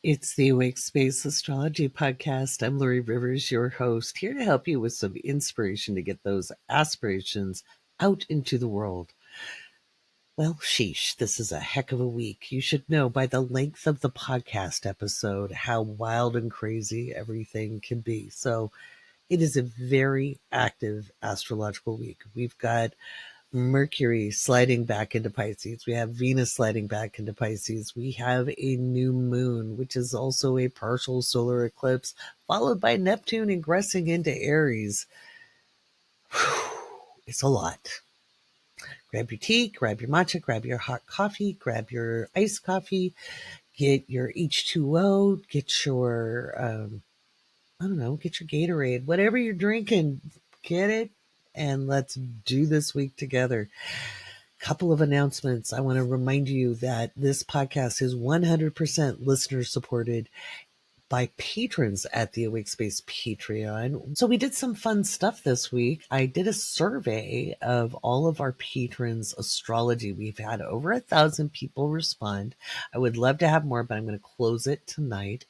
It's the Awake Space Astrology Podcast. I'm Laurie Rivers, your host, here to help you with some inspiration to get those aspirations out into the world. Well, sheesh, this is a heck of a week. You should know by the length of the podcast episode how wild and crazy everything can be. So it is a very active astrological week. We've got Mercury sliding back into Pisces. We have Venus sliding back into Pisces. We have a new moon, which is also a partial solar eclipse, followed by Neptune ingressing into Aries. It's a lot. Grab your tea, grab your matcha, grab your hot coffee, grab your iced coffee, get your H2O, get your, get your Gatorade, whatever you're drinking, get it, and let's do this week together. Couple of announcements. I want to remind you that this podcast is 100% listener supported by patrons at the Awake Space Patreon. So we did some fun stuff this week. I did a survey of all of our patrons' astrology. We've had over 1,000 people respond. I would love to have more, but I'm going to close it tonight.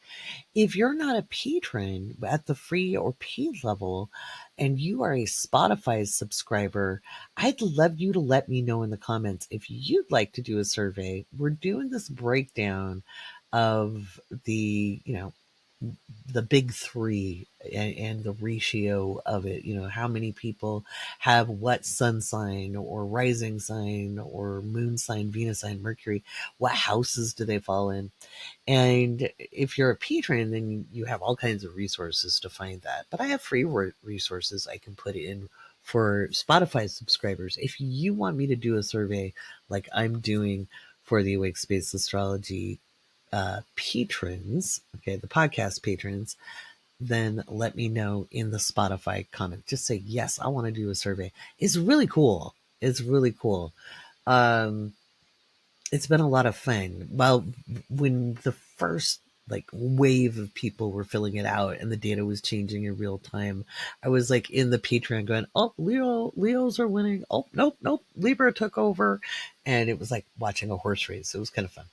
If you're not a patron at the free or paid level and you are a Spotify subscriber, I'd love you to let me know in the comments if you'd like to do a survey. We're doing this breakdown of the big three and the ratio of it, how many people have what sun sign or rising sign or moon sign, Venus sign, Mercury, what houses do they fall in? And if you're a patron, then you have all kinds of resources to find that. But I have free resources I can put in for Spotify subscribers. If you want me to do a survey like I'm doing for the Awake Space Astrology patrons, okay, the podcast patrons, then let me know in the Spotify comment. Just say, yes, I want to do a survey. It's really cool. It's really cool. It's been a lot of fun. Well, when the first wave of people were filling it out and the data was changing in real time, I was in the Patreon going, oh, Leos are winning. Oh, nope, Libra took over. And it was like watching a horse race. It was kind of fun.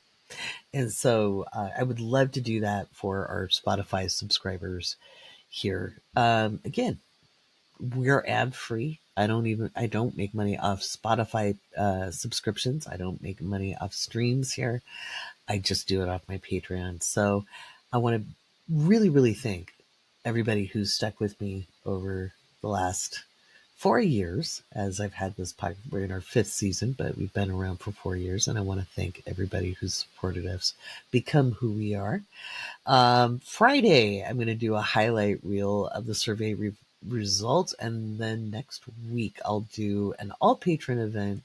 And so I would love to do that for our Spotify subscribers here. Again, we're ad free. I don't make money off Spotify subscriptions. I don't make money off streams here. I just do it off my Patreon. So I want to really, really thank everybody who's stuck with me over the last 4 years as I've had this podcast. We're in our 5th season, but we've been around for 4 years. And I want to thank everybody who's supported us become who we are. Friday, I'm going to do a highlight reel of the survey results. And then next week, I'll do an all patron event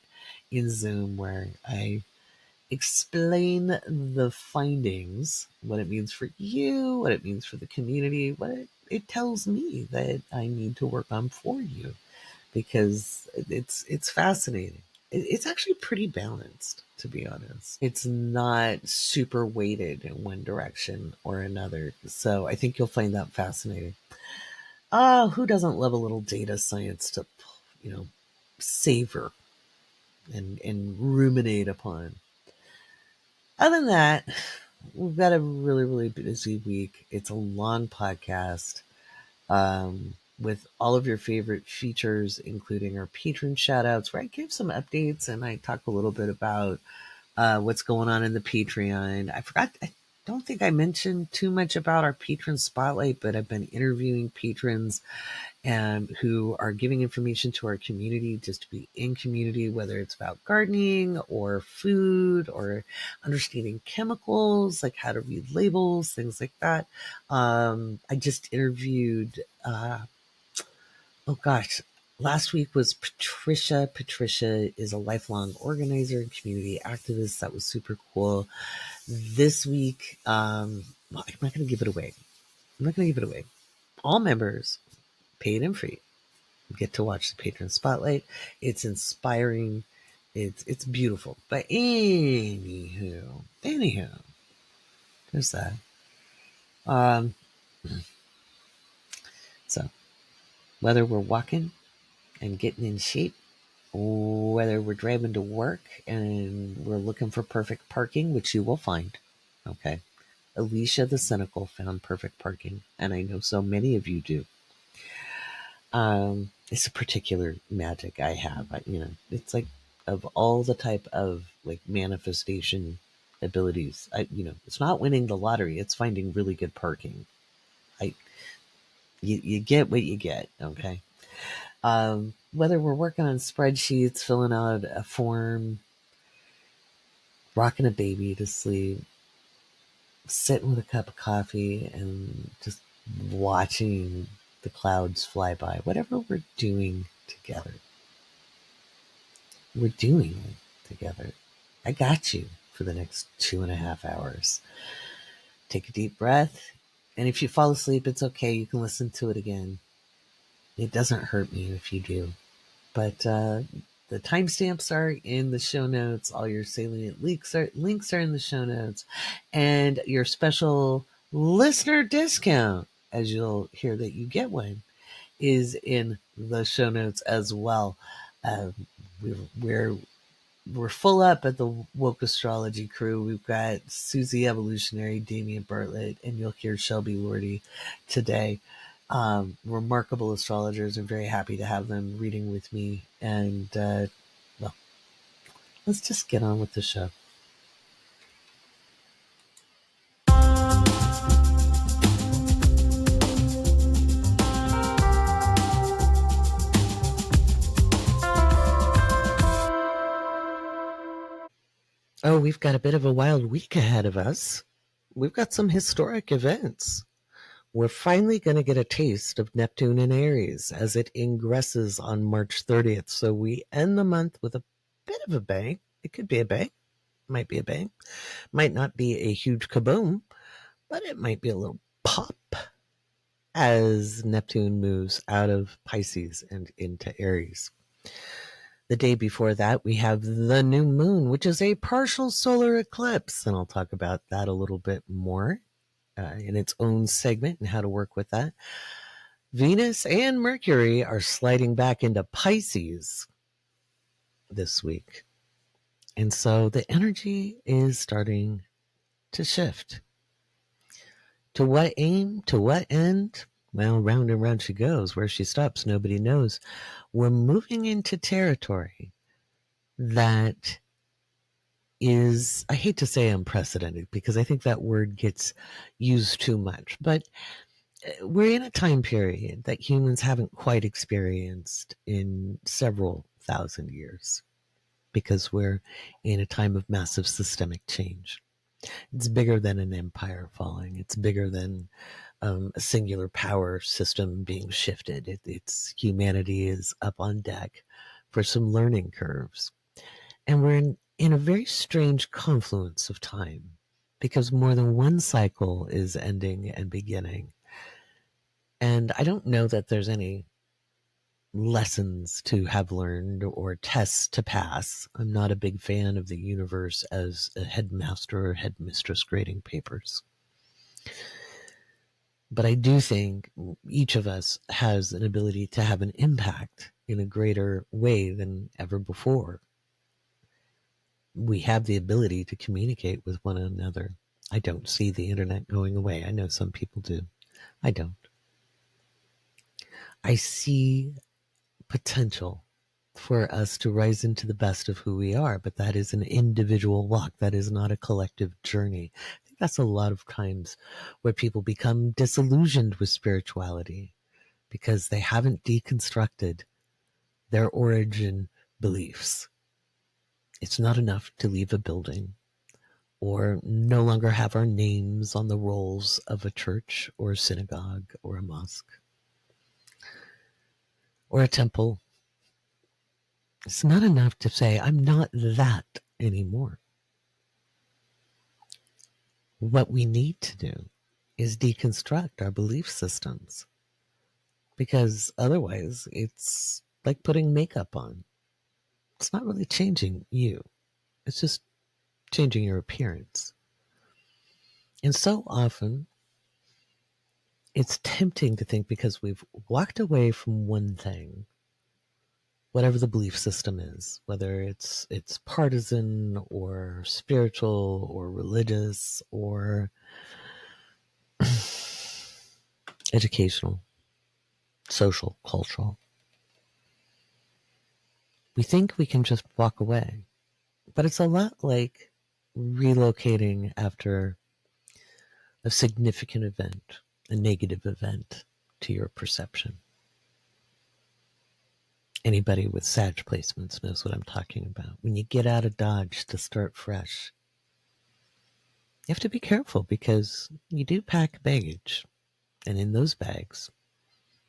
in Zoom where I explain the findings, what it means for you, what it means for the community, what it tells me that I need to work on for you, because it's fascinating. It's actually pretty balanced, to be honest. It's not super weighted in one direction or another. So I think you'll find that fascinating. Who doesn't love a little data science to, savor and ruminate upon? Other than that, we've got a really, really busy week. It's a long podcast with all of your favorite features, including our patron shoutouts, where I give some updates and I talk a little bit about what's going on in the Patreon. I don't think I mentioned too much about our patron spotlight, but I've been interviewing patrons who are giving information to our community just to be in community, whether it's about gardening or food or understanding chemicals, like how to read labels, things like that. I just interviewed, last week was Patricia. Patricia is a lifelong organizer and community activist. That was super cool. This week, I'm not going to give it away. All members, paid and free, get to watch the patron spotlight. It's inspiring. It's beautiful. But anywho, there's that. So whether we're walking and getting in shape, whether we're driving to work and we're looking for perfect parking, which you will find, okay, Alicia the Cynical found perfect parking, and I know so many of you do. It's a particular magic I have. It's like of all the type of like manifestation abilities. It's not winning the lottery. It's finding really good parking. I you get what you get. Okay. Whether we're working on spreadsheets, filling out a form, rocking a baby to sleep, sitting with a cup of coffee, and just watching the clouds fly by, whatever we're doing together, we're doing it together. I got you for the next 2.5 hours. Take a deep breath. And if you fall asleep, it's okay. You can listen to it again. It doesn't hurt me if you do. But the timestamps are in the show notes. All your salient links are in the show notes. And your special listener discount, as you'll hear that you get one, is in the show notes as well. We're full up at the Woke Astrology crew. We've got Susie Evolutionary, Damian Bartlett, and you'll hear Shelby Lordi today. Remarkable astrologers. I'm very happy to have them reading with me. And, well, let's just get on with the show. Oh, we've got a bit of a wild week ahead of us. We've got some historic events. We're finally going to get a taste of Neptune in Aries as it ingresses on March 30th. So we end the month with a bit of a bang. It could be a bang. Might be a bang. Might not be a huge kaboom, but it might be a little pop as Neptune moves out of Pisces and into Aries. The day before that, we have the new moon, which is a partial solar eclipse. And I'll talk about that a little bit more in its own segment and how to work with that. Venus and Mercury are sliding back into Pisces this week. And so the energy is starting to shift. To what aim? To what end? Well, round and round she goes. Where she stops, nobody knows. We're moving into territory that is, I hate to say unprecedented, because I think that word gets used too much, but we're in a time period that humans haven't quite experienced in several thousand years, because we're in a time of massive systemic change. It's bigger than an empire falling. It's bigger than a singular power system being shifted. It's humanity is up on deck for some learning curves. And we're in a very strange confluence of time, because more than one cycle is ending and beginning. And I don't know that there's any lessons to have learned or tests to pass. I'm not a big fan of the universe as a headmaster or headmistress grading papers. But I do think each of us has an ability to have an impact in a greater way than ever before. We have the ability to communicate with one another. I don't see the internet going away. I know some people do. I don't. I see potential for us to rise into the best of who we are, but that is an individual walk. That is not a collective journey. I think that's a lot of times where people become disillusioned with spirituality, because they haven't deconstructed their origin beliefs. It's not enough to leave a building or no longer have our names on the rolls of a church or a synagogue or a mosque or a temple. It's not enough to say, I'm not that anymore. What we need to do is deconstruct our belief systems, because otherwise it's like putting makeup on. It's not really changing you. It's just changing your appearance. And so often it's tempting to think, because we've walked away from one thing, whatever the belief system is, whether it's partisan or spiritual or religious or educational, social, cultural. We think we can just walk away, but it's a lot like relocating after a significant event, a negative event to your perception. Anybody with Sag placements knows what I'm talking about. When you get out of Dodge to start fresh, you have to be careful because you do pack baggage. And in those bags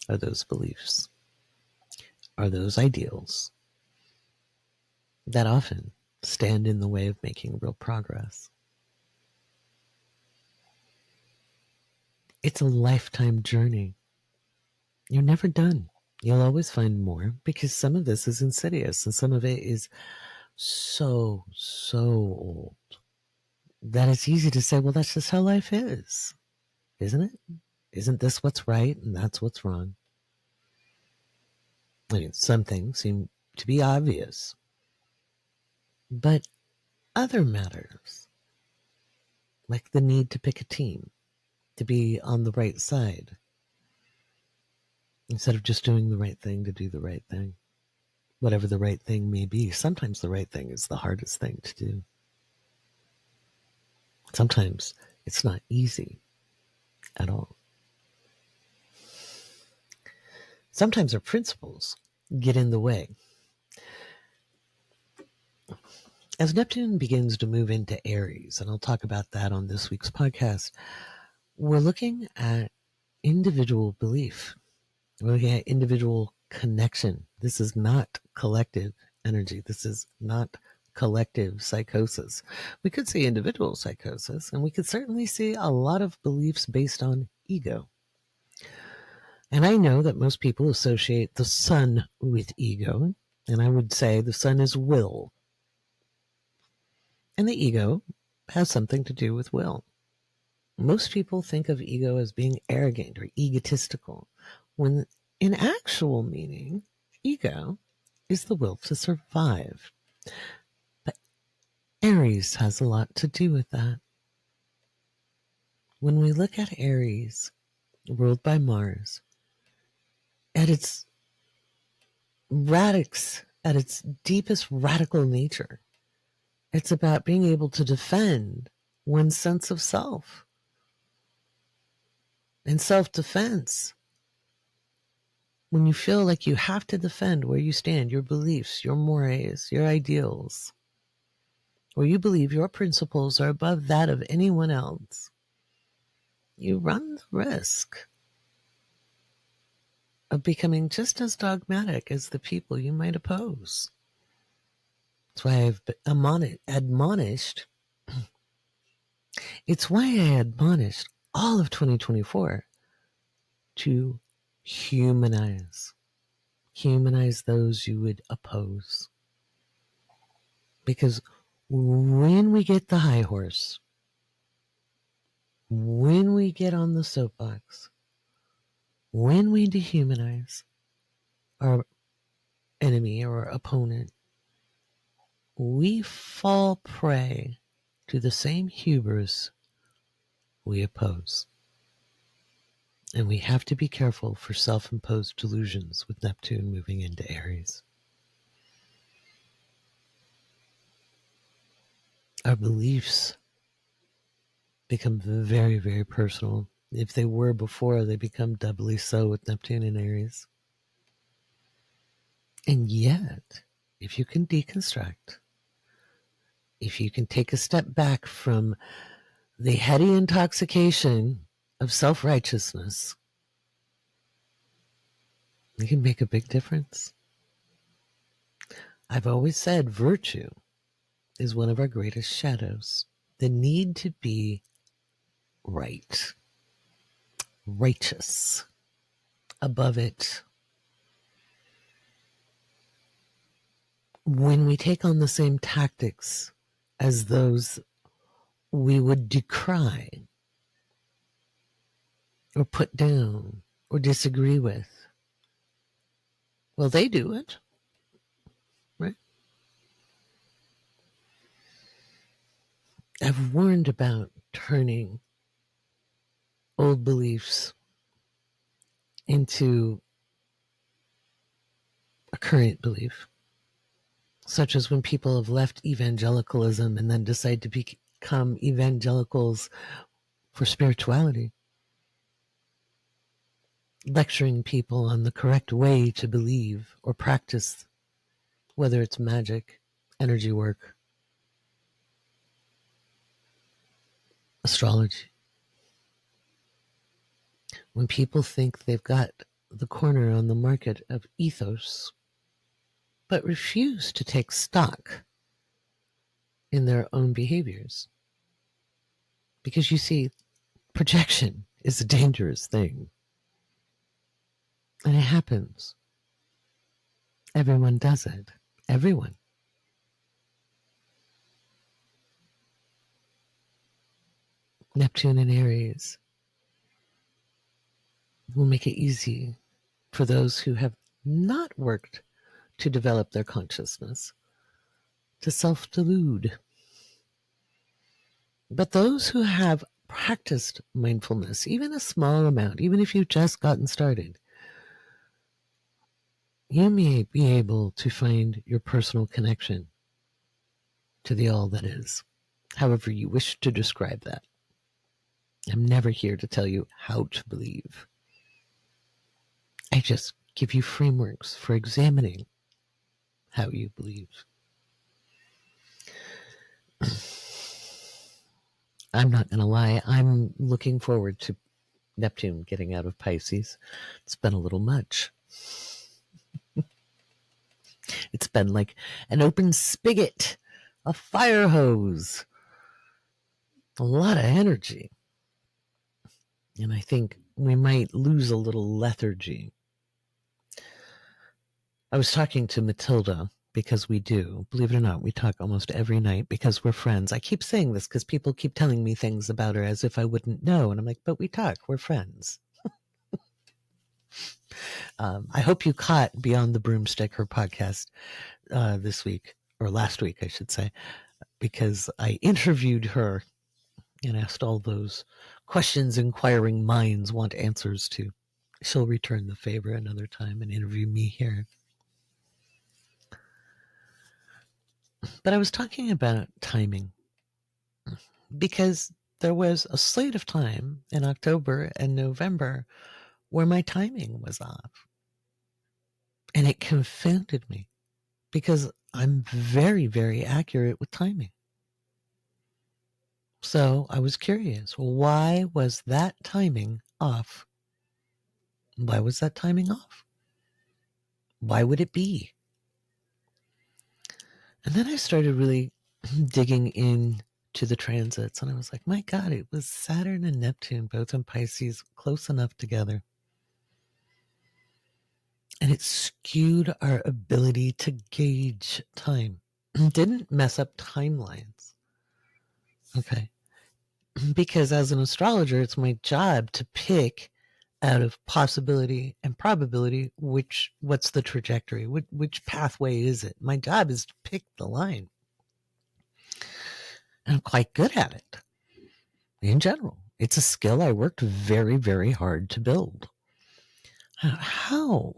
are those beliefs, are those ideals that often stand in the way of making real progress. It's a lifetime journey. You're never done. You'll always find more because some of this is insidious and some of it is so old that it's easy to say, well, that's just how life is, isn't it? Isn't this what's right and that's what's wrong? I mean, some things seem to be obvious, but other matters, like the need to pick a team, to be on the right side, instead of just doing the right thing to do the right thing. Whatever the right thing may be, sometimes the right thing is the hardest thing to do. Sometimes it's not easy at all. Sometimes our principles get in the way. As Neptune begins to move into Aries, and I'll talk about that on this week's podcast, we're looking at individual belief. We're looking at individual connection. This is not collective energy. This is not collective psychosis. We could see individual psychosis, and we could certainly see a lot of beliefs based on ego. And I know that most people associate the sun with ego, and I would say the sun is will. And the ego has something to do with will. Most people think of ego as being arrogant or egotistical, when in actual meaning, ego is the will to survive. But Aries has a lot to do with that. When we look at Aries, ruled by Mars, at its at its deepest radical nature, it's about being able to defend one's sense of self. And self-defense, when you feel like you have to defend where you stand, your beliefs, your mores, your ideals, where you believe your principles are above that of anyone else, you run the risk of becoming just as dogmatic as the people you might oppose. That's why I've admonished. It's why I admonished all of 2024 to humanize. Humanize those you would oppose. Because when we get the high horse, when we get on the soapbox, when we dehumanize our enemy or opponent, we fall prey to the same hubris we oppose. And we have to be careful for self-imposed delusions with Neptune moving into Aries. Our beliefs become very, very personal. If they were before, they become doubly so with Neptune in Aries. And yet, if you can deconstruct, if you can take a step back from the heady intoxication of self-righteousness, you can make a big difference. I've always said virtue is one of our greatest shadows. The need to be right, righteous, above it. When we take on the same tactics as those we would decry or put down or disagree with, well, they do it, right? I've warned about turning old beliefs into a current belief, such as when people have left evangelicalism and then decide to become evangelicals for spirituality, lecturing people on the correct way to believe or practice, whether it's magic, energy work, astrology. When people think they've got the corner on the market of ethos, but refuse to take stock in their own behaviors. Because you see, projection is a dangerous thing. And it happens. Everyone does it. Everyone. Neptune and Aries will make it easy for those who have not worked to develop their consciousness to self-delude. But those who have practiced mindfulness, even a small amount, even if you've just gotten started, you may be able to find your personal connection to the all that is, however you wish to describe that. I'm never here to tell you how to believe. I just give you frameworks for examining how you believe. I'm not going to lie. I'm looking forward to Neptune getting out of Pisces. It's been a little much. It's been like an open spigot, a fire hose, a lot of energy. And I think we might lose a little lethargy. I was talking to Matilda, because we do, believe it or not, we talk almost every night because we're friends. I keep saying this because people keep telling me things about her as if I wouldn't know. And I'm like, but we talk, we're friends. I hope you caught Beyond the Broomstick, her podcast this week, or last week, I should say, because I interviewed her and asked all those questions inquiring minds want answers to. She'll return the favor another time and interview me here. But I was talking about timing because there was a slate of time in October and November where my timing was off. And it confounded me because I'm very, very accurate with timing. So I was curious, why was that timing off? Why was that timing off? Why would it be? And then I started really digging into the transits, and I was like, my God, it was Saturn and Neptune, both in Pisces, close enough together. And it skewed our ability to gauge time. Didn't mess up timelines. Okay. Because as an astrologer, it's my job to pick out of possibility and probability what's the trajectory, which pathway is it. My job is to pick the line. And I'm quite good at it in general. It's a skill I worked very, very hard to build. How?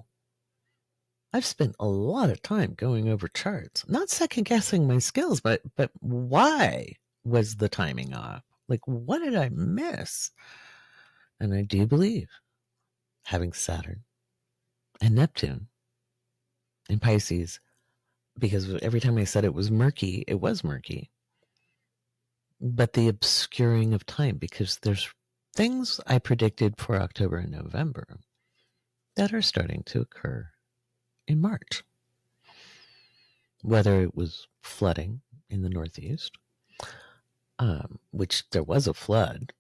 I've spent a lot of time going over charts, not second guessing my skills, but why was the timing off? Like, what did I miss? And I do believe having Saturn and Neptune in Pisces, because every time I said it was murky, it was murky. But the obscuring of time, because there's things I predicted for October and November that are starting to occur in March. Whether it was flooding in the Northeast, which there was a flood,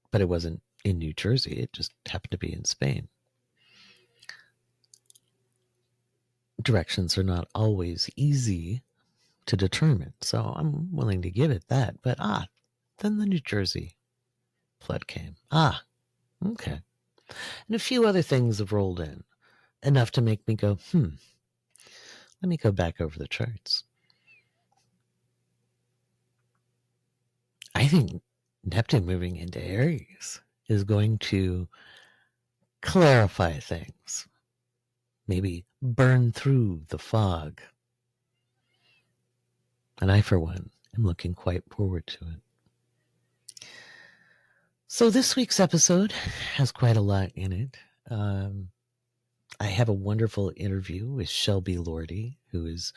but it wasn't in New Jersey. It just happened to be in Spain. Directions are not always easy to determine, so I'm willing to give it that. But then the New Jersey flood came. Okay. And a few other things have rolled in, enough to make me go, let me go back over the charts. I think Neptune moving into Aries is going to clarify things, maybe burn through the fog. And I, for one, am looking quite forward to it. So this week's episode has quite a lot in it. I have a wonderful interview with Shelby Lordi, who is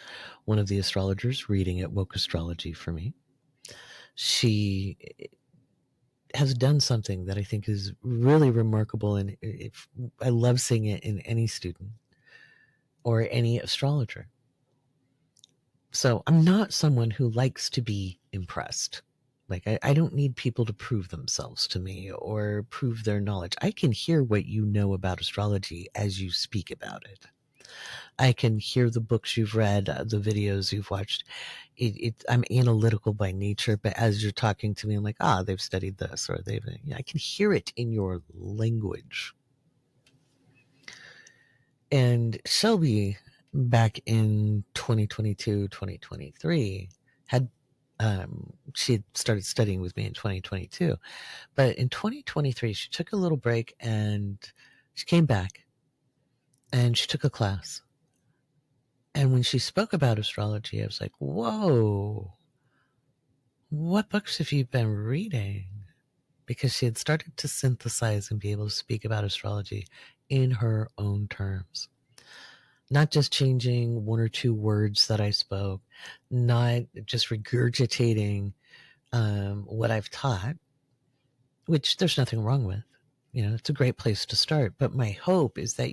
one of the astrologers reading at Woke Astrology for me. She has done something that I think is really remarkable, and I love seeing it in any student or any astrologer. So I'm not someone who likes to be impressed. Like, I don't need people to prove themselves to me or prove their knowledge. I can hear what you know about astrology as you speak about it. I can hear the books you've read, the videos you've watched. I'm analytical by nature, but as you're talking to me, I'm like, they've studied this, or I can hear it in your language. And Shelby, back in 2022, 2023, she had started studying with me in 2022. But in 2023, she took a little break and she came back and she took a class. And when she spoke about astrology, I was like, whoa, what books have you been reading? Because she had started to synthesize and be able to speak about astrology in her own terms. Not just changing one or two words that I spoke, not just regurgitating what I've taught, which there's nothing wrong with. It's a great place to start. But my hope is that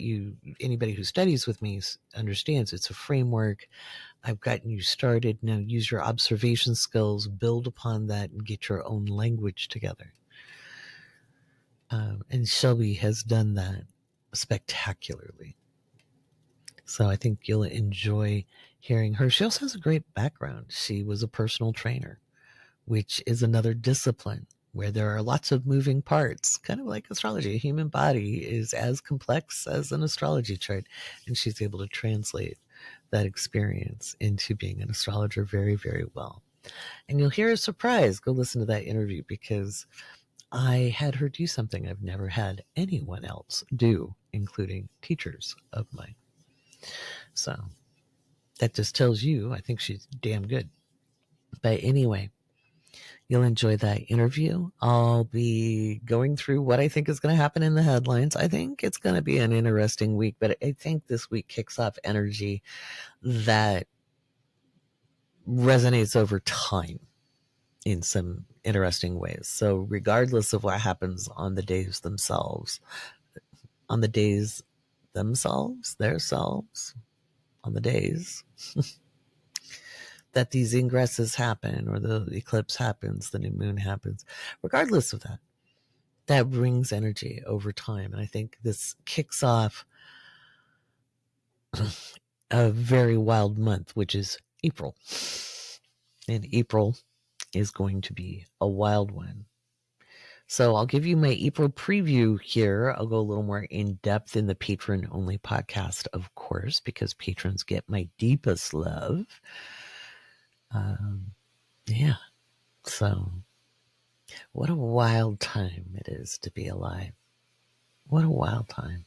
anybody who studies with me understands it's a framework. I've gotten you started. Now use your observation skills, build upon that, and get your own language together. And Shelby has done that spectacularly. So I think you'll enjoy hearing her. She also has a great background. She was a personal trainer, which is another discipline where there are lots of moving parts, kind of like astrology. A human body is as complex as an astrology chart, and she's able to translate that experience into being an astrologer very, very well. And you'll hear a surprise. Go listen to that interview, because I had her do something I've never had anyone else do, including teachers of mine. So that just tells you I think she's damn good. But anyway, you'll enjoy that interview. I'll be going through what I think is going to happen in the headlines. I think it's going to be an interesting week, but I think this week kicks off energy that resonates over time in some interesting ways. So regardless of what happens on the days themselves, on the days themselves, on the days that these ingresses happen, or the eclipse happens, the new moon happens, regardless of that brings energy over time. And I think this kicks off a very wild month, which is April. And April is going to be a wild one. So I'll give you my April preview here. I'll go a little more in depth in the patron only podcast, of course, because patrons get my deepest love. Yeah. So what a wild time it is to be alive. What a wild time.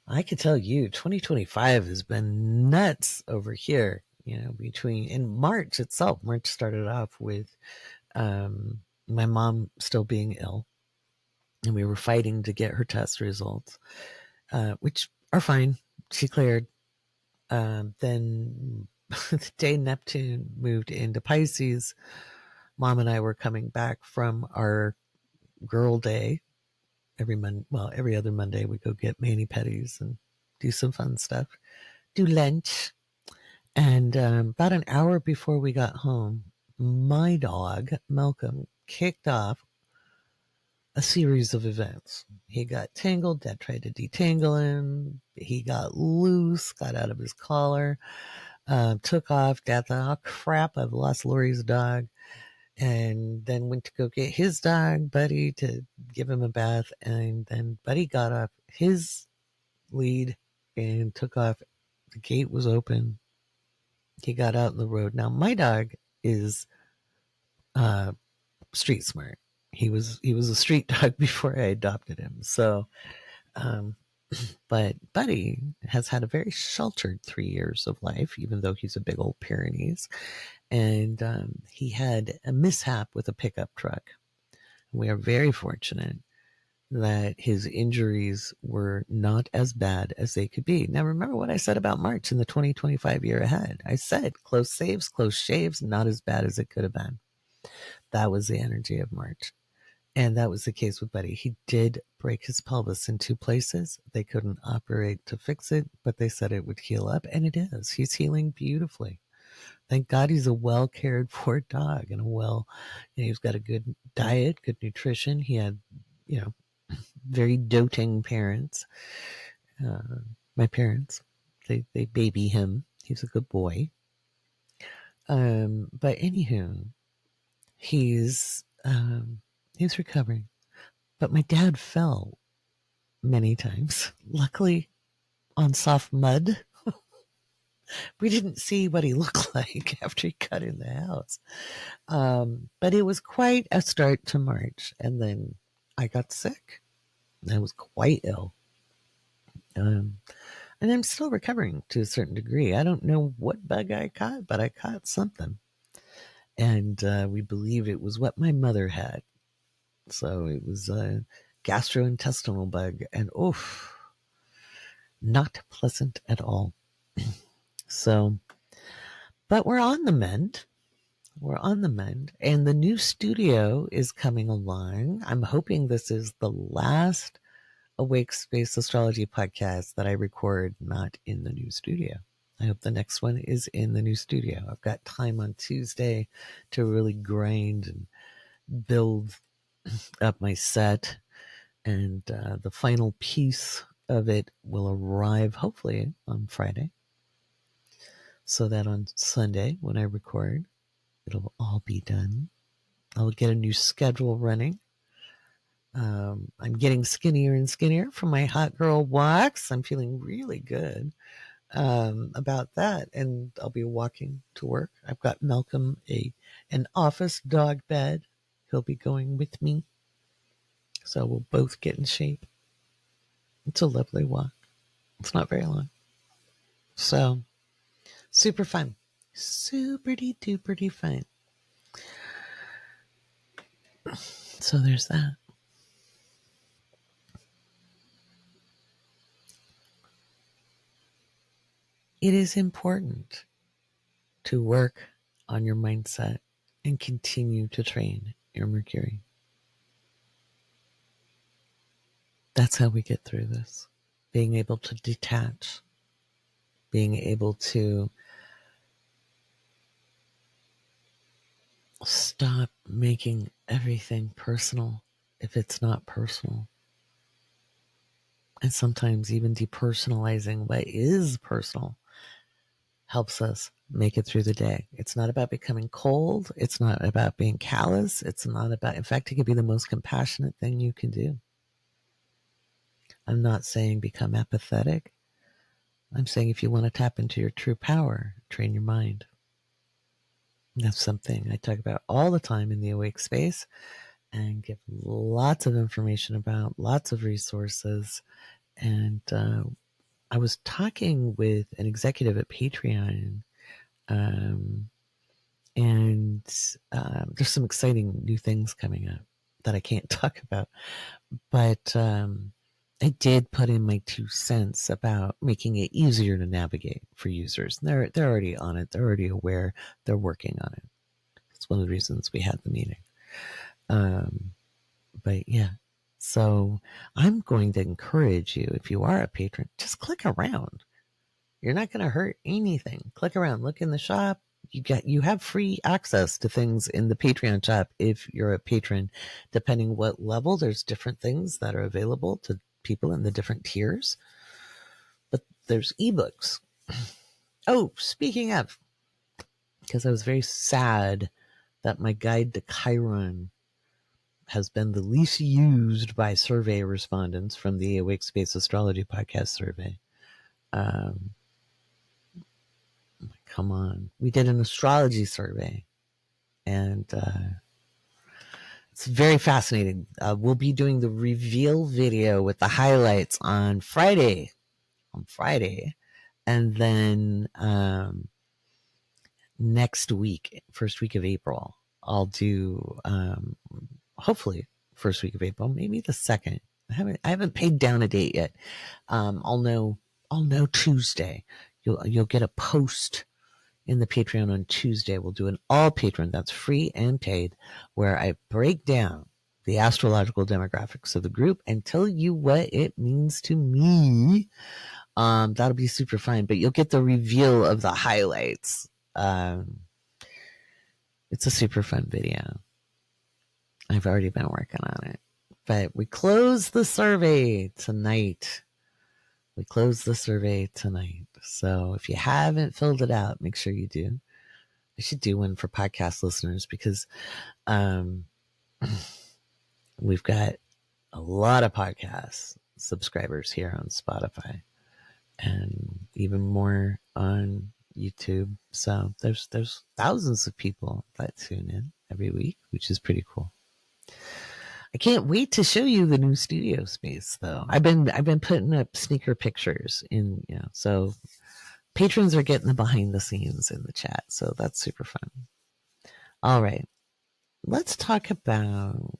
I could tell you 2025 has been nuts over here, in March itself. March started off with my mom still being ill, and we were fighting to get her test results, which are fine. She cleared. Then the day Neptune moved into Pisces, Mom and I were coming back from our girl day. Every other Monday we go get mani-pedis and do some fun stuff, do lunch. And about an hour before we got home, my dog, Malcolm, kicked off a series of events. He got tangled. Dad tried to detangle him. He got loose, got out of his collar, took off. Dad thought, oh, crap, I've lost Laurie's dog. And then went to go get his dog, Buddy, to give him a bath. And then Buddy got off his lead and took off. The gate was open. He got out in the road. Now, my dog is street smart. He was a street dog before I adopted him. So, but Buddy has had a very sheltered 3 years of life, even though he's a big old Pyrenees. And he had a mishap with a pickup truck. We are very fortunate that his injuries were not as bad as they could be. Now, remember what I said about March in the 2025 year ahead. I said close saves, close shaves, not as bad as it could have been. That was the energy of March. And that was the case with Buddy. He did break his pelvis in 2 places. They couldn't operate to fix it, but they said it would heal up, and it is. He's healing beautifully. Thank God he's a well cared for dog and he's got a good diet, good nutrition. He had, very doting parents. My parents, they baby him. He's a good boy. But anywho, he's recovering. But my dad fell many times. Luckily, on soft mud. We didn't see what he looked like after he got in the house. But it was quite a start to March. And then I got sick. I was quite ill. And I'm still recovering to a certain degree. I don't know what bug I caught, but I caught something. And we believe it was what my mother had. So it was a gastrointestinal bug. And not pleasant at all. So, but we're on the mend. We're on the mend. And the new studio is coming along. I'm hoping this is the last Awake Space Astrology podcast that I record not in the new studio. I hope the next one is in the new studio. I've got time on Tuesday to really grind and build up my set. And the final piece of it will arrive hopefully on Friday. So that on Sunday, when I record, it'll all be done. I'll get a new schedule running. I'm getting skinnier and skinnier from my hot girl walks. I'm feeling really good about that. And I'll be walking to work. I've got Malcolm an office dog bed. He'll be going with me. So we'll both get in shape. It's a lovely walk. It's not very long. So super fun. Super-duper fun. So there's that. It is important to work on your mindset and continue to train your Mercury. That's how we get through this. Being able to detach, being able to stop making everything personal if it's not personal. And sometimes even depersonalizing what is personal helps us make it through the day. It's not about becoming cold. It's not about being callous. It's not about, in fact, it can be the most compassionate thing you can do. I'm not saying become apathetic. I'm saying if you want to tap into your true power, train your mind. That's something I talk about all the time in the Awake Space and give lots of information about, lots of resources. And I was talking with an executive at Patreon, and there's some exciting new things coming up that I can't talk about. But I did put in my 2 cents about making it easier to navigate for users. They're already on it. They're already aware. They're working on it. That's one of the reasons we had the meeting. But yeah, so I'm going to encourage you, if you are a patron, just click around. You're not going to hurt anything. Click around. Look in the shop. You have free access to things in the Patreon shop if you're a patron. Depending what level, there's different things that are available to people in the different tiers. But there's ebooks. Oh, speaking of, because I was very sad that my guide to Chiron has been the least used by survey respondents from the Awake Space Astrology Podcast survey. Come on. We did an astrology survey, and It's very fascinating. We'll be doing the reveal video with the highlights on Friday. And then next week, first week of April, I'll do hopefully first week of April, maybe the second. I haven't paid down a date yet. I'll know Tuesday. You'll get a post in the Patreon on Tuesday. We'll do an all Patreon that's free and paid, where I break down the astrological demographics of the group and tell you what it means to me. That'll be super fun, but you'll get the reveal of the highlights. It's a super fun video. I've already been working on it, but we close the survey tonight. So if you haven't filled it out, make sure you do. I should do one for podcast listeners because we've got a lot of podcast subscribers here on Spotify and even more on YouTube. So there's thousands of people that tune in every week, which is pretty cool. I can't wait to show you the new studio space, though. I've been putting up sneaker pictures in, so patrons are getting the behind the scenes in the chat, so that's super fun. All right, let's talk about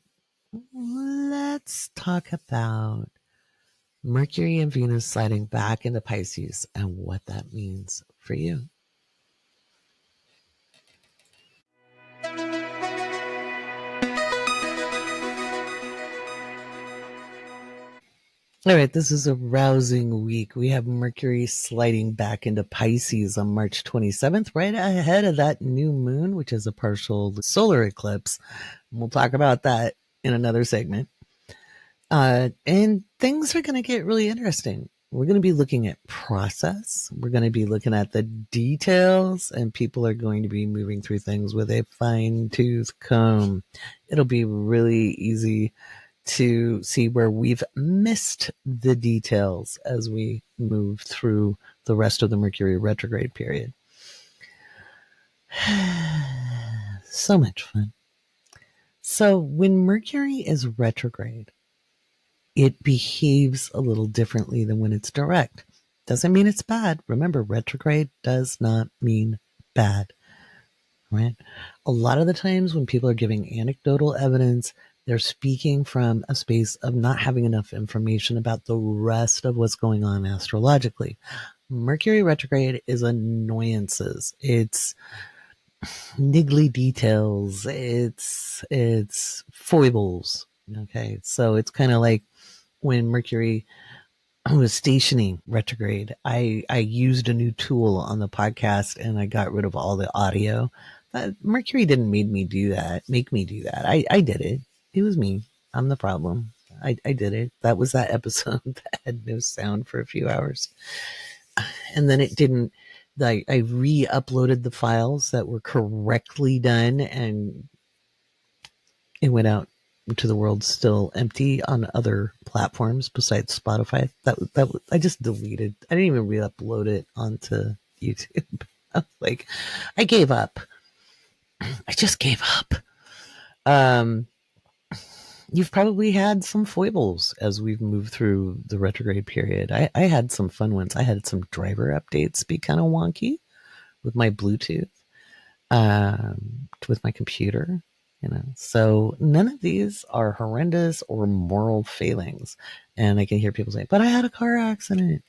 Mercury and Venus sliding back into Pisces and what that means for you. All right, this is a rousing week. We have Mercury sliding back into Pisces on March 27th, right ahead of that new moon, which is a partial solar eclipse. We'll talk about that in another segment. And things are going to get really interesting. We're going to be looking at process. We're going to be looking at the details, and people are going to be moving through things with a fine-tooth comb. It'll be really easy to see where we've missed the details as we move through the rest of the Mercury retrograde period. So much fun. So when Mercury is retrograde, it behaves a little differently than when it's direct. Doesn't mean it's bad. Remember, retrograde does not mean bad, right? A lot of the times when people are giving anecdotal evidence, they're speaking from a space of not having enough information about the rest of what's going on astrologically. Mercury retrograde is annoyances. It's niggly details. It's foibles. Okay. So it's kind of like when Mercury was stationing retrograde, I used a new tool on the podcast and I got rid of all the audio. Mercury didn't make me do that. I did it. It was me. I'm the problem. I did it. That was that episode that had no sound for a few hours. And then it didn't, I re-uploaded the files that were correctly done and it went out to the world still empty on other platforms besides Spotify. That I just deleted. I didn't even re-upload it onto YouTube. I was like, I gave up. I just gave up. You've probably had some foibles as we've moved through the retrograde period. I had some fun ones. I had some driver updates be kind of wonky with my Bluetooth, with my computer, So none of these are horrendous or moral failings. And I can hear people say, but I had a car accident.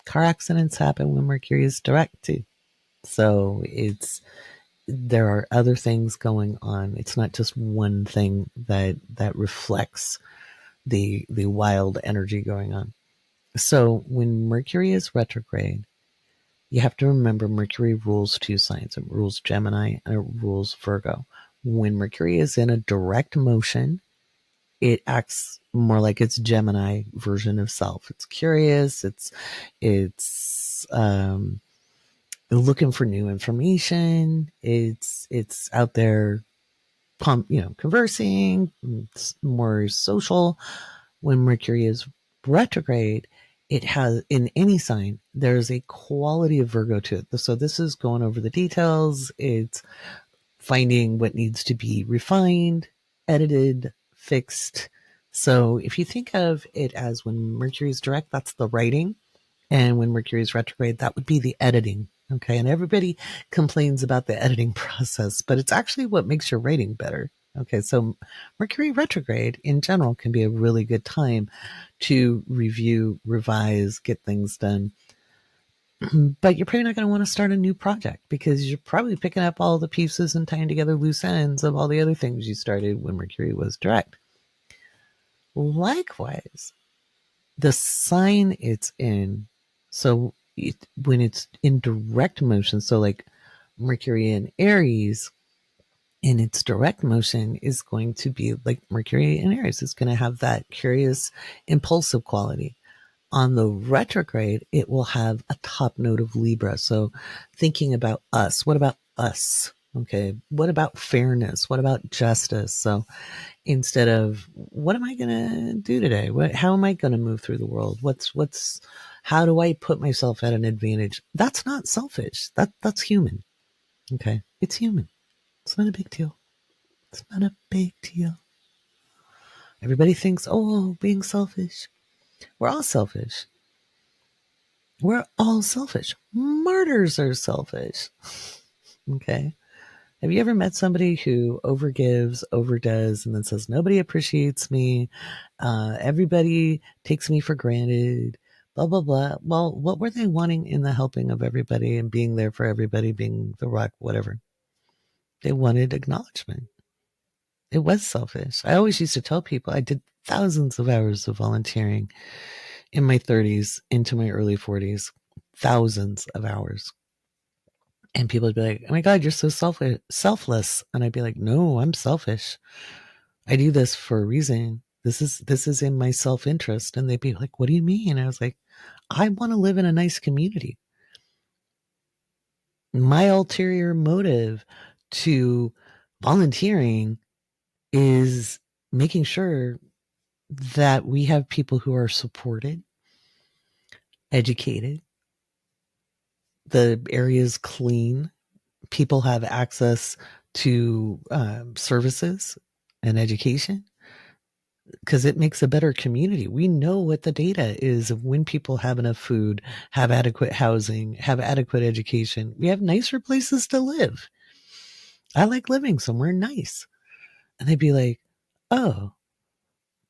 Car accidents happen when Mercury is direct too. So there are other things going on. It's not just one thing that reflects the wild energy going on. So when Mercury is retrograde, you have to remember Mercury rules two signs. It rules Gemini and it rules Virgo. When Mercury is in a direct motion, it acts more like its Gemini version of self. It's curious. It's looking for new information. It's out there, conversing. It's more social. When Mercury is retrograde, it has, in any sign, there's a quality of Virgo to it. So this is going over the details. It's finding what needs to be refined. edited, fixed. So if you think of it as when Mercury is direct, that's the writing. And when Mercury is retrograde, that would be the editing. Okay. And everybody complains about the editing process, but it's actually what makes your writing better. Okay. So Mercury retrograde in general can be a really good time to review, revise, get things done. But you're probably not going to want to start a new project because you're probably picking up all the pieces and tying together loose ends of all the other things you started when Mercury was direct. Likewise, the sign it's in, so when it's in direct motion, so like Mercury in Aries in its direct motion is going to be like Mercury in Aries. It's going to have that curious, impulsive quality. On the retrograde, it will have a top note of Libra. So thinking about us, what about us? Okay. What about fairness? What about justice? So instead of what am I going to do today? How am I going to move through the world? How do I put myself at an advantage? That's not selfish. That's human. Okay. It's human. It's not a big deal. It's not a big deal. Everybody thinks, oh, being selfish. We're all selfish. We're all selfish. Martyrs are selfish. Okay. Have you ever met somebody who overgives, overdoes, and then says, nobody appreciates me? Everybody takes me for granted, blah, blah, blah. Well, what were they wanting in the helping of everybody and being there for everybody, being the rock, whatever? They wanted acknowledgement. It was selfish. I always used to tell people I did thousands of hours of volunteering in my 30s into my early 40s, thousands of hours. And people would be like, oh my God, you're so selfless. And I'd be like, no, I'm selfish. I do this for a reason. This is in my self-interest. And they'd be like, what do you mean? And I was like, I want to live in a nice community. My ulterior motive to volunteering is making sure that we have people who are supported, educated, the area is clean, people have access to services and education because it makes a better community. We know what the data is of when people have enough food, have adequate housing, have adequate education. We have nicer places to live. I like living somewhere nice. And they'd be like, oh,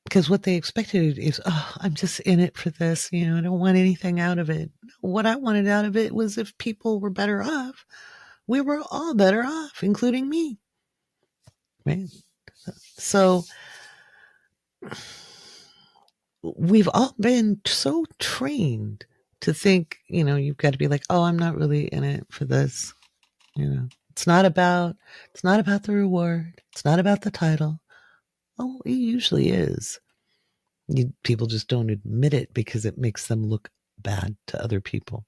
because what they expected is, oh, I'm just in it for this. I don't want anything out of it. What I wanted out of it was if people were better off, we were all better off, including me. Right? So we've all been so trained to think, you've got to be like, oh, I'm not really in it for this. It's not about the reward. It's not about the title. Oh, it usually is. People just don't admit it because it makes them look bad to other people.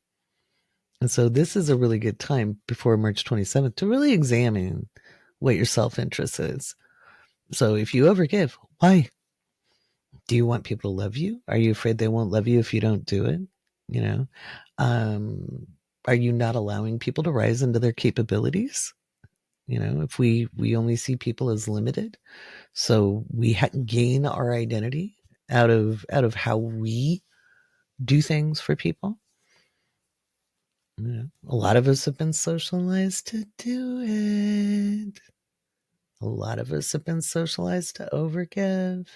And so this is a really good time before March 27th to really examine what your self-interest is. So if you overgive, why? Do you want people to love you? Are you afraid they won't love you if you don't do it? Are you not allowing people to rise into their capabilities? If we only see people as limited, so we gain our identity out of how we do things for people. A lot of us have been socialized to do it. A lot of us have been socialized to overgive.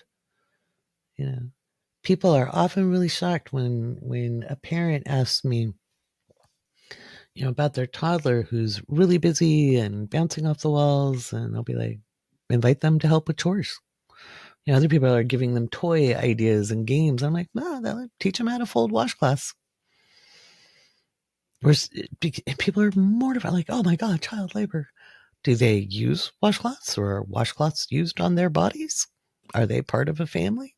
People are often really shocked when a parent asks me, about their toddler who's really busy and bouncing off the walls, and I'll be like, invite them to help with chores. Other people are giving them toy ideas and games. I'm like, no, they'll teach them how to fold washcloths. People are mortified, like, oh my God, child labor. Do they use washcloths, or are washcloths used on their bodies? Are they part of a family?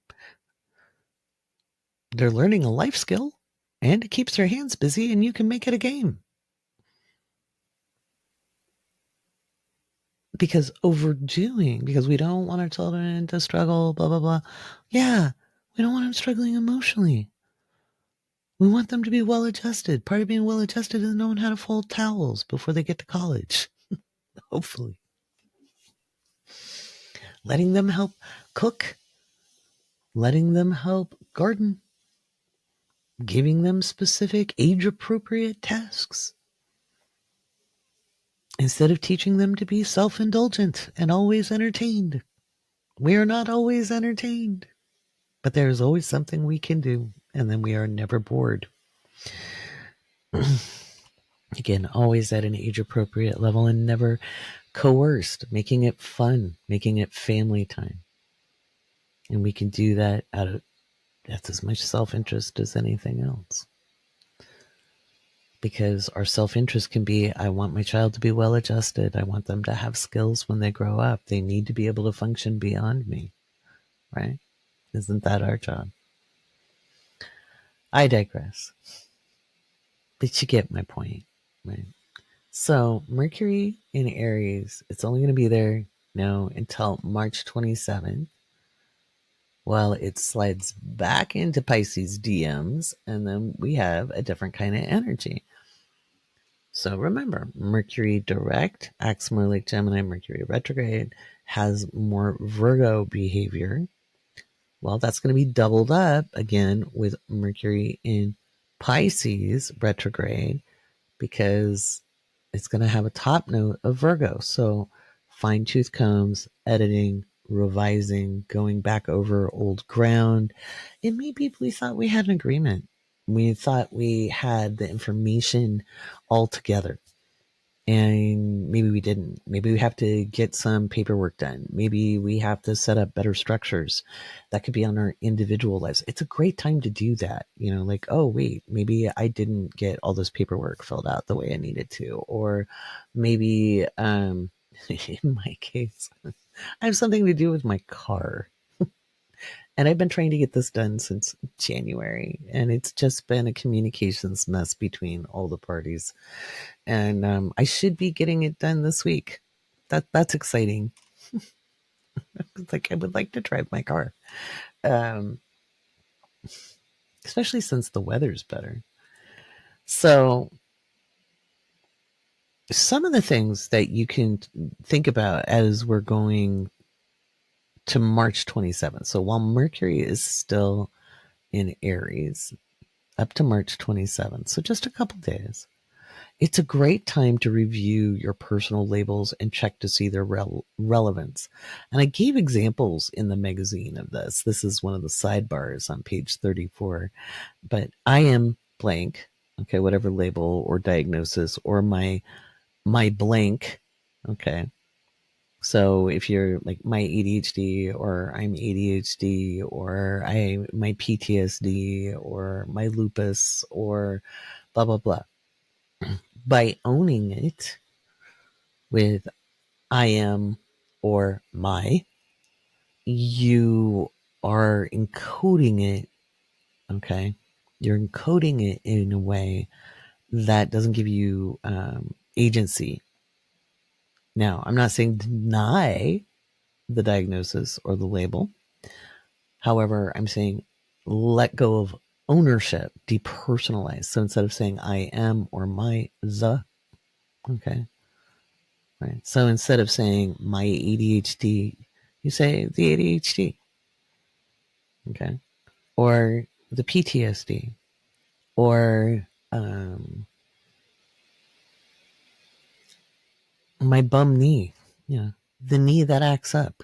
They're learning a life skill, and it keeps their hands busy, and you can make it a game. Because we don't want our children to struggle, blah, blah, blah. Yeah, we don't want them struggling emotionally. We want them to be well-adjusted. Part of being well-adjusted is knowing how to fold towels before they get to college. Hopefully. letting them help cook, letting them help garden, giving them specific age-appropriate tasks, instead of teaching them to be self-indulgent and always entertained. We are not always entertained, but there is always something we can do, and then we are never bored. Again, always at an age-appropriate level and never coerced, making it fun, making it family time. And we can do that that's as much self-interest as anything else. Because our self-interest can be, I want my child to be well-adjusted. I want them to have skills when they grow up. They need to be able to function beyond me, right? Isn't that our job? I digress. But you get my point, right? So Mercury in Aries, it's only going to be there now until March 27th. Well, it slides back into Pisces DMs, and then we have a different kind of energy. So remember, Mercury direct acts more like Gemini. Mercury retrograde has more Virgo behavior. Well, that's going to be doubled up again with Mercury in Pisces retrograde, because it's going to have a top note of Virgo. So fine-tooth combs, editing, revising, going back over old ground. And maybe we thought we had an agreement. We thought we had the information all together. And maybe we didn't. Maybe we have to get some paperwork done. Maybe we have to set up better structures. That could be on our individual lives. It's a great time to do that. You know, like, oh, wait, maybe I didn't get all this paperwork filled out the way I needed to. Or maybe, in my case, I have something to do with my car. And I've been trying to get this done since January. And it's just been a communications mess between all the parties. And I should be getting it done this week. That's exciting. It's like I would like to drive my car, especially since the weather's better. So some of the things that you can think about as we're going to March 27th. So while Mercury is still in Aries up to March 27th, so just a couple days, it's a great time to review your personal labels and check to see their relevance. And I gave examples in the magazine of this. This is one of the sidebars on page 34. But I am blank, okay, whatever label or diagnosis, or my blank, okay. So if you're like my ADHD, or I'm ADHD, or my PTSD, or my lupus, or blah, blah, blah. By owning it with I am or my, you are encoding it, okay? You're encoding it in a way that doesn't give you agency. Now, I'm not saying deny the diagnosis or the label. However, I'm saying let go of ownership, depersonalize. So instead of saying I am or my, okay? Right. So instead of saying my ADHD, you say the ADHD. Okay. Or the PTSD. Or my bum knee. Yeah. The knee that acts up.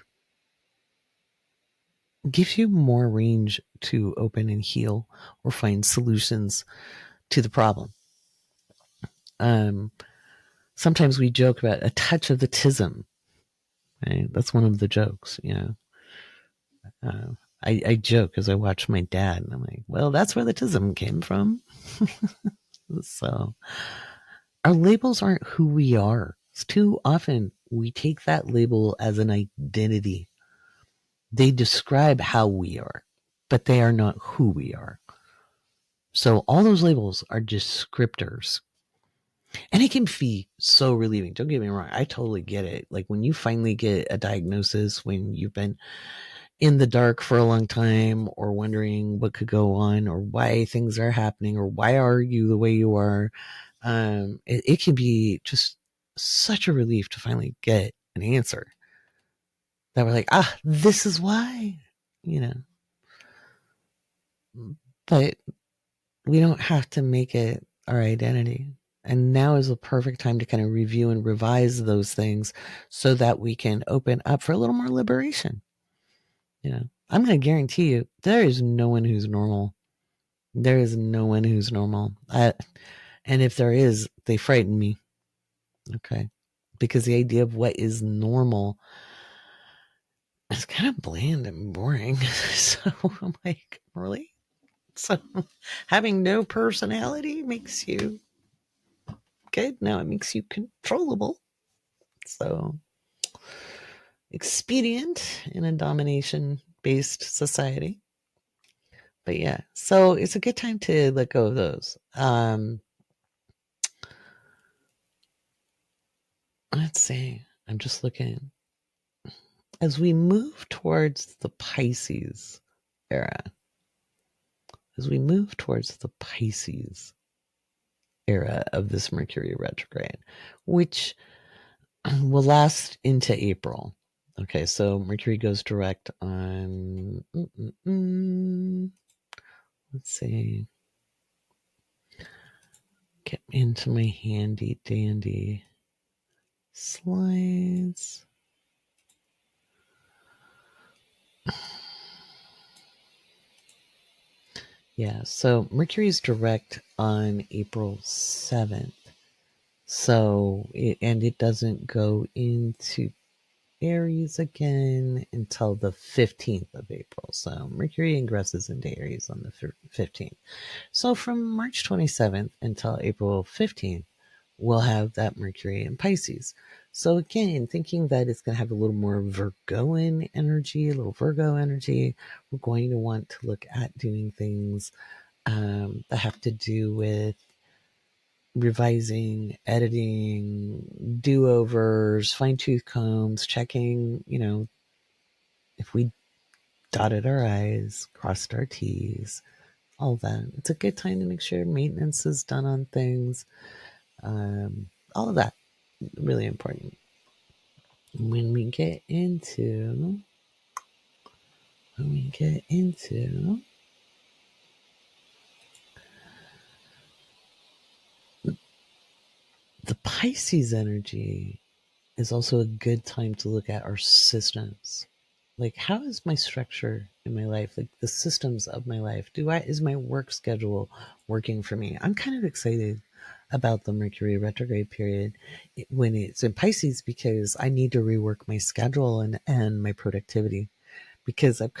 Gives you more range to open and heal or find solutions to the problem. Sometimes we joke about a touch of the tism. Right? That's one of the jokes, you know. I joke as I watch my dad, and I'm like, well, that's where the tism came from. So our labels aren't who we are. It's too often we take that label as an identity. They describe how we are, but they are not who we are. So all those labels are descriptors. And it can be so relieving. Don't get me wrong. I totally get it. Like when you finally get a diagnosis, when you've been in the dark for a long time, or wondering what could go on, or why things are happening, or why are you the way you are, it can be just such a relief to finally get an answer. that we're like, this is why, you know. But we don't have to make it our identity. And now is the perfect time to kind of review and revise those things so that we can open up for a little more liberation. You know, I'm going to guarantee you there is no one who's normal. There is no one who's normal. And if there is, they frighten me. Okay. Because the idea of what is normal is kind of bland and boring. So I'm like, really? So having no personality makes you good. Now it makes you controllable. So expedient in a domination based society. But yeah, so it's a good time to let go of those. Let's see. I'm just looking. As we move towards the Pisces era, as we move towards the Pisces era of this Mercury retrograde, which will last into April. Okay, so Mercury goes direct on, let's see, get into my handy dandy slides. Yeah, so Mercury's direct on April 7th. So, it doesn't go into Aries again until the 15th of April. So Mercury ingresses into Aries on the 15th. So from March 27th until April 15th, we'll have that Mercury in Pisces. So again, thinking that it's going to have a little more Virgoan energy, a little Virgo energy, we're going to want to look at doing things that have to do with revising, editing, do-overs, fine-tooth combs, checking, if we dotted our I's, crossed our T's, all that. It's a good time to make sure maintenance is done on things. All of that, really important. When we get into the Pisces energy, is also a good time to look at our systems. Like, how is my structure in my life? Like the systems of my life. Is my work schedule working for me? I'm kind of excited about the Mercury retrograde period when it's in Pisces, because I need to rework my schedule and my productivity, because I've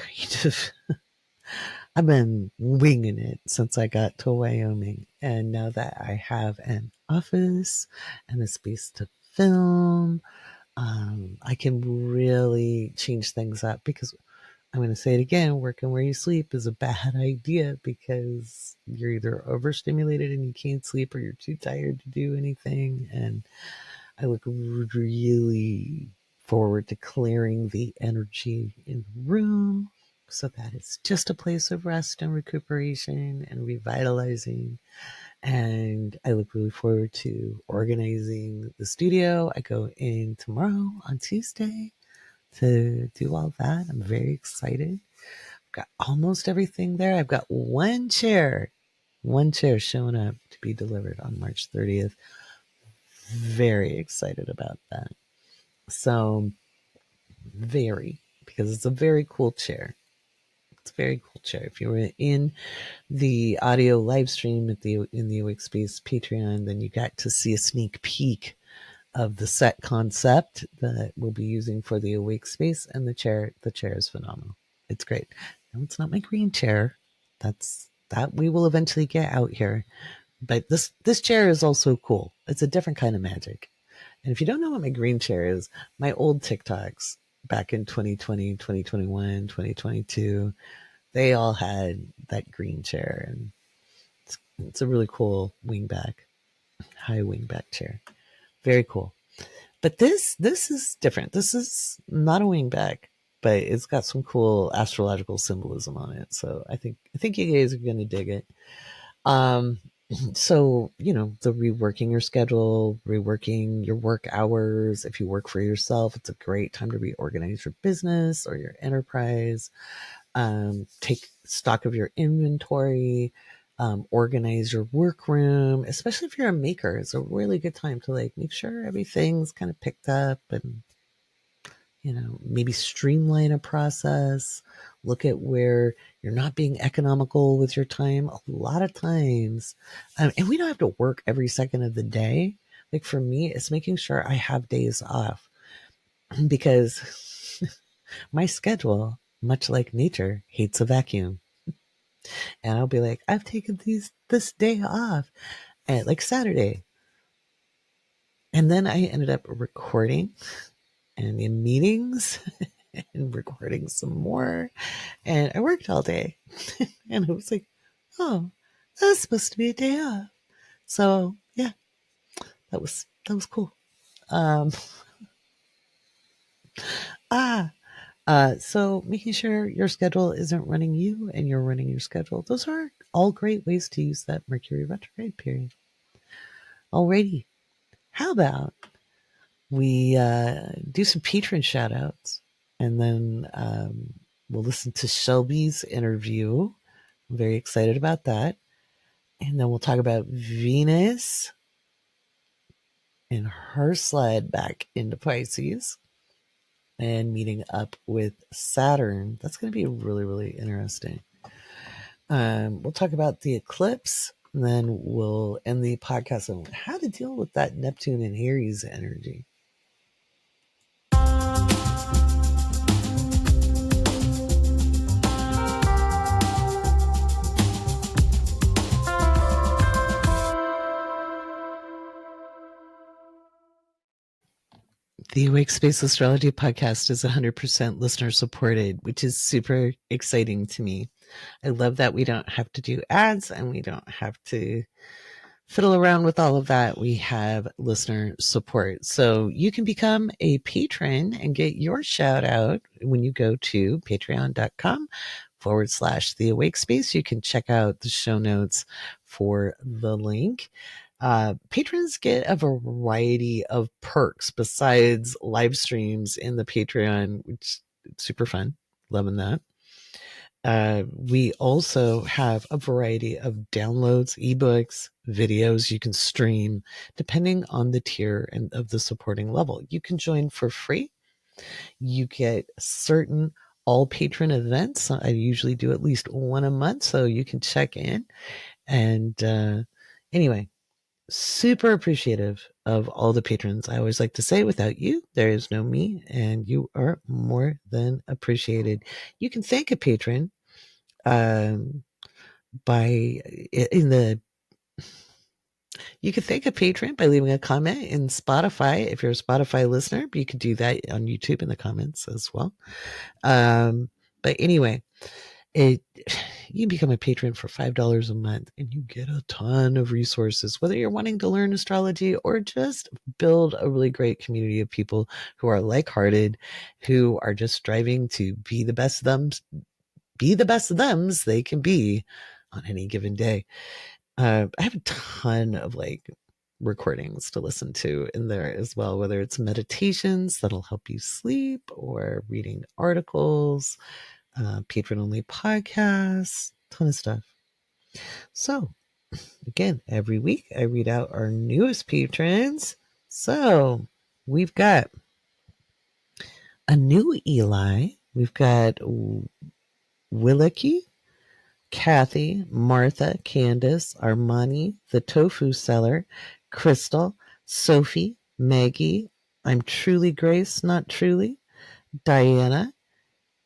been winging it since I got to Wyoming. And now that I have an office and a space to film, I can really change things up, because I'm going to say it again, working where you sleep is a bad idea, because you're either overstimulated and you can't sleep, or you're too tired to do anything. And I look really forward to clearing the energy in the room so that it's just a place of rest and recuperation and revitalizing. And I look really forward to organizing the studio. I go in tomorrow on Tuesday to do all that. I'm very excited. I've got almost everything there. I've got one chair showing up to be delivered on March 30th. Very excited about that. So, because it's a very cool chair. It's a very cool chair. If you were in the audio live stream in the Awake Space Patreon, then you got to see a sneak peek of the set concept that we'll be using for the Awake Space, and the chair is phenomenal. It's great. No, it's not my green chair. That we will eventually get out here. But this chair is also cool. It's a different kind of magic. And if you don't know what my green chair is, my old TikToks back in 2020, 2021, 2022, they all had that green chair, and it's a really cool high wingback chair. Very cool. But this is different. This is not a wingback, but it's got some cool astrological symbolism on it. So I think you guys are gonna dig it. So, the reworking your schedule, reworking your work hours. If you work for yourself, it's a great time to reorganize your business or your enterprise. Take stock of your inventory, organize your workroom, especially if you're a maker. It's a really good time to make sure everything's kind of picked up and maybe streamline a process, look at where you're not being economical with your time. A lot of times, and we don't have to work every second of the day. Like for me, it's making sure I have days off because my schedule, much like nature, hates a vacuum. And I'll be like, I've taken this day off, and like Saturday. And then I ended up recording and in meetings and recording some more. And I worked all day. And I was like, oh, that was supposed to be a day off. So yeah, that was cool. Um, ah, so making sure your schedule isn't running you and you're running your schedule. Those are all great ways to use that Mercury retrograde period. Alrighty. How about we do some patron shout outs and then we'll listen to Shelby's interview. I'm very excited about that. And then we'll talk about Venus and her slide back into Pisces and meeting up with Saturn. That's going to be really, really interesting. We'll talk about the eclipse, and then we'll end the podcast on how to deal with that Neptune and Aries energy. The Awake Space Astrology Podcast is 100% listener supported, which is super exciting to me. I love that we don't have to do ads and we don't have to fiddle around with all of that. We have listener support. So you can become a patron and get your shout out when you go to patreon.com/the awake space. You can check out the show notes for the link. Patrons get a variety of perks besides live streams in the Patreon, which is super fun. Loving that. We also have a variety of downloads, ebooks, videos you can stream depending on the tier and of the supporting level. You can join for free. You get certain all patron events. I usually do at least one a month, so you can check in. And anyway, super appreciative of all the patrons. I always like to say, without you, there is no me, and you are more than appreciated. You can thank a patron by in the you can thank a patron by leaving a comment in Spotify. If you're a Spotify listener, you could do that on YouTube in the comments as well. But anyway, you can become a patron for $5 a month and you get a ton of resources, whether you're wanting to learn astrology or just build a really great community of people who are like-hearted, who are just striving to be the best of thems they can be on any given day. I have a ton of recordings to listen to in there as well, whether it's meditations that'll help you sleep or reading articles, patron only podcasts, ton of stuff. So again, every week I read out our newest patrons. So we've got a new Eli. We've got Willicky, Kathy, Martha, Candace, Armani, the Tofu Seller, Crystal, Sophie, Maggie, I'm Truly Grace, Not Truly, Diana,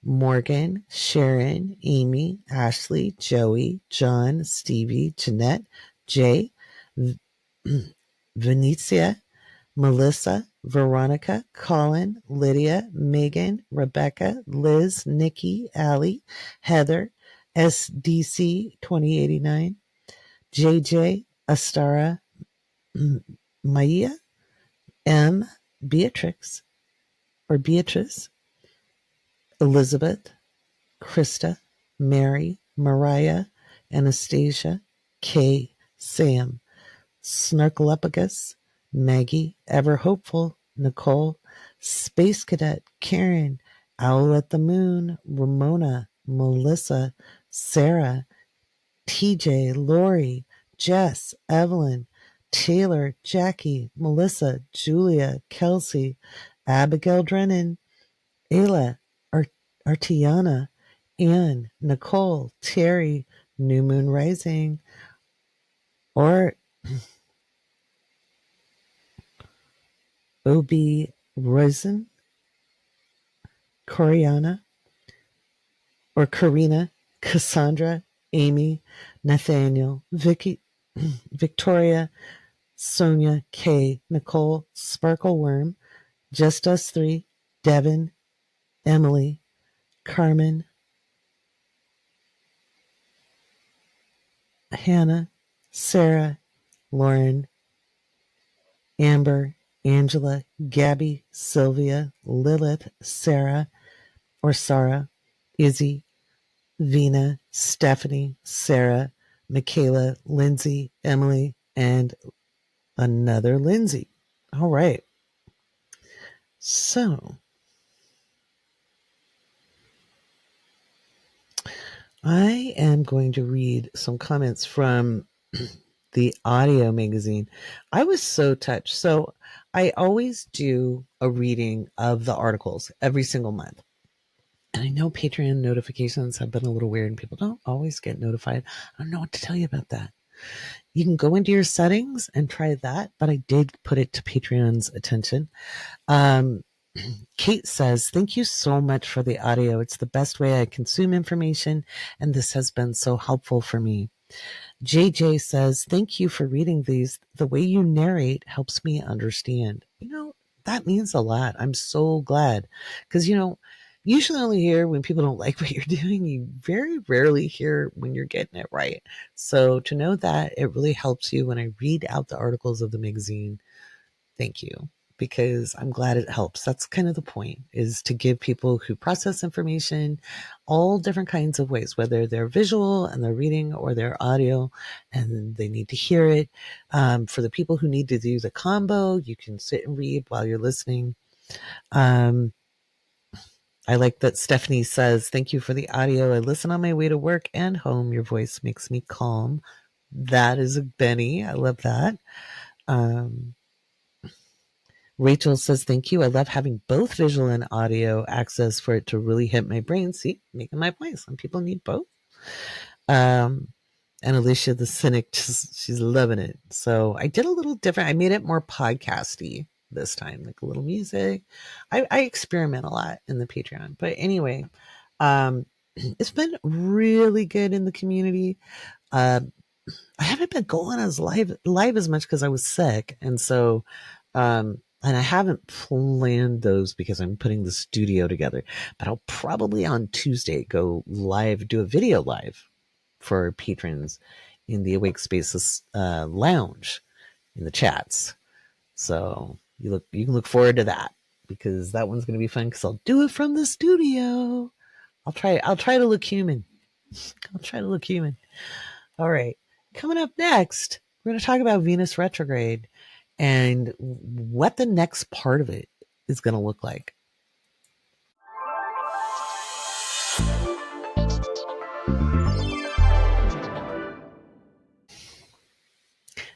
Morgan, Sharon, Amy, Ashley, Joey, John, Stevie, Jeanette, Jay, Venetia, Melissa, Veronica, Colin, Lydia, Megan, Rebecca, Liz, Nikki, Allie, Heather, SDC 2089, JJ, Astara, Maya, M, Beatrix, Elizabeth, Krista, Mary, Mariah, Anastasia, Kay, Sam, Snarklepagus, Maggie, Ever Hopeful, Nicole, Space Cadet, Karen, Owl at the Moon, Ramona, Melissa, Sarah, TJ, Laurie, Jess, Evelyn, Taylor, Jackie, Melissa, Julia, Kelsey, Abigail Drennan, Ayla, Artiana, Anne, Nicole, Terry, New Moon Rising, or OB Rosen, Coriana, or Karina, Cassandra, Amy, Nathaniel, Vicky, Victoria, Sonia, Kay, Nicole, Sparkle Worm, Just Us Three, Devin, Emily, Carmen, Hannah, Sarah, Lauren, Amber, Angela, Gabby, Sylvia, Lilith, Sarah, or Sarah, Izzy, Vina, Stephanie, Sarah, Michaela, Lindsay, Emily, and another Lindsay. All right. So I am going to read some comments from the audio magazine. I was so touched. So I always do a reading of the articles every single month. And I know Patreon notifications have been a little weird and people don't always get notified. I don't know what to tell you about that. You can go into your settings and try that, but I did put it to Patreon's attention. Kate says, thank you so much for the audio. It's the best way I consume information, and this has been so helpful for me. JJ says, thank you for reading these. The way you narrate helps me understand. That means a lot. I'm so glad. Because, usually only hear when people don't like what you're doing. You very rarely hear when you're getting it right. So to know that, it really helps you when I read out the articles of the magazine. Thank you. Because I'm glad it helps. That's kind of the point, is to give people who process information all different kinds of ways, whether they're visual and they're reading or they're audio and they need to hear it. For the people who need to do the combo, you can sit and read while you're listening. I like that Stephanie says, thank you for the audio. I listen on my way to work and home. Your voice makes me calm. That is a Benny. I love that. Rachel says, thank you. I love having both visual and audio access for it to really hit my brain. See, making my point. Some people need both. And Alicia the Cynic, she's loving it. So I did a little different. I made it more podcasty this time, like a little music. I experiment a lot in the Patreon. But anyway, it's been really good in the community. I haven't been going as live as much because I was sick. And so, and I haven't planned those because I'm putting the studio together, but I'll probably on Tuesday go live, do a video live for patrons in the Awake Space lounge in the chats. So you can look forward to that, because that one's going to be fun, because I'll do it from the studio. I'll try to look human. All right. Coming up next, we're going to talk about Venus retrograde and what the next part of it is going to look like.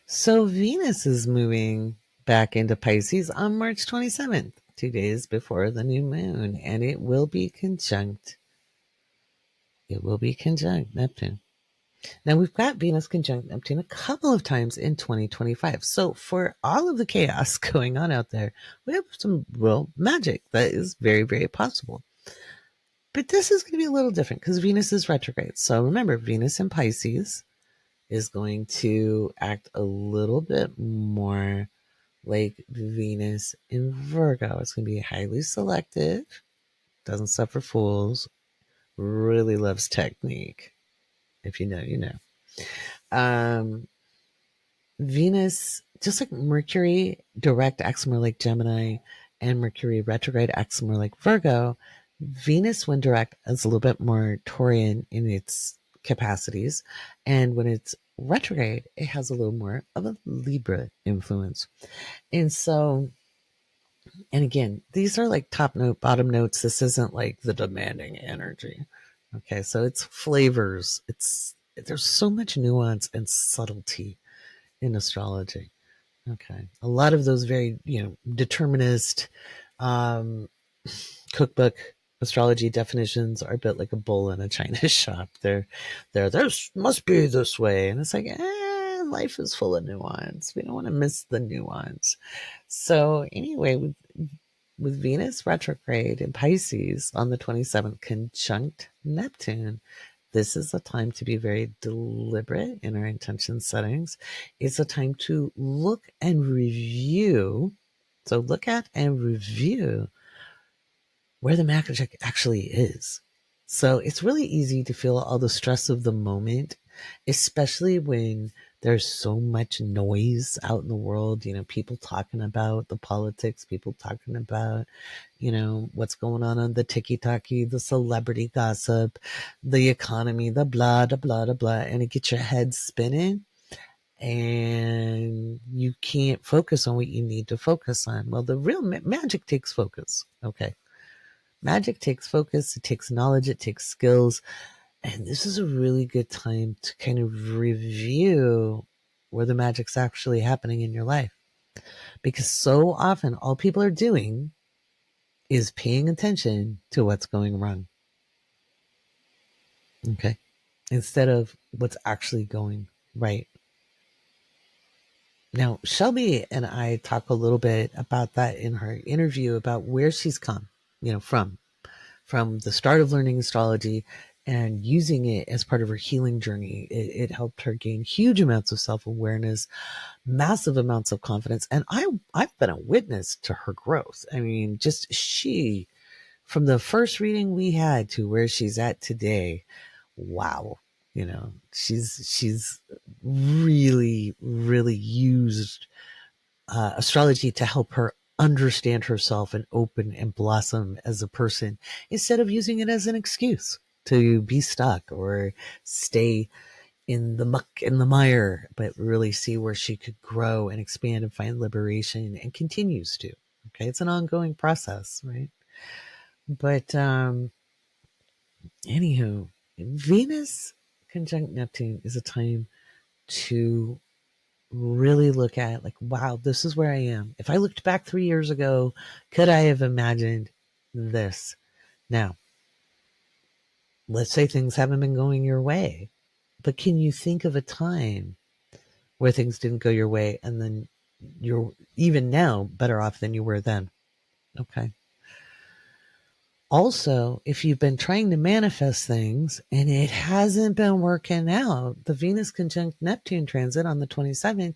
So Venus is moving back into Pisces on March 27th, 2 days before the new moon, and it will be conjunct Neptune. Now, we've got Venus conjunct Neptune a couple of times in 2025. So for all of the chaos going on out there, we have some real magic that is very, very possible. But this is going to be a little different because Venus is retrograde. So remember, Venus in Pisces is going to act a little bit more like Venus in Virgo. It's going to be highly selective, doesn't suffer fools, really loves technique. If you know, you know. Venus, just like Mercury direct acts more like Gemini and Mercury retrograde acts more like Virgo, Venus when direct is a little bit more Taurian in its capacities. And when it's retrograde, it has a little more of a Libra influence. And so, and again, these are like top note, bottom notes. This isn't like the demanding energy. Okay, so it's flavors. There's so much nuance and subtlety in astrology. Okay, a lot of those very determinist um, cookbook astrology definitions are a bit like a bull in a china shop. They're this must be this way, and it's like, life is full of nuance. We don't want to miss the nuance. So anyway, with Venus retrograde in Pisces on the 27th, conjunct Neptune, this is a time to be very deliberate in our intention settings. It's a time to look and review. So look at and review where the magic actually is. So it's really easy to feel all the stress of the moment, especially when there's so much noise out in the world, people talking about the politics, people talking about, what's going on the tiki-taki, the celebrity gossip, the economy, the blah, da, blah, da, blah, and it gets your head spinning and you can't focus on what you need to focus on. Well, the real magic takes focus. Okay. Magic takes focus, it takes knowledge, it takes skills. And this is a really good time to kind of review where the magic's actually happening in your life. Because so often all people are doing is paying attention to what's going wrong. Okay. Instead of what's actually going right. Now, Shelby and I talk a little bit about that in her interview about where she's come, from the start of learning astrology and using it as part of her healing journey. It helped her gain huge amounts of self-awareness, massive amounts of confidence. And I've been a witness to her growth. I mean, just from the first reading we had to where she's at today, wow. She's really, really used astrology to help her understand herself and open and blossom as a person instead of using it as an excuse to be stuck or stay in the muck and the mire, but really see where she could grow and expand and find liberation, and continues to. Okay, it's an ongoing process, right? But anywho, Venus conjunct Neptune is a time to really look at, like, wow, this is where I am. If I looked back 3 years ago, could I have imagined this? Now, let's say things haven't been going your way, but can you think of a time where things didn't go your way and then you're even now better off than you were then? Okay. Also, if you've been trying to manifest things and it hasn't been working out, the Venus conjunct Neptune transit on the 27th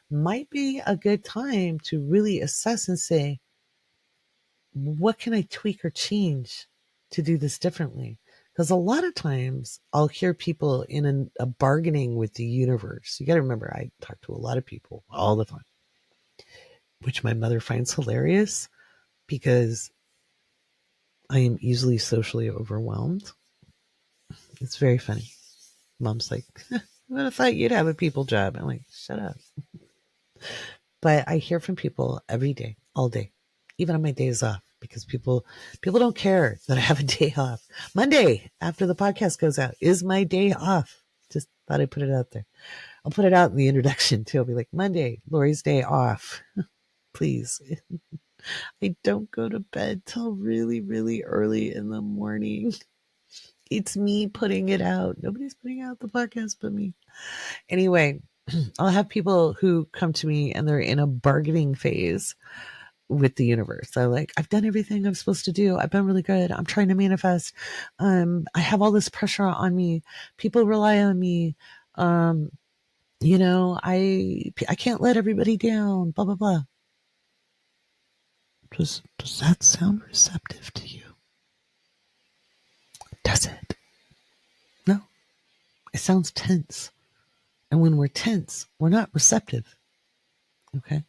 might be a good time to really assess and say, what can I tweak or change to do this differently? Because a lot of times I'll hear people in a bargaining with the universe. You got to remember, I talk to a lot of people all the time, which my mother finds hilarious because I am easily socially overwhelmed. It's very funny. Mom's like, I would have thought you'd have a people job. I'm like, shut up. But I hear from people every day, all day, even on my days off, because people don't care that I have a day off. Monday, after the podcast goes out, is my day off. Just thought I'd put it out there. I'll put it out in the introduction too. I'll be like, Monday, Laurie's day off. Please. I don't go to bed till really, really early in the morning. It's me putting it out. Nobody's putting out the podcast but me. Anyway, I'll have people who come to me and they're in a bargaining phase with the universe. They're like, I've done everything I'm supposed to do. I've been really good. I'm trying to manifest. I have all this pressure on me. People rely on me. I can't let everybody down, blah, blah, blah. Does that sound receptive to you? Does it? No. It sounds tense. And when we're tense, we're not receptive. Okay?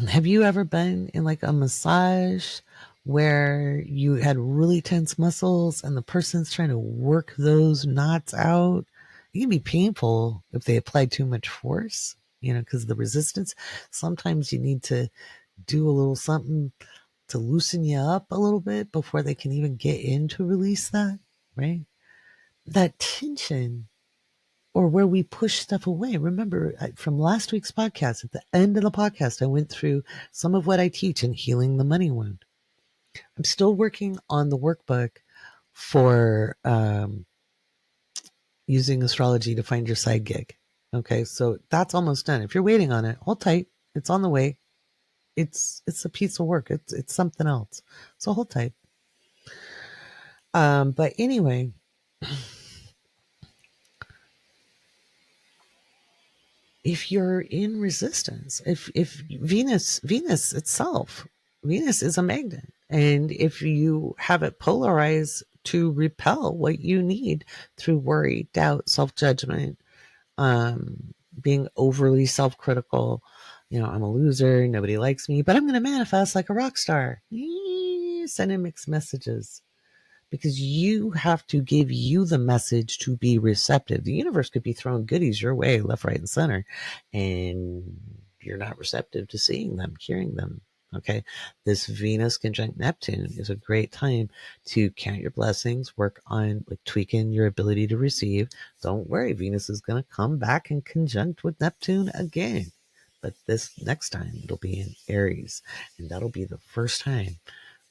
Have you ever been in like a massage where you had really tense muscles and the person's trying to work those knots out It can be painful if they apply too much force, because of the resistance. Sometimes you need to do a little something to loosen you up a little bit before they can even get in to release that, right? That tension, or where we push stuff away. Remember, from last week's podcast, at the end of the podcast, I went through some of what I teach in healing the money wound. I'm still working on the workbook for using astrology to find your side gig. Okay, so that's almost done. If you're waiting on it, hold tight. It's on the way. It's a piece of work. It's something else. So hold tight. But anyway, if you're in resistance, if Venus itself, Venus is a magnet, and if you have it polarized to repel what you need through worry, doubt, self-judgment, being overly self-critical, I'm a loser, nobody likes me, but I'm going to manifest like a rock star. Sending mixed messages, because you have to give you the message to be receptive. The universe could be throwing goodies your way, left, right, and center, and you're not receptive to seeing them, hearing them. Okay. This Venus conjunct Neptune is a great time to count your blessings, work on like tweaking your ability to receive. Don't worry, Venus is going to come back and conjunct with Neptune again. But this next time it'll be in Aries, and that'll be the first time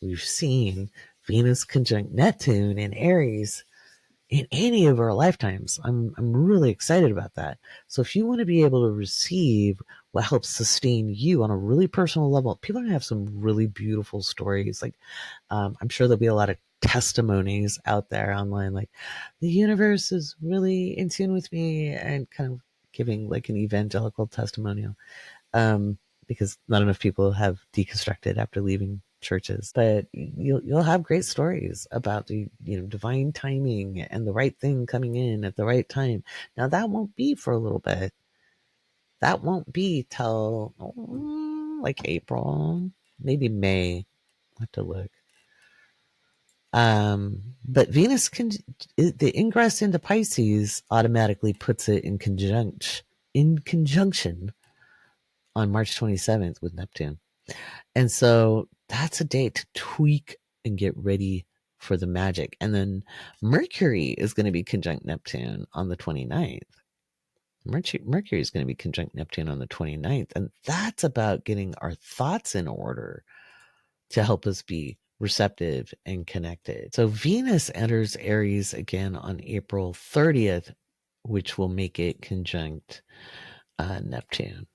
we've seen Venus conjunct Neptune in Aries in any of our lifetimes. I'm really excited about that. So if you want to be able to receive what helps sustain you on a really personal level, people are going to have some really beautiful stories. Like, I'm sure there'll be a lot of testimonies out there online, like the universe is really in tune with me, and kind of giving like an evangelical testimonial. Because not enough people have deconstructed after leaving churches, but you'll have great stories about the divine timing and the right thing coming in at the right time. Now that won't be for a little bit. That won't be till like April, maybe May. I'll have to look. But Venus the ingress into Pisces automatically puts it in conjunction on March 27th with Neptune. And so that's a date to tweak and get ready for the magic. And then Mercury is going to be conjunct Neptune on the 29th. Mercury is going to be conjunct Neptune on the 29th. And that's about getting our thoughts in order to help us be receptive and connected. So Venus enters Aries again on April 30th, which will make it conjunct Neptune.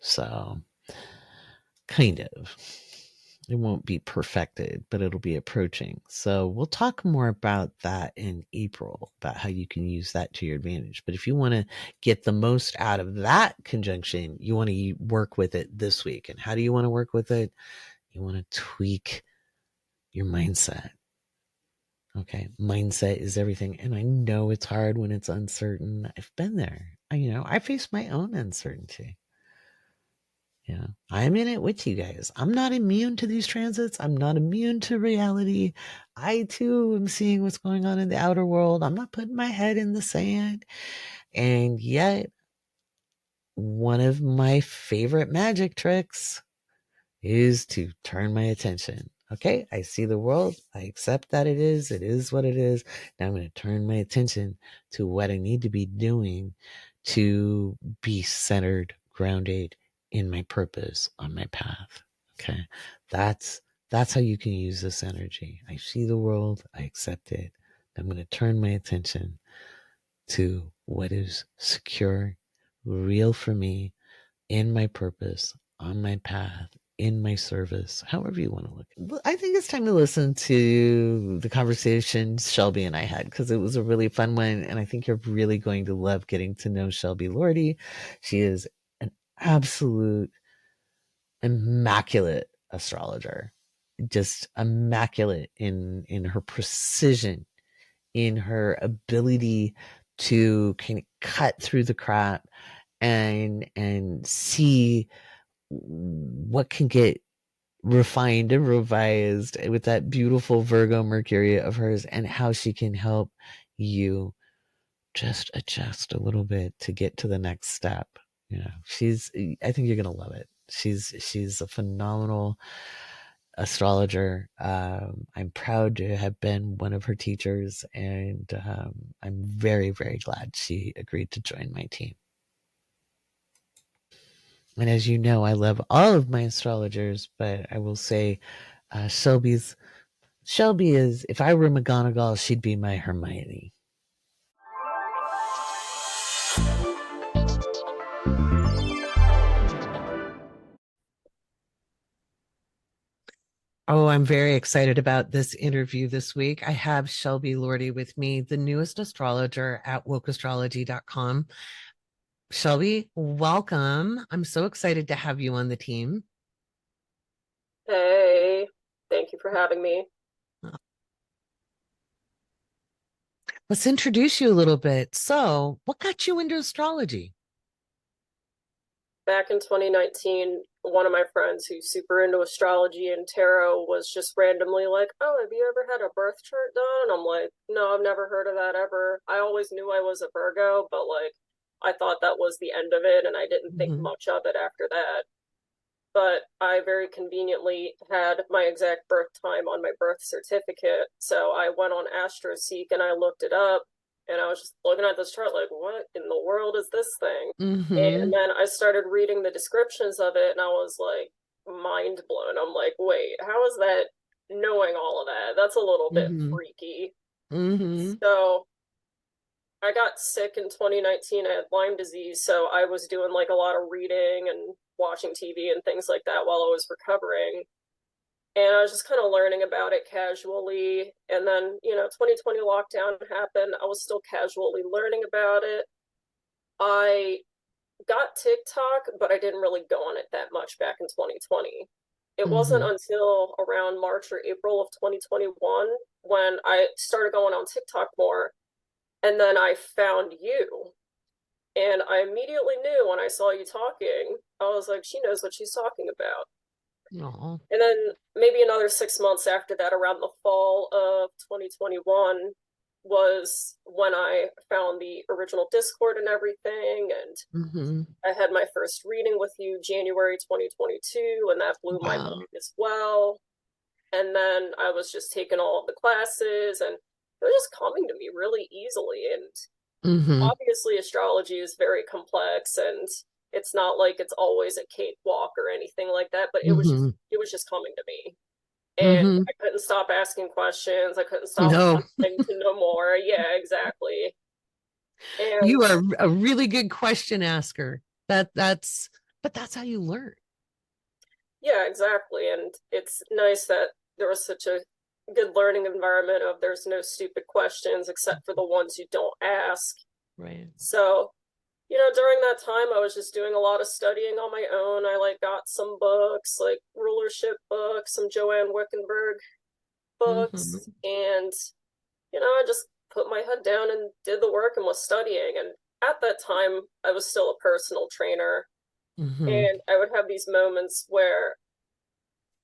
So kind of. It won't be perfected, but it'll be approaching. So we'll talk more about that in April, about how you can use that to your advantage. But if you want to get the most out of that conjunction, you want to work with it this week. And how do you want to work with it? You want to tweak your mindset. Okay. Mindset is everything. And I know it's hard when it's uncertain. I've been there. I face my own uncertainty. Yeah, I'm in it with you guys. I'm not immune to these transits. I'm not immune to reality. I too am seeing what's going on in the outer world. I'm not putting my head in the sand. And yet, one of my favorite magic tricks is to turn my attention. Okay, I see the world. I accept that it is what it is. Now I'm going to turn my attention to what I need to be doing to be centered, grounded in my purpose, on my path. Okay, that's how you can use this energy. I see the world. I accept it. I'm going to turn my attention to what is secure, real for me, in my purpose, on my path, in my service, however you want to look. I think it's time to listen to the conversation Shelby and I had, because it was a really fun one. And I think you're really going to love getting to know Shelby Lordi. She is an absolute immaculate astrologer, just immaculate in her precision, in her ability to kind of cut through the crap and see what can get refined and revised with that beautiful Virgo Mercury of hers, and how she can help you just adjust a little bit to get to the next step. I think you're going to love it. She's a phenomenal astrologer. I'm proud to have been one of her teachers, and I'm very, very glad she agreed to join my team. And as you know, I love all of my astrologers, but I will say Shelby is, if I were McGonagall, she'd be my Hermione. Oh, I'm very excited about this interview this week. I have Shelby Lordi with me, the newest astrologer at wokeastrology.com. Shelby, welcome. I'm so excited to have you on the team. Hey, thank you for having me. Let's introduce you a little bit. So, what got you into astrology? Back in 2019, one of my friends who's super into astrology and tarot was just randomly like, "Oh, have you ever had a birth chart done?" And I'm like, "No, I've never heard of that ever." I always knew I was a Virgo, but like I thought that was the end of it and I didn't think much of it after that. But I very conveniently had my exact birth time on my birth certificate. So I went on AstroSeek and I looked it up, and I was just looking at this chart like, what in the world is this thing? And then I started reading the descriptions of it and I was like mind blown. I'm like, wait, how is that knowing all of that? That's a little bit freaky. So I got sick in 2019. I had Lyme disease, so I was doing like a lot of reading and watching TV and things like that while I was recovering. And I was just kind of learning about it casually. And then, 2020 lockdown happened. I was still casually learning about it. I got TikTok, but I didn't really go on it that much back in 2020. It wasn't until around March or April of 2021 when I started going on TikTok more. And then I found you. And I immediately knew when I saw you talking, I was like, she knows what she's talking about. Aww. And then maybe another 6 months after that, around the fall of 2021, was when I found the original Discord and everything. And I had my first reading with you January 2022, and that blew my mind as well. And then I was just taking all of the classes, and it was just coming to me really easily. And obviously, astrology is very complex, and it's not like it's always a cakewalk or anything like that. But it was just coming to me, and I couldn't stop asking questions. I couldn't stop No, wanting to know more. Yeah, exactly. you And are a really good question asker. But that's how you learn. yeah, exactly. And it's nice that there was such a good learning environment of there's no stupid questions except for the ones you don't ask. Right. So, during that time I was just doing a lot of studying on my own. I like got some books, like rulership books, some Joanne Wickenburg books, and I just put my head down and did the work and was studying. And at that time I was still a personal trainer, and I would have these moments where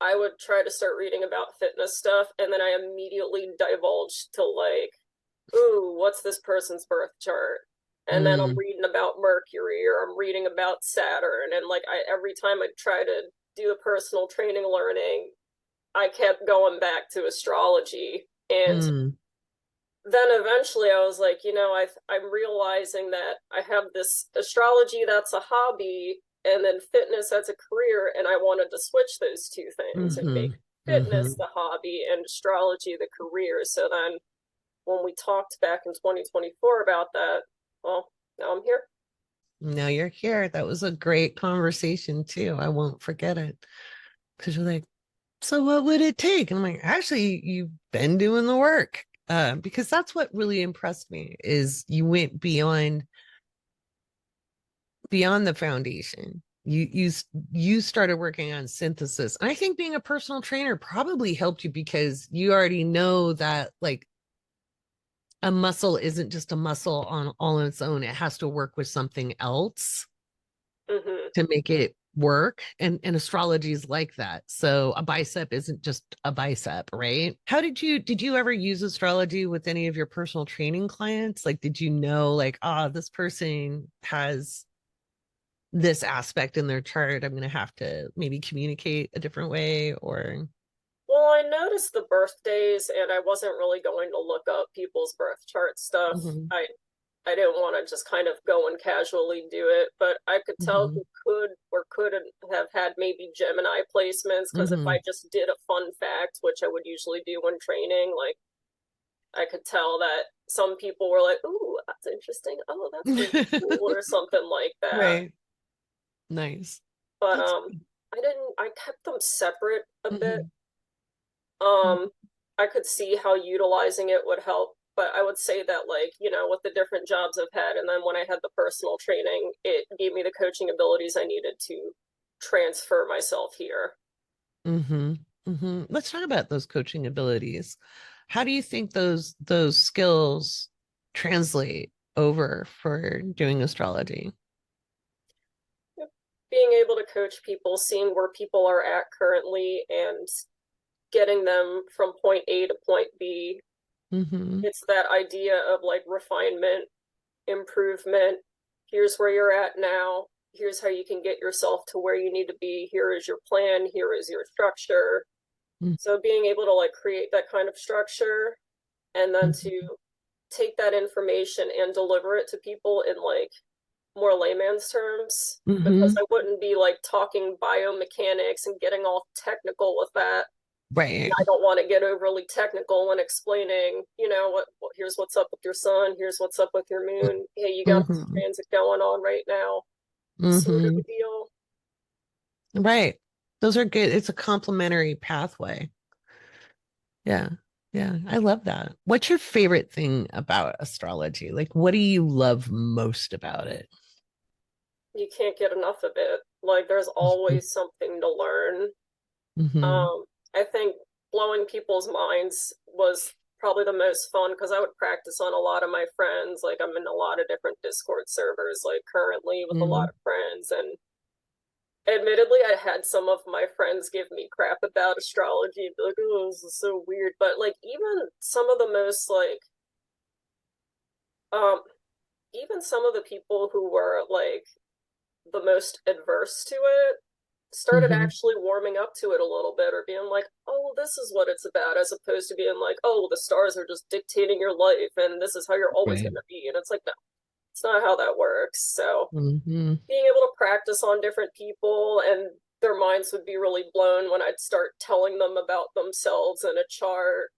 I would try to start reading about fitness stuff, and then I immediately divulged to like, ooh, what's this person's birth chart? And then I'm reading about Mercury or I'm reading about Saturn, and like every time I try to do the personal training learning, I kept going back to astrology. And then eventually I was like, I'm realizing that I have this astrology that's a hobby and then fitness as a career, and I wanted to switch those two things and make fitness the hobby and astrology the career. So then when we talked back in 2024 about that, well, now I'm here. Now you're here. That was a great conversation too. I won't forget it. Because you're like, so what would it take? And I'm like, actually, you've been doing the work. Because that's what really impressed me is you went beyond the foundation. You started working on synthesis. And I think being a personal trainer probably helped you because you already know that like a muscle isn't just a muscle on its own. It has to work with something else to make it work, and astrology is like that. So a bicep isn't just a bicep, right? How did you ever use astrology with any of your personal training clients? Like, did you know, like, this person has this aspect in their chart, I'm going to have to maybe communicate a different way? Or Well, I noticed the birthdays, and I wasn't really going to look up people's birth chart stuff. Mhm, I didn't want to just kind of go and casually do it, but I could tell mhm, who could or couldn't have had maybe Gemini placements, because if I mhm. just did a fun fact, which I would usually do when training, like I could tell that some people were like, "Ooh, that's interesting. Oh, that's really cool," or something like that. Right. Nice. But That's I kept them separate a bit. mhm, Um, I could see how utilizing it would help, but I would say that, like, with the different jobs I've had, and then when I had the personal training, it gave me the coaching abilities I needed to transfer myself here. mm-hmm, mm-hmm. Let's talk about those coaching abilities. How do you think those skills translate over for doing astrology? Being able to coach people, seeing where people are at currently, and getting them from point A to point B. Mm-hmm. It's that idea of like refinement, improvement. Here's where you're at now. Here's how you can get yourself to where you need to be. Here is your plan. Here is your structure. So being able to like create that kind of structure, and then to take that information and deliver it to people in like more layman's terms, because Mm-hmm. I wouldn't be like talking biomechanics and getting all technical with that. Right. I don't want to get overly technical when explaining, what here's what's up with your sun, here's what's up with your moon. Hey, you got this Mm-hmm. transit going on right now, sort of Mm-hmm. a deal. Right. Those are good. It's a complementary pathway. Yeah. Yeah. I love that. What's your favorite thing about astrology? Like, what do you love most about it? You can't get enough of it. Like, there's always something to learn. Mm-hmm. Um, I think blowing people's minds was probably the most fun, because I would practice on a lot of my friends. Like, I'm in a lot of different Discord servers, like currently with a lot Mm-hmm. of friends, and admittedly, I had some of my friends give me crap about astrology, be like, "Oh, this is so weird." But like, even some of the most like, um, even some of the people who were like the most adverse to it started Mm-hmm. actually warming up to it a little bit, or being like, "Oh, this is what it's about," as opposed to being like, "Oh, the stars are just dictating your life, and this is how you're always Right. going to be." And it's like, no, it's not how that works. So Mm-hmm. being able to practice on different people, and their minds would be really blown when I'd start telling them about themselves in a chart.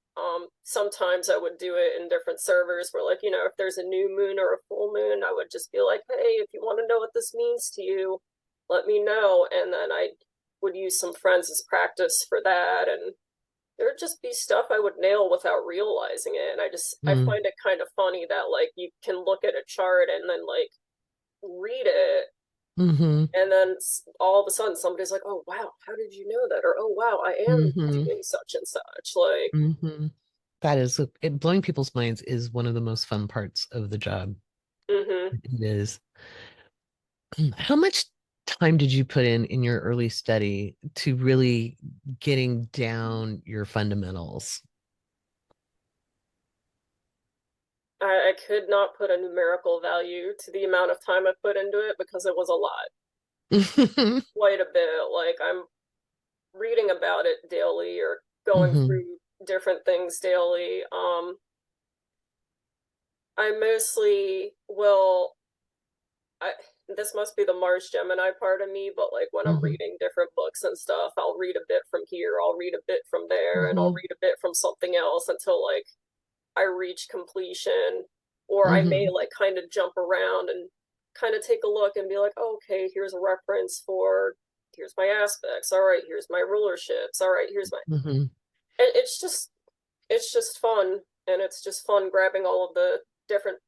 Sometimes I would do it in different servers where, like, if there's a new moon or a full moon, I would just be like, "Hey, if you want to know what this means to you, let me know." And then I would use some friends as practice for that. And there would just be stuff I would nail without realizing it. And I find it kind of funny that, like, you can look at a chart and then, like, read it, Mm-hmm. and then all of a sudden somebody's like, "Oh wow, how did you know that?" Or, "Oh wow, I am Mm-hmm. doing such and such." Like, Mm-hmm. That is blowing people's minds is one of the most fun parts of the job. mm-hmm. It is. How much time did you put in your early study to really getting down your fundamentals? I could not put a numerical value to the amount of time I put into it, because it was a lot, Hmm. quite a bit. Like, I'm reading about it daily, or going through different things daily. I mostly will I this must be the Mars Gemini part of me, but like when I'm Hmm. reading different books and stuff, I'll read a bit from here, I'll read a bit from there, and I'll Hmm. read a bit from something else until like I reach completion. Or I may Hmm. like kind of jump around and kind of take a look and be like, oh, okay, here's a reference for, here's my aspects. All right, here's my rulerships. All right, here's my. Hmm. It's just fun, and it's just fun grabbing all of the different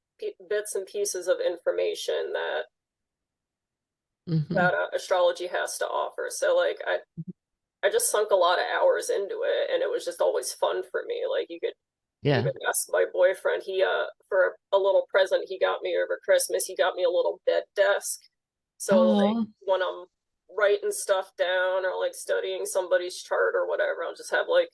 bits and pieces of information that Hmm. astrology has to offer. So like I just sunk a lot of hours into it, and it was just always fun for me. Like, you Yeah. could ask my boyfriend. He for a little present he got me over Christmas, he got me a little bed desk. So like Oh. when I'm writing stuff down or like studying somebody's chart or whatever, I'll just have like,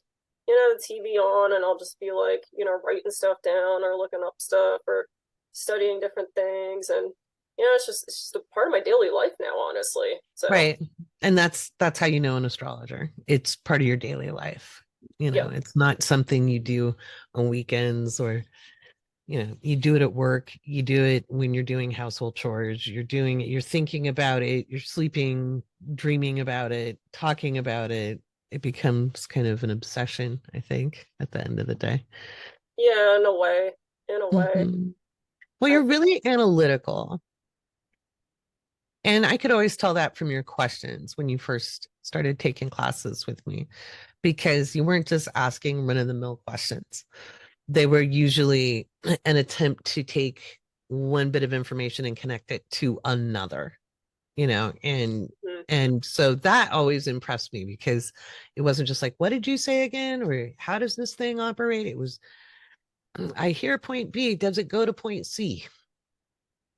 you know, the TV on and I'll just be like, you know, writing stuff down or looking up stuff or studying different things. And you know, it's just a part of my daily life now, honestly. So Right. And that's how you know an astrologer. It's part of your daily life. You yeah. know, it's not something you do on weekends or, you know, you do it at work, you do it when you're doing household chores, you're doing it, you're thinking about it, you're sleeping, dreaming about it, talking about it. It becomes kind of an obsession, I think, at the end of the day. Yeah, in a way. In a way. Mhm. Well, I you're think really analytical. And I could always tell that from your questions when you first started taking classes with me, because you weren't just asking run of the mill questions. They were usually an attempt to take one bit of information and connect it to another, you know, mm, and so that always impressed me because it wasn't just like, what did you say again? Or how does this thing operate? It was, I hear point B, does it go to point C?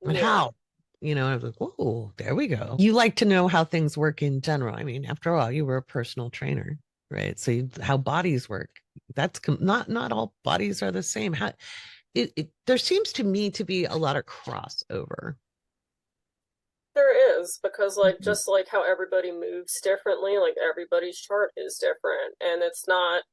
And yeah. how? You know, I was like, oh, there we go. You like to know how things work in general. I mean, after all, you were a personal trainer, right? So how bodies work. That's not all bodies are the same. How there seems to me to be a lot of crossover. There is, because like Mhm. just like how everybody moves differently, like everybody's chart is different. And it's not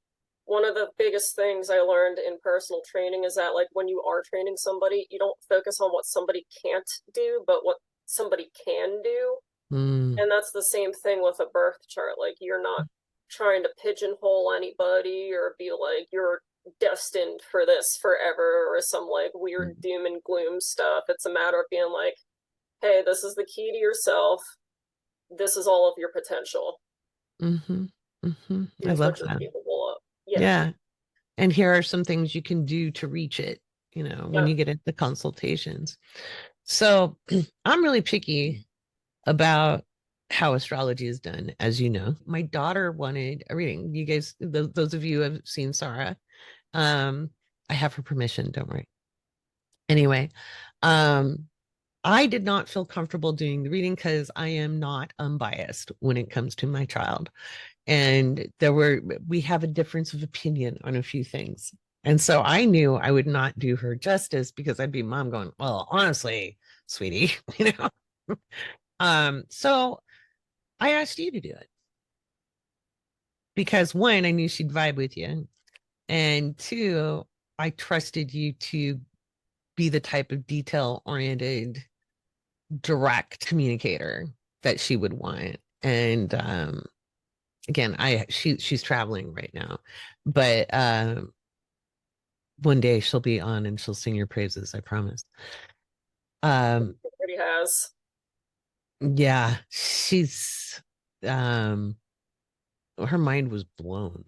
one of the biggest things I learned in personal training is that like when you are training somebody, you don't focus on what somebody can't do, but what somebody can do. Mm, And that's the same thing with a birth chart. Like you're not trying to pigeonhole anybody or be like you're destined for this forever or some like weird doom and gloom stuff. It's a matter of being like, hey, this is the key to yourself. This is all of your potential. mm-hmm, mm-hmm. I Here's love what you're that. capable of. Yeah. Yeah. And here are some things you can do to reach it, you know, when Yeah. you get into consultations. So I'm really picky about how astrology is done, as you know. My daughter wanted a reading. You guys, those of you who have seen Sarah, um, I have her permission, don't worry. Anyway, um, I did not feel comfortable doing the reading because I am not unbiased when it comes to my child. And we have a difference of opinion on a few things. And so I knew I would not do her justice because I'd be mom going, well, honestly, sweetie, you know. So I asked you to do it because one, I knew she'd vibe with you. And two, I trusted you to be the type of detail oriented, direct communicator that she would want. And again, she's traveling right now, but one day she'll be on and she'll sing your praises, I promise. Um, It already has. yeah, she's her mind was blown.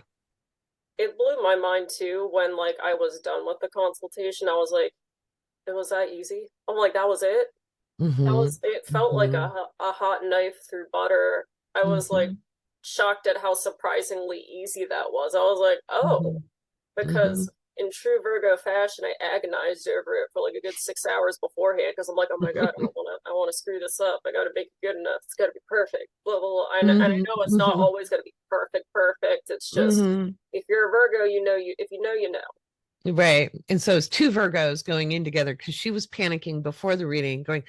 It blew my mind too when like I was done with the consultation. I was like, it was that easy. I'm like, that was it. That Mm-hmm. was it felt like Mm-hmm. a hot knife through butter. I was like Mm-hmm. shocked at how surprisingly easy that was. I was like, oh, Mm-hmm. Mm-hmm. because in true Virgo fashion, I agonized over it for like a good 6 hours beforehand because I'm like, oh my god, I want to screw this up. I got to make it good enough. It's got to be perfect. Blah blah blah. And I Mm-hmm. know it's not Mm-hmm. always going to be perfect. Perfect. It's just Mm-hmm. if you're a Virgo, you know you. If you know, you know. Right. And so it's two Virgos going in together because she was panicking before the reading, going,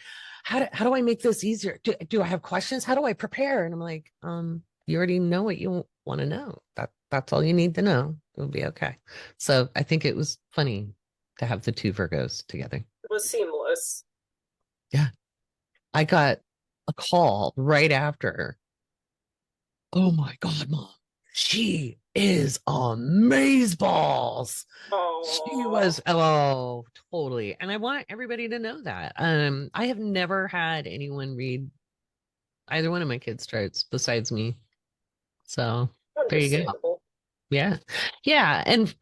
how do I make this easier? Do I have questions? How do I prepare? And I'm like, you already know what you want to know. That's all you need to know. It'll be okay. So I think it was funny to have the two Virgos together. It was seamless. Yeah. I got a call right after. Oh my God, mom. She is amazeballs. She Oh, was, oh, totally. And I want everybody to know that. I have never had anyone read either one of my kids' charts besides me. So there you go. understandable. Yeah. Yeah. And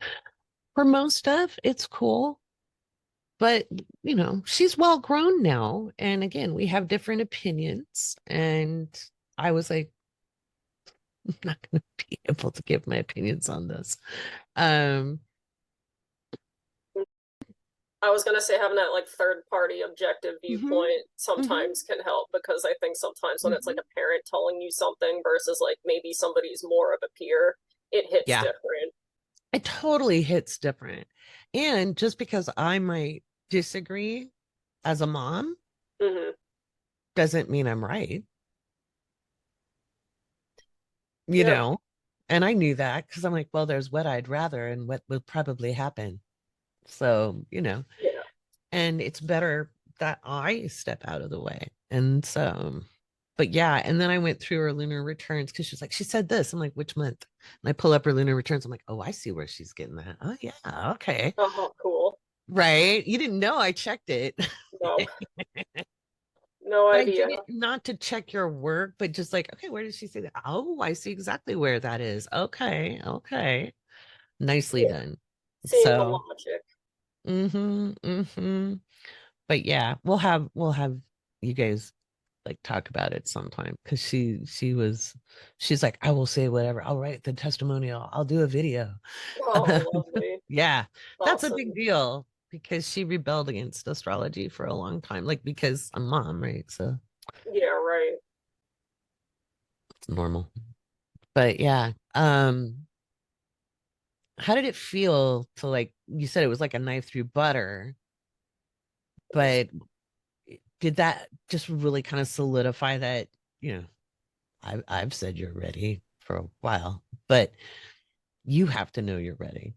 for most stuff, it's cool. But, you know, she's well grown now. And again, we have different opinions. And I was like, I'm not going to be able to give my opinions on this. Um, I was gonna say having that like third party objective Mm-hmm. viewpoint Mm-hmm. sometimes can help, because I think sometimes when it's like Mm-hmm. a parent telling you something versus like maybe somebody's more of a peer, it hits Yeah, different. it totally hits different. And just because I might disagree as a mom Hmm. doesn't mean I'm right, you Yep. know? And I knew that because I'm like, well, there's what I'd rather and what will probably happen. So, Yeah. and it's better that I step out of the way. And so, but yeah. And then I went through her lunar returns because she's like, she said this. I'm like, which month? And I pull up her lunar returns. I'm like, oh, I see where she's getting that. Oh, yeah. Okay. Oh, cool. Right. You didn't know I checked it. No, no But I did idea. it not to check your work, but just like, okay, where did she say that? Oh, I see exactly where that is. Okay. Okay. Nicely Yeah. done. Seeing the So, logic. mm-hmm. But yeah, we'll have you guys like talk about it sometime because she's like, I will say whatever. I'll write the testimonial. I'll do a video. Oh, lovely. Yeah, that's a big Awesome. deal because she rebelled against astrology for a long time, like because I'm mom, right? So Yeah, right. it's normal. But yeah, how did it feel to like you said it was like a knife through butter, but did that just really kind of solidify that, you know, I've said you're ready for a while, but you have to know you're ready.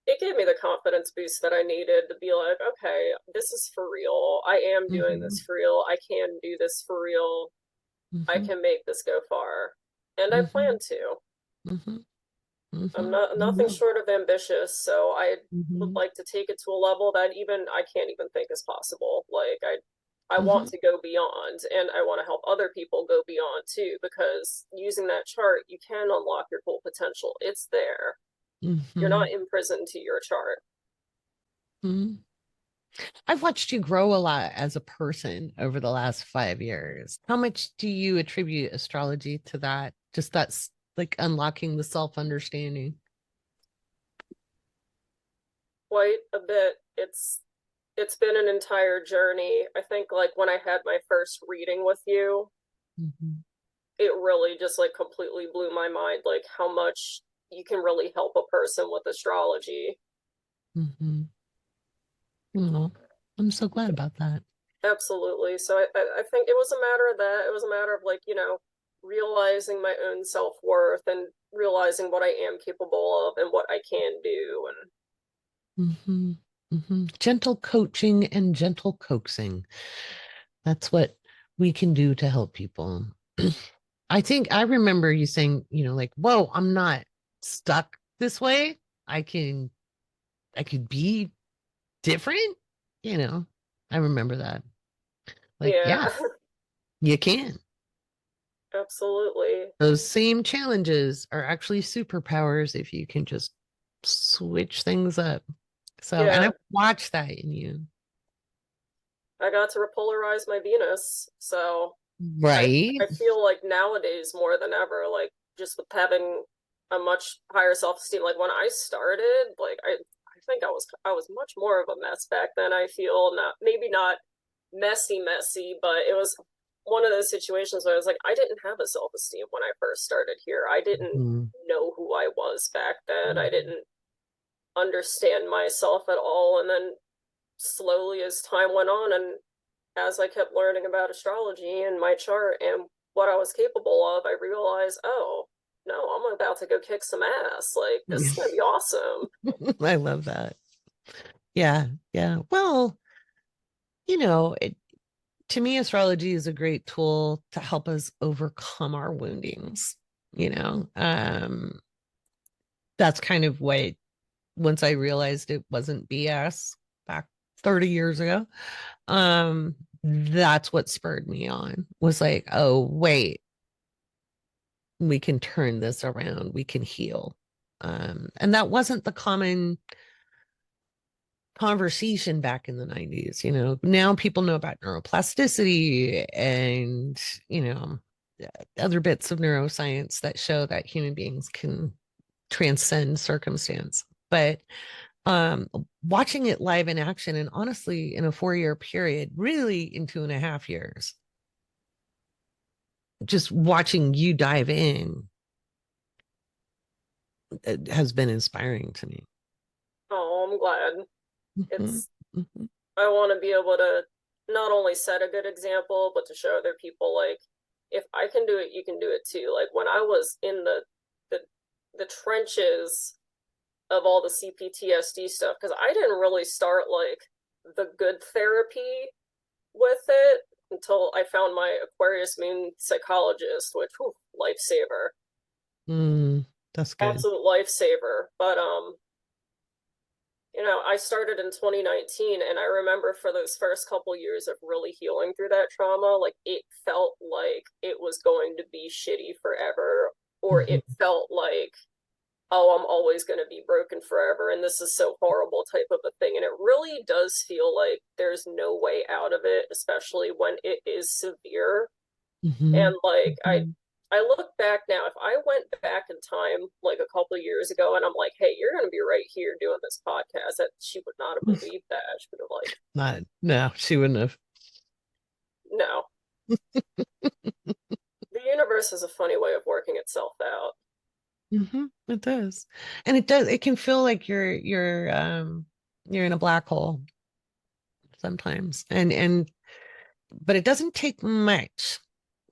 It gave me the confidence boost that I needed to be like, okay, this is for real. I am doing Mm-hmm, this for real. I can do this for real. I mm-hmm, can make this go far. And I mm-hmm, plan to. mm-hmm, I'm mm-hmm. not nothing short of ambitious, so I would Mm-hmm, like to take it to a level that even I can't even think is possible. Like I want mm-hmm, to go beyond, and I want to help other people go beyond too, because using that chart, you can unlock your full potential. It's there. You're mm-hmm, not imprisoned to your chart. mm-hmm. I've watched you grow a lot as a person over the last 5 years. How much do you attribute astrology to that? Just that's like unlocking the self understanding. Quite a bit. It's been an entire journey. I think like when I had my first reading with you, Mm-hmm, it really just like completely blew my mind, like how much you can really help a person with astrology. mm-hmm. Oh, I'm so glad about that. Absolutely. So I think it was a matter of that. It was a matter of like, realizing my own self-worth and realizing what I am capable of and what I can do. And Mm-hmm, mm-hmm. Gentle coaching and gentle coaxing. That's what we can do to help people. I think I remember you saying, like, whoa, I'm not stuck this way. I can, I could be different. You know, I remember that. Like, yeah, yeah, you can. absolutely. Those same challenges are actually superpowers if you can just switch things up. So, and Yeah, I've watched that in you. I got to repolarize my Venus. So I Right. I feel like nowadays more than ever, like just with having a much higher self-esteem. Like when I started, like I think I was much more of a mess back then. I feel not maybe not messy, but it was one of those situations where I was like, I didn't have a self-esteem when I first started here. I didn't Mhm. know who I was back then. I didn't understand myself at all. And then slowly as time went on and as I kept learning about astrology and my chart and what I was capable of, I realized, oh, no, I'm about to go kick some ass. Like, this is going to be awesome. I love that. Yeah. Yeah. Well, to me, astrology is a great tool to help us overcome our woundings. That's kind of what, once I realized it wasn't BS back 30 years ago, that's what spurred me on was like, oh, wait, we can turn this around, we can heal. And that wasn't the common conversation back in the 90s. Now people know about neuroplasticity and, you know, other bits of neuroscience that show that human beings can transcend circumstance. But um watching it live in action, and honestly in a 4-year period, really in 2.5 years, just watching you dive in, it has been inspiring to me. Oh, I'm glad. Mhm, It's mhm, I want to be able to not only set a good example, but to show other people like if I can do it, you can do it too. Like when I was in the the trenches of all the CPTSD stuff, because I didn't really start like the good therapy with it until I found my Aquarius moon psychologist, which whew, lifesaver, that's good. absolute lifesaver. But I started in 2019, and I remember for those first couple years of really healing through that trauma, like it felt like it was going to be shitty forever, or Mhm, it felt like, oh, I'm always going to be broken forever, and this is so horrible type of a thing. And it really does feel like there's no way out of it, especially when it is severe. And mhm, like mhm. I look back now, if I went back in time like a couple of years ago and I'm like, hey, you're going to be right here doing this podcast, that she would not have believed that. She would have like, Not, no, she wouldn't have. no. The universe is a funny way of working itself out. It does. And it can feel like you're in a black hole sometimes. And but it doesn't take much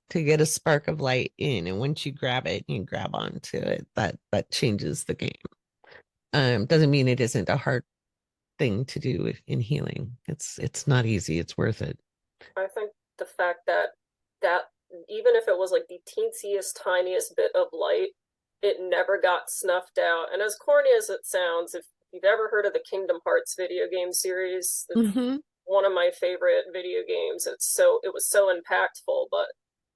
to get a spark of light in. And once you grab it, you grab onto it, that changes the game. Doesn't mean it isn't a hard thing to do in healing. It's not easy. It's worth it. I think the fact that even if it was like the teensiest, tiniest bit of light, it never got snuffed out. And as corny as it sounds, if you've ever heard of the Kingdom Hearts video game series, it's Mm-hmm. one of my favorite video games. It was so impactful, but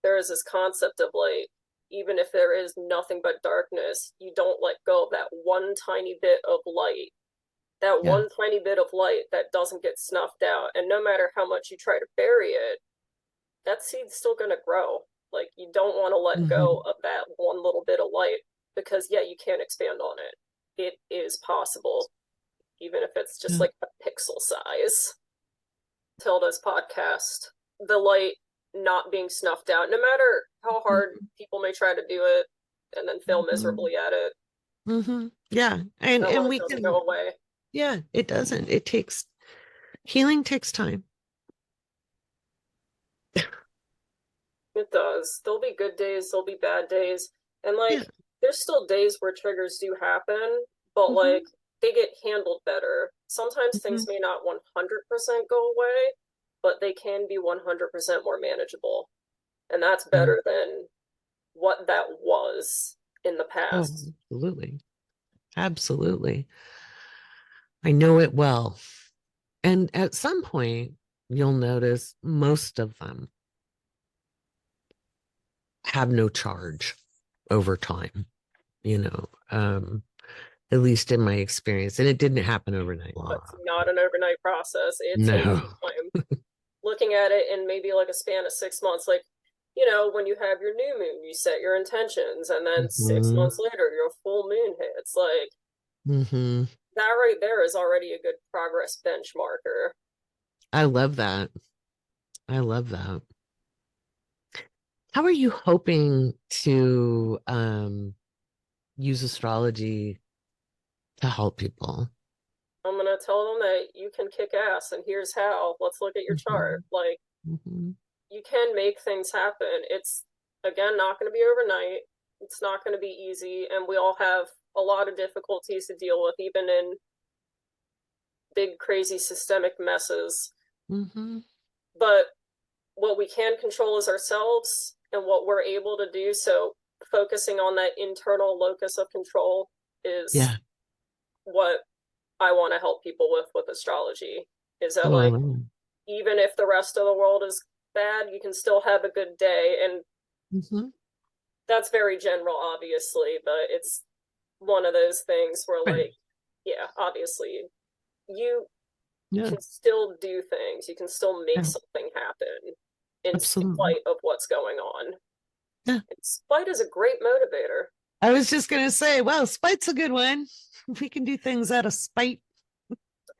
there is this concept of like even if there is nothing but darkness, you don't let go of that one tiny bit of light, that Yeah. one tiny bit of light that doesn't get snuffed out. And no matter how much you try to bury it, that seed's still going to grow. Like, you don't want to let Mm-hmm. go of that one little bit of light because, yeah, you can expand on it. It is possible, even if it's just Yeah. like a pixel size. Tilda's podcast, the light not being snuffed out, no matter how hard people may try to do it and then fail Mm-hmm. miserably at it, Yeah. And that and light we doesn't go can, away. yeah, it doesn't. It takes healing takes time. It does. There'll be good days, there'll be bad days. And Yeah. like there's still days where triggers do happen, but Mm-hmm. like they get handled better. Sometimes Mm-hmm. things may not 100% go away, but they can be 100% more manageable. And that's Yeah. better than what that was in the Oh, past. absolutely. Absolutely. I know it well. And at some point, you'll notice most of them have no charge over time, you know, at least in my experience. And it didn't happen overnight. It's not an overnight process. It takes No. time. Looking at it in maybe like a span of 6 months, like, when you have your new moon, you set your intentions, and then six Hmm. months later, your full moon hits. Like, Hmm. that right there is already a good progress benchmarker. I love that. I love that. How are you hoping to use astrology to help people? I'm going to tell them that you can kick ass, and here's how. Let's look at your chart. Hmm. Like, Hmm. you can make things happen. It's, again, not going to be overnight. It's not going to be easy, and we all have a lot of difficulties to deal with, even in big, crazy systemic messes. Hmm. But what we can control is ourselves and what we're able to do. So, focusing on that internal locus of control is Yeah. what I want to help people with astrology. Is that Oh, I like, love it. even if the rest of the world is bad, you can still have a good day. And Hmm. that's very general, obviously, but it's one of those things where, Right. like, yeah, obviously, you Yeah. can still do things. You can still make Yeah. something happen in Absolutely. spite of what's going on. Yeah. And spite is a great motivator. I was just going to say, well, spite's a good one. We can do things out of spite.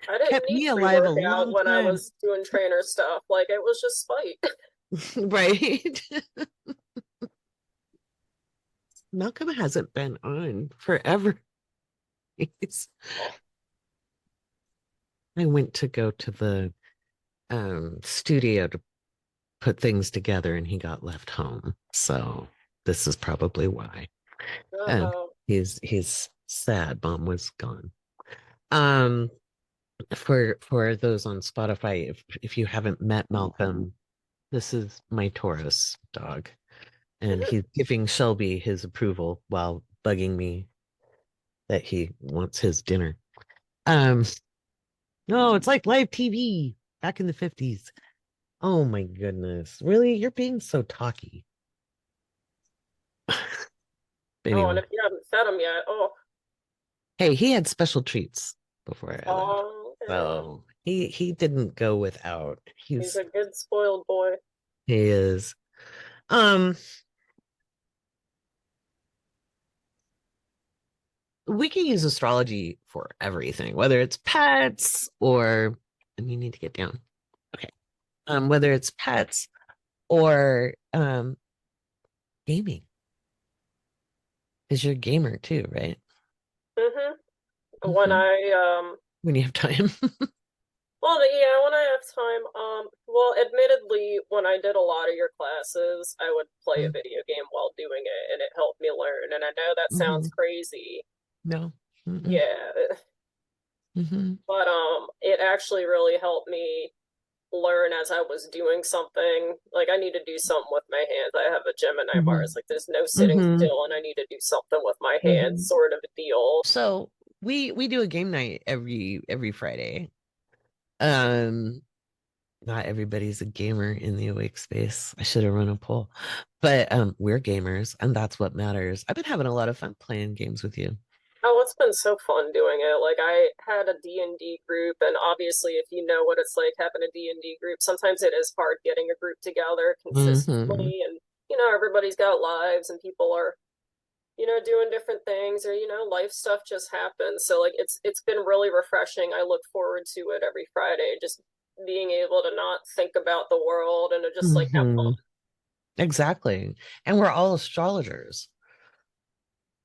I didn't Kept need me alive a pre-workout long when I time. was doing trainer stuff. Like, it was just spite. Right? Malcolm hasn't been on forever. I went to go to the studio to put things together and he got left home. So this is probably why. Uh-oh. He's sad mom was gone. Um for those on Spotify, if you haven't met Malcolm, this is my Taurus dog. And he's giving Shelby his approval while bugging me that he wants his dinner. Um, no, it's like live TV back in the 50s. Oh my goodness. Really? You're being so talky. Oh, and Anyway, if you haven't fed him yet, oh, hey, he had special treats before I left. oh, yeah. So he didn't go without. He's a good spoiled boy. He is. Um, we can use astrology for everything, whether it's pets or and you need to get down. Okay. Whether it's pets or gaming. Because you're a gamer too, right? hmm When Hmm. I When you have time. well, yeah, when I have time, well, admittedly, when I did a lot of your classes, I would play a video game while doing it, and it helped me learn. And I know that sounds Hmm. crazy. No. Mm-mm. Yeah, Hmm. but it actually really helped me learn as I was doing something. Like, I need to do something with my hands. I have a Gemini Hmm. Mars. Like, there's no sitting Hmm. still, and I need to do something with my hands, Hmm. sort of a deal. So we do a game night every Friday. Um, Not everybody's a gamer in the awake space. I should have run a poll. But we're gamers and that's what matters. I've been having a lot of fun playing games with you. Oh, it's been so fun doing it. Like, I had a D&D group, and obviously if you know what it's like having a D&D group, sometimes it is hard getting a group together Hmm. consistently, and everybody's got lives and people are, doing different things, or life stuff just happens. So like it's been really refreshing. I look forward to it every Friday, just being able to not think about the world and to just like have fun. Hmm. Exactly. And we're all astrologers.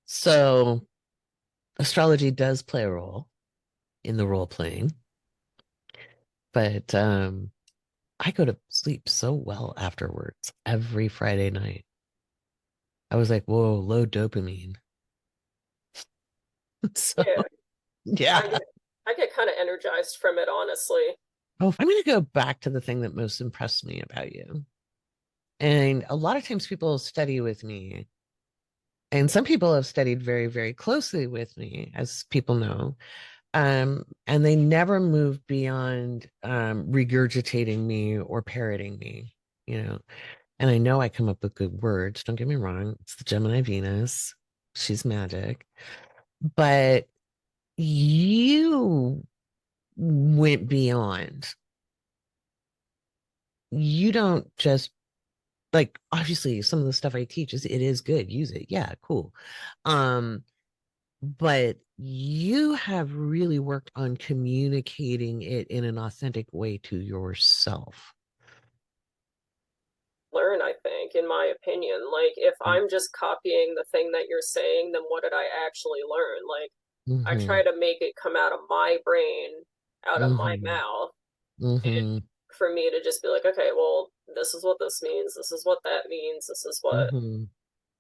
So astrology does play a role in the role playing, but I go to sleep so well afterwards every Friday night. I was like, whoa, low dopamine. So Yeah, I yeah. get I get kind of energized from it, honestly. Oh, I'm going to go back to the thing that most impressed me about you. And a lot of times people study with me, and some people have studied very, very closely with me, as people know. And they never move beyond regurgitating me or parroting me, you know. And I know I come up with good words. Don't get me wrong. It's the Gemini Venus. She's magic. But you went beyond. You don't just like obviously some of the stuff I teach is it is good. Use it. Yeah, cool. Um, but you have really worked on communicating it in an authentic way to yourself. Learn, I think, in my opinion. Like, if I'm just copying the thing that you're saying, then what did I actually learn? Like, I Mm-hmm. try to make it come out of my brain, out of my Mm-hmm. mouth, and Mm-hmm. for me to just be like, okay, well, this is what this means, this is what that means, this is what, Mm-hmm.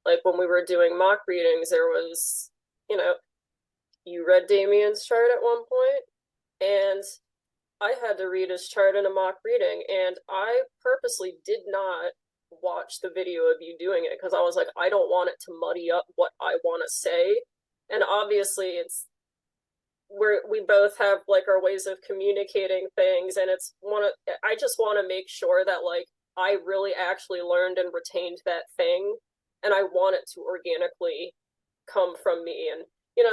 like, when we were doing mock readings, there was, you know, you read Damien's chart at one point, and I had to read his chart in a mock reading, and I purposely did not watch the video of you doing it because I was like, I don't want it to muddy up what I want to say. And obviously, we both have like our ways of communicating things, and I just want to make sure that like I really actually learned and retained that thing, and I want it to organically come from me. And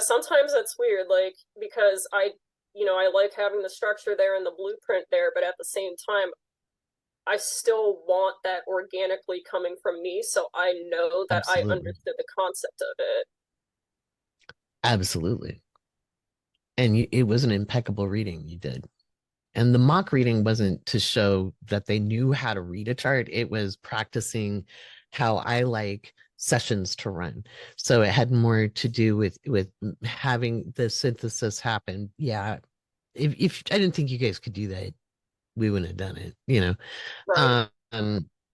sometimes that's weird, like, because I like having the structure there and the blueprint there, but at the same time I still want that organically coming from me, so I know that I Absolutely. understood the concept of it. Absolutely. And it was an impeccable reading you did. And the mock reading wasn't to show that they knew how to read a chart. It was practicing how I like sessions to run. So it had more to do with having the synthesis happen. Yeah. If I didn't think you guys could do that, we wouldn't have done it, you know. Right.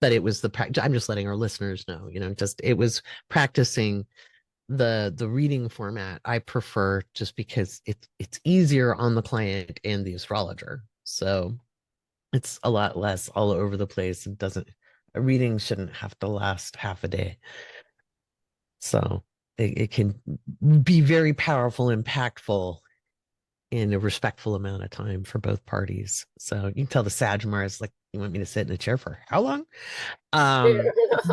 But it was the practice. I'm just letting our listeners know, you know, just it was practicing the reading format I prefer just because it's easier on the client and the astrologer. So it's a lot less all over the place. It doesn't a reading shouldn't have to last half a day. So it can be very powerful, impactful in a respectful amount of time for both parties. So you can tell the Sagittarius like, you want me to sit in a chair for how long?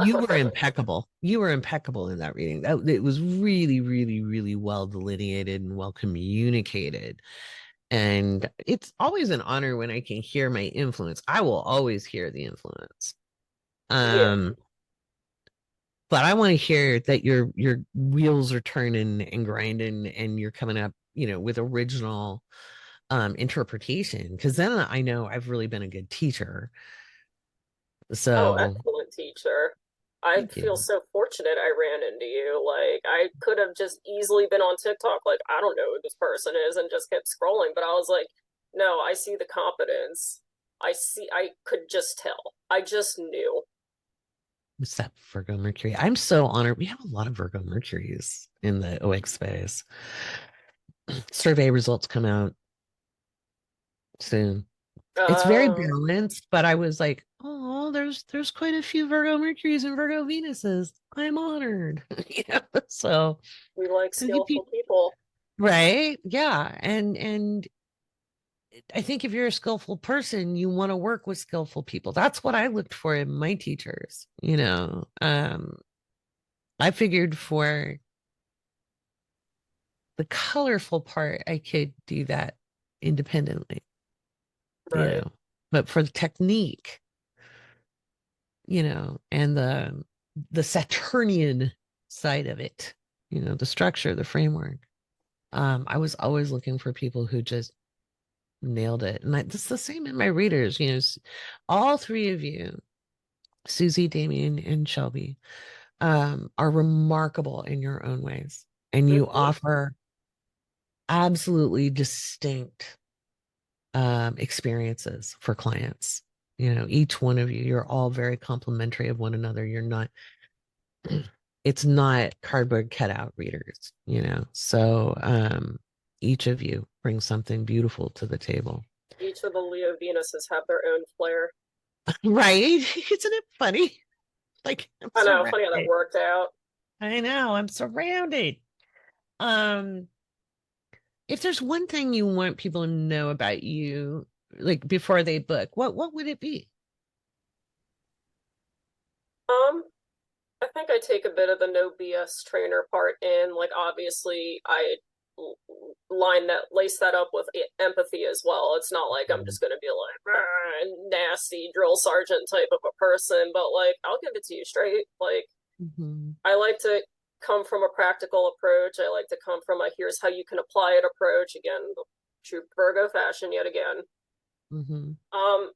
You were impeccable. You were impeccable in that reading. It was really, really, really well delineated and well communicated. And it's always an honor when I can hear my influence. I will always hear the influence. Yeah. Um, but I want to hear that your wheels are turning and grinding and you're coming up, you know, with original interpretation. Because then I know I've really been a good teacher. Oh, So excellent teacher. I thank feel you. so fortunate I ran into you. Like, I could have just easily been on TikTok, like, I don't know who this person is, and just kept scrolling. But I was like, no, I see the competence. I could just tell. I just knew. What's that Virgo Mercury? I'm so honored. We have a lot of Virgo Mercuries in the Awake space. Survey results come out soon. It's very Oh, balanced, but I was like, oh, there's quite a few Virgo Mercuries and Virgo Venuses. I'm honored. You know, so we like because you skillful people. right, yeah, and I think if you're a skillful person, you want to work with skillful people. That's what I looked for in my teachers. You know, I figured for the colorful part, I could do that independently. You Right. know, but for the technique, you know, and the Saturnian side of it, you know, the structure, the framework. I was always looking for people who just nailed it. And it's the same in my readers, you know, all three of you, Susie, Damien, and Shelby, are remarkable in your own ways. And you Hmm. offer absolutely distinct experiences for clients. You know, each one of you, you're all very complimentary of one another. You're not it's not cardboard cutout readers, you know. So each of you brings something beautiful to the table. Each of the Leo Venuses have their own flair. Right? Isn't it funny? Like I'm I know, funny how that surrounded. worked out. I know, I'm surrounded. Um, if there's one thing you want people to know about you, like before they book, what would it be? Um, I think I take a bit of the no BS trainer part in. Like, obviously, I lace that up with empathy as well. It's not like I'm just going to be like nasty drill sergeant type of a person, but like, I'll give it to you straight. Like, Mm-hmm. I like to come from a practical approach. I like to come from a here's how you can apply it approach. Again, the true Virgo fashion yet again. Mm-hmm. Um,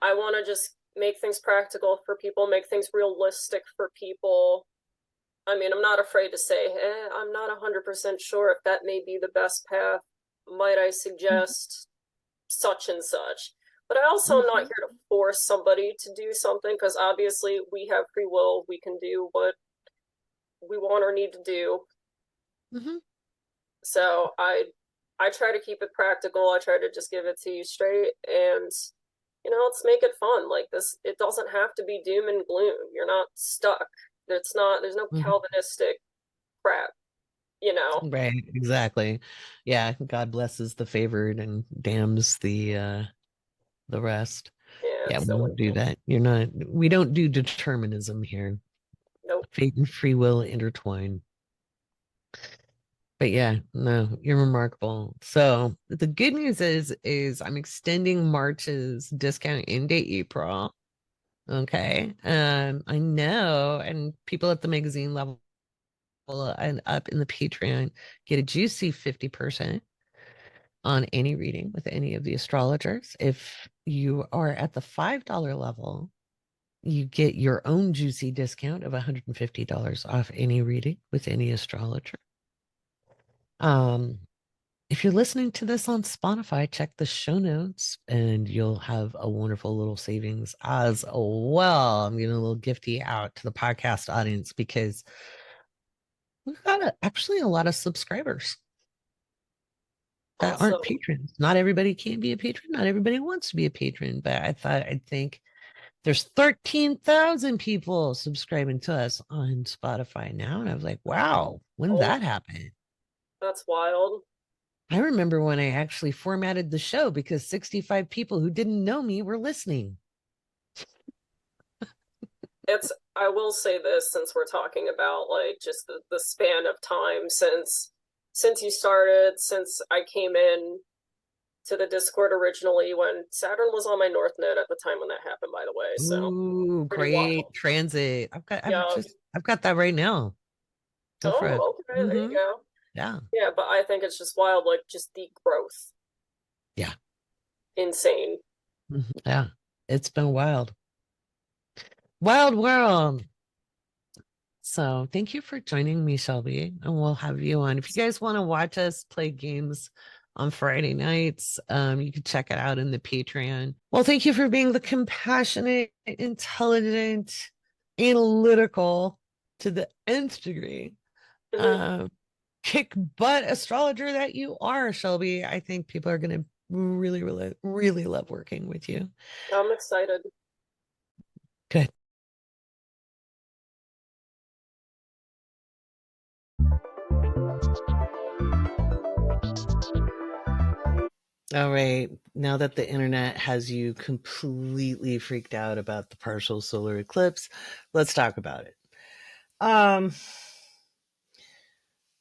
I want to just make things practical for people, make things realistic for people. I mean, I'm not afraid to say, I'm not 100% sure if that may be the best path. Might I suggest such and such? But I also am not Mm-hmm. here to force somebody to do something because obviously we have free will. We can do what we want or need to do. Mm-hmm. So I try to keep it practical. I try to just give it to you straight and let's make it fun. Like this, it doesn't have to be doom and gloom. You're not stuck. There's no Mm-hmm. Calvinistic crap, you know. Right, exactly. Yeah, God blesses the favored and damns the rest. Yeah, Yeah, we so don't do that. We don't do determinism here. nope. Fate and free will intertwine. But yeah, no, you're remarkable. So the good news is I'm extending March's discount into April. Okay. I know, and people at the magazine level and up in the Patreon get a juicy 50%. on any reading with any of the astrologers. If you are at the $5 level, you get your own juicy discount of $150 off any reading with any astrologer. Um, if you're listening to this on Spotify, check the show notes and you'll have a wonderful little savings as well. I'm giving a little gifty out to the podcast audience because we've got actually a lot of subscribers that aren't Awesome. patrons. Not everybody can be a patron. Not everybody wants to be a patron, but I think there's 13,000 people subscribing to us on Spotify now. And I was like, wow, when did Oh, that happen? that's wild. I remember when I actually formatted the show because 65 people who didn't know me were listening. I will say this, since we're talking about like just the span of time since you started, since I came in to the Discord originally when Saturn was on my North Node at the time when that happened, by the way. So Ooh, pretty great wild. transit. Yeah. I've got that right now. Go for it. Oh, okay, there you go. Yeah. Yeah, but I think it's just wild, like just the growth. Yeah. Insane. Yeah. It's been wild. Wild world. So thank you for joining me, Shelby, and we'll have you on. If you guys want to watch us play games on Friday nights, you can check it out in the Patreon. Well, thank you for being the compassionate, intelligent, analytical to the nth degree, uh, kick butt astrologer that you are, Shelby. I think people are going to really, really, really love working with you. I'm excited. Good. All right. Now that the internet has you completely freaked out about the partial solar eclipse, let's talk about it.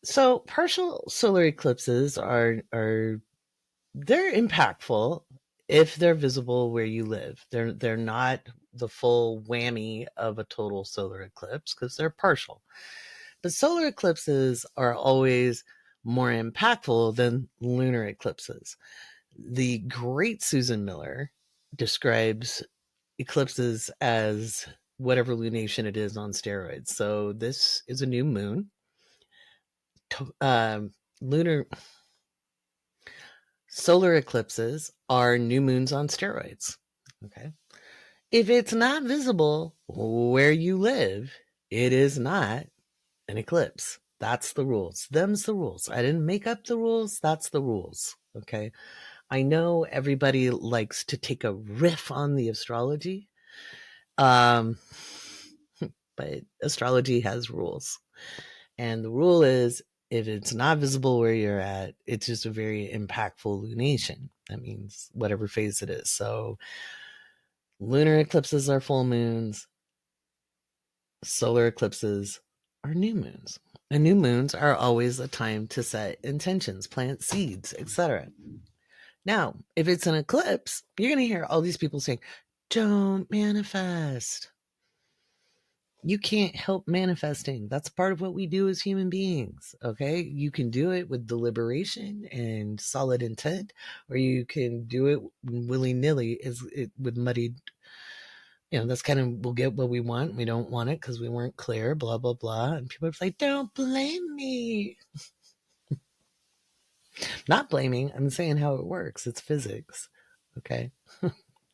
So partial solar eclipses are they're impactful if they're visible where you live. They're not the full whammy of a total solar eclipse because they're partial. But solar eclipses are always more impactful than lunar eclipses. The great Susan Miller describes eclipses as whatever lunation it is on steroids. So this is a new moon. Lunar solar eclipses are new moons on steroids. Okay. If it's not visible where you live, it is not an eclipse. That's the rules. Them's the rules. I didn't make up the rules. That's the rules. Okay. I know everybody likes to take a riff on the astrology, um, but astrology has rules. And the rule is if it's not visible where you're at, it's just a very impactful lunation. That means whatever phase it is. So lunar eclipses are full moons, solar eclipses are new moons. And new moons are always a time to set intentions, plant seeds, etc. Now, if it's an eclipse, you're going to hear all these people saying, don't manifest. You can't help manifesting. That's part of what we do as human beings. Okay. You can do it with deliberation and solid intent, or you can do it willy nilly with muddied, that's kind of, we'll get what we want. We don't want it because we weren't clear, blah, blah, blah. And people are like, don't blame me. Not blaming. I'm saying how it works. It's physics. Okay.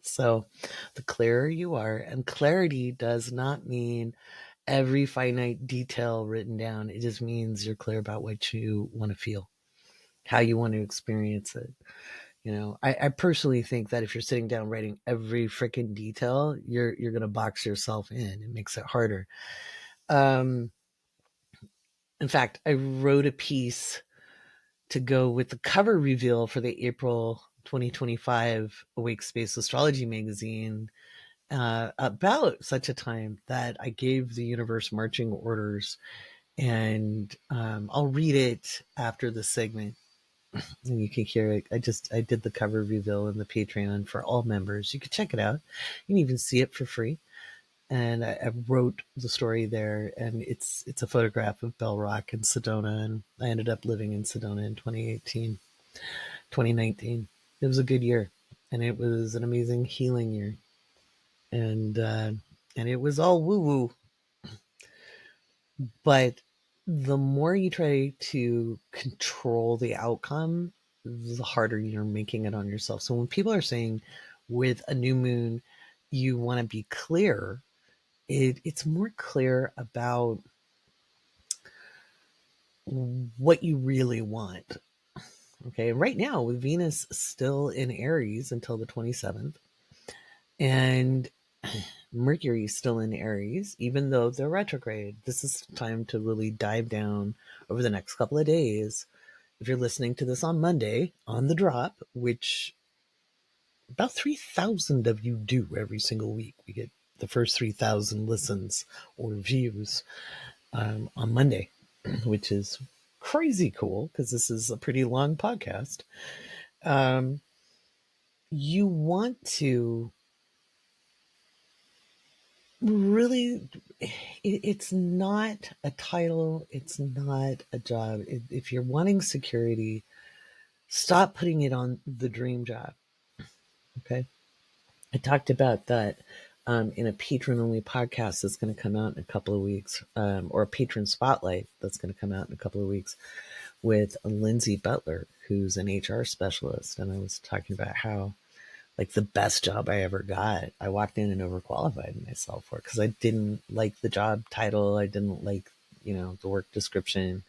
So the clearer you are, and clarity does not mean every finite detail written down. It just means you're clear about what you want to feel, how you want to experience it. I personally think that if you're sitting down writing every freaking detail, you're going to box yourself in. It makes it harder. In fact, I wrote a piece to go with the cover reveal for the April 2025 Awake Space Astrology magazine about such a time that I gave the universe marching orders. And I'll read it after the segment and you can hear it. I did the cover reveal in the Patreon for all members. You can check it out. You can even see it for free. And I wrote the story there, and it's a photograph of Bell Rock and Sedona, and I ended up living in Sedona in 2018. 2019. It was a good year, and it was an amazing healing year, and it was all woo woo. But the more you try to control the outcome, the harder you're making it on yourself. So when people are saying with a new moon, you want to be clear, it's more clear about what you really want. Okay. Right now, with Venus still in Aries until the 27th, and Mercury is still in Aries, even though they're retrograde. This is time to really dive down over the next couple of days. If you're listening to this on Monday, on the drop, which about 3,000 of you do every single week, we get the first 3,000 listens or views on Monday, which is crazy cool because this is a pretty long podcast. You want to really, it's not a title, it's not a job. If you're wanting security, stop putting it on the dream job. Okay. I talked about that in a patron only podcast that's going to come out in a couple of weeks, or a patron spotlight that's going to come out in a couple of weeks with Lindsay Butler, who's an HR specialist. And I was talking about how, like, the best job I ever got, I walked in and overqualified myself for, because I didn't like the job title. I didn't like, the work description.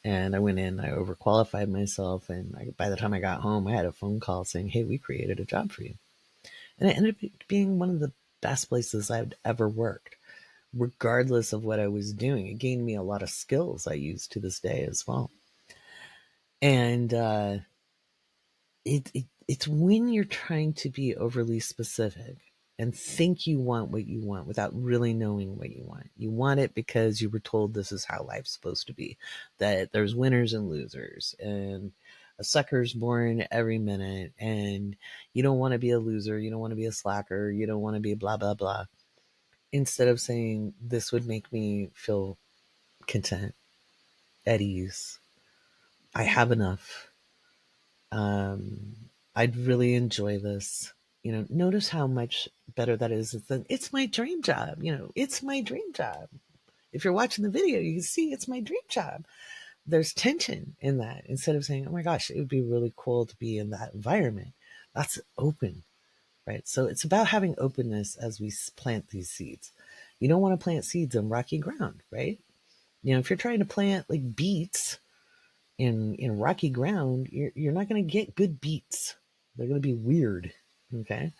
And I went in, I overqualified myself. And by the time I got home, I had a phone call saying, hey, we created a job for you. And it ended up being one of the best places I've ever worked, regardless of what I was doing. It gained me a lot of skills I use to this day as well. And it's when you're trying to be overly specific and think you want what you want without really knowing what you want. You want it because you were told this is how life's supposed to be, that there's winners and losers, and a sucker's born every minute, and you don't want to be a loser, you don't want to be a slacker, you don't want to be blah, blah, blah. Instead of saying, this would make me feel content, at ease, I have enough, I'd really enjoy this. Notice how much better that is than it's my dream job. It's my dream job. If you're watching the video, you can see it's my dream job. There's tension in that. Instead of saying, oh my gosh, it would be really cool to be in that environment. That's open, right? So it's about having openness as we plant these seeds. You don't want to plant seeds on rocky ground, right? If you're trying to plant like beets in rocky ground, you're not going to get good beets. They're going to be weird. Okay.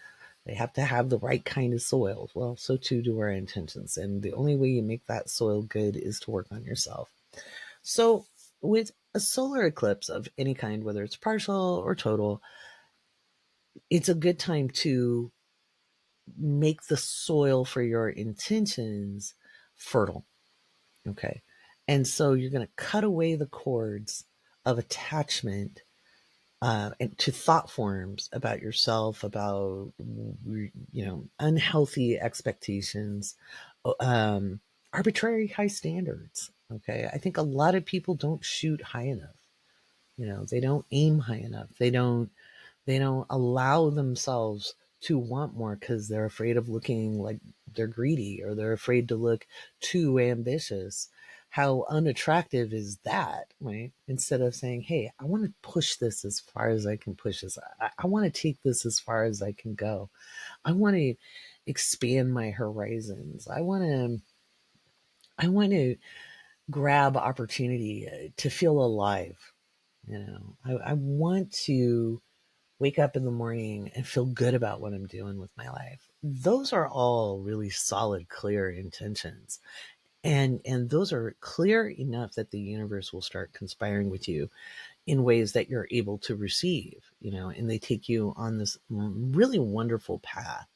They have to have the right kind of soil. Well, so too do our intentions. And the only way you make that soil good is to work on yourself. So with a solar eclipse of any kind, whether it's partial or total, it's a good time to make the soil for your intentions fertile. Okay. And so you're going to cut away the cords of attachment and to thought forms about yourself, about unhealthy expectations, arbitrary high standards. Okay, I think a lot of people don't shoot high enough. They don't aim high enough. They don't allow themselves to want more because they're afraid of looking like they're greedy, or they're afraid to look too ambitious. How unattractive is that, right? Instead of saying, hey, I want to push this as far as I can push this. I want to take this as far as I can go. I want to expand my horizons. I want to grab opportunity to feel alive. I want to wake up in the morning and feel good about what I'm doing with my life. Those are all really solid, clear intentions. And those are clear enough that the universe will start conspiring with you in ways that you're able to receive, and they take you on this really wonderful path.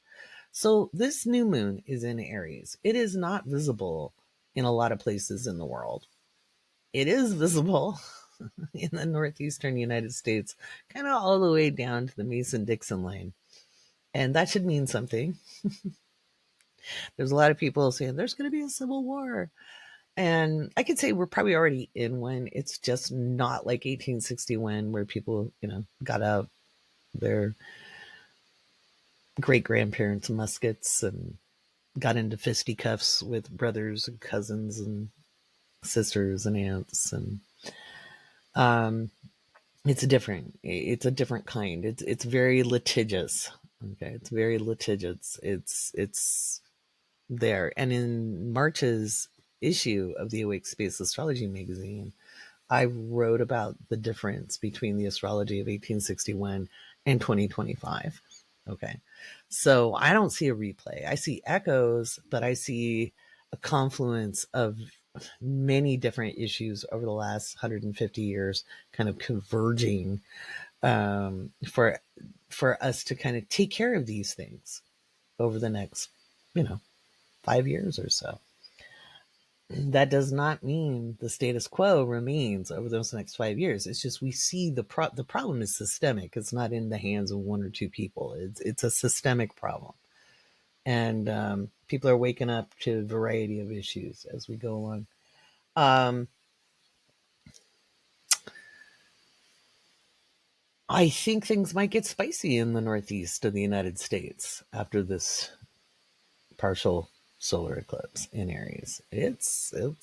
So this new moon is in Aries. It is not visible in a lot of places in the world. It is visible in the northeastern United States, kind of all the way down to the Mason-Dixon line. And that should mean something. There's a lot of people saying there's going to be a civil war. And I could say we're probably already in one. It's just not like 1861 where people, got out their great grandparents' muskets and got into fisticuffs with brothers and cousins and sisters and aunts. And um, it's a different kind. It's very litigious. Okay, it's very litigious. It's there. And in March's issue of the Awake Space Astrology magazine, I wrote about the difference between the astrology of 1861 and 2025. Okay. So I don't see a replay. I see echoes, but I see a confluence of many different issues over the last 150 years kind of converging for us to kind of take care of these things over the next, you know, 5 years or so. That does not mean the status quo remains over those next 5 years. It's just we see the problem is systemic. It's not in the hands of one or two people. It's a systemic problem, and people are waking up to a variety of issues as we go along. I think things might get spicy in the Northeast of the United States after this partial solar eclipse in Aries. It's a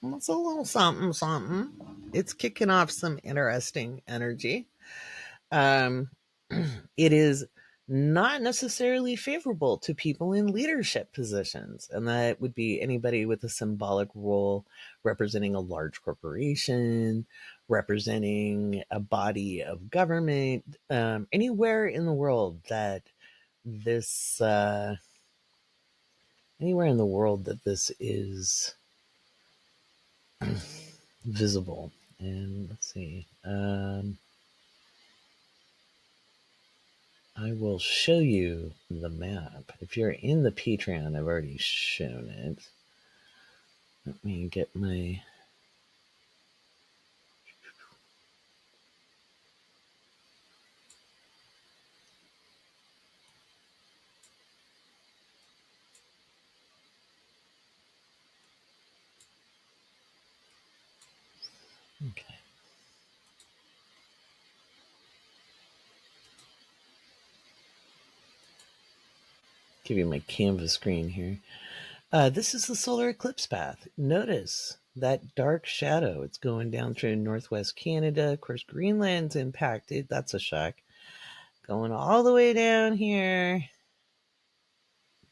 little something, something. It's kicking off some interesting energy. Um, it is not necessarily favorable to people in leadership positions, and that would be anybody with a symbolic role representing a large corporation, representing a body of government, anywhere in the world that this, is visible. And let's see. I will show you the map. If you're in the Patreon, I've already shown it. Let me get my... Okay. Give you my canvas screen here. This is the solar eclipse path. Notice that dark shadow. It's going down through northwest Canada. Of course, Greenland's impacted. That's a shock. Going all the way down here,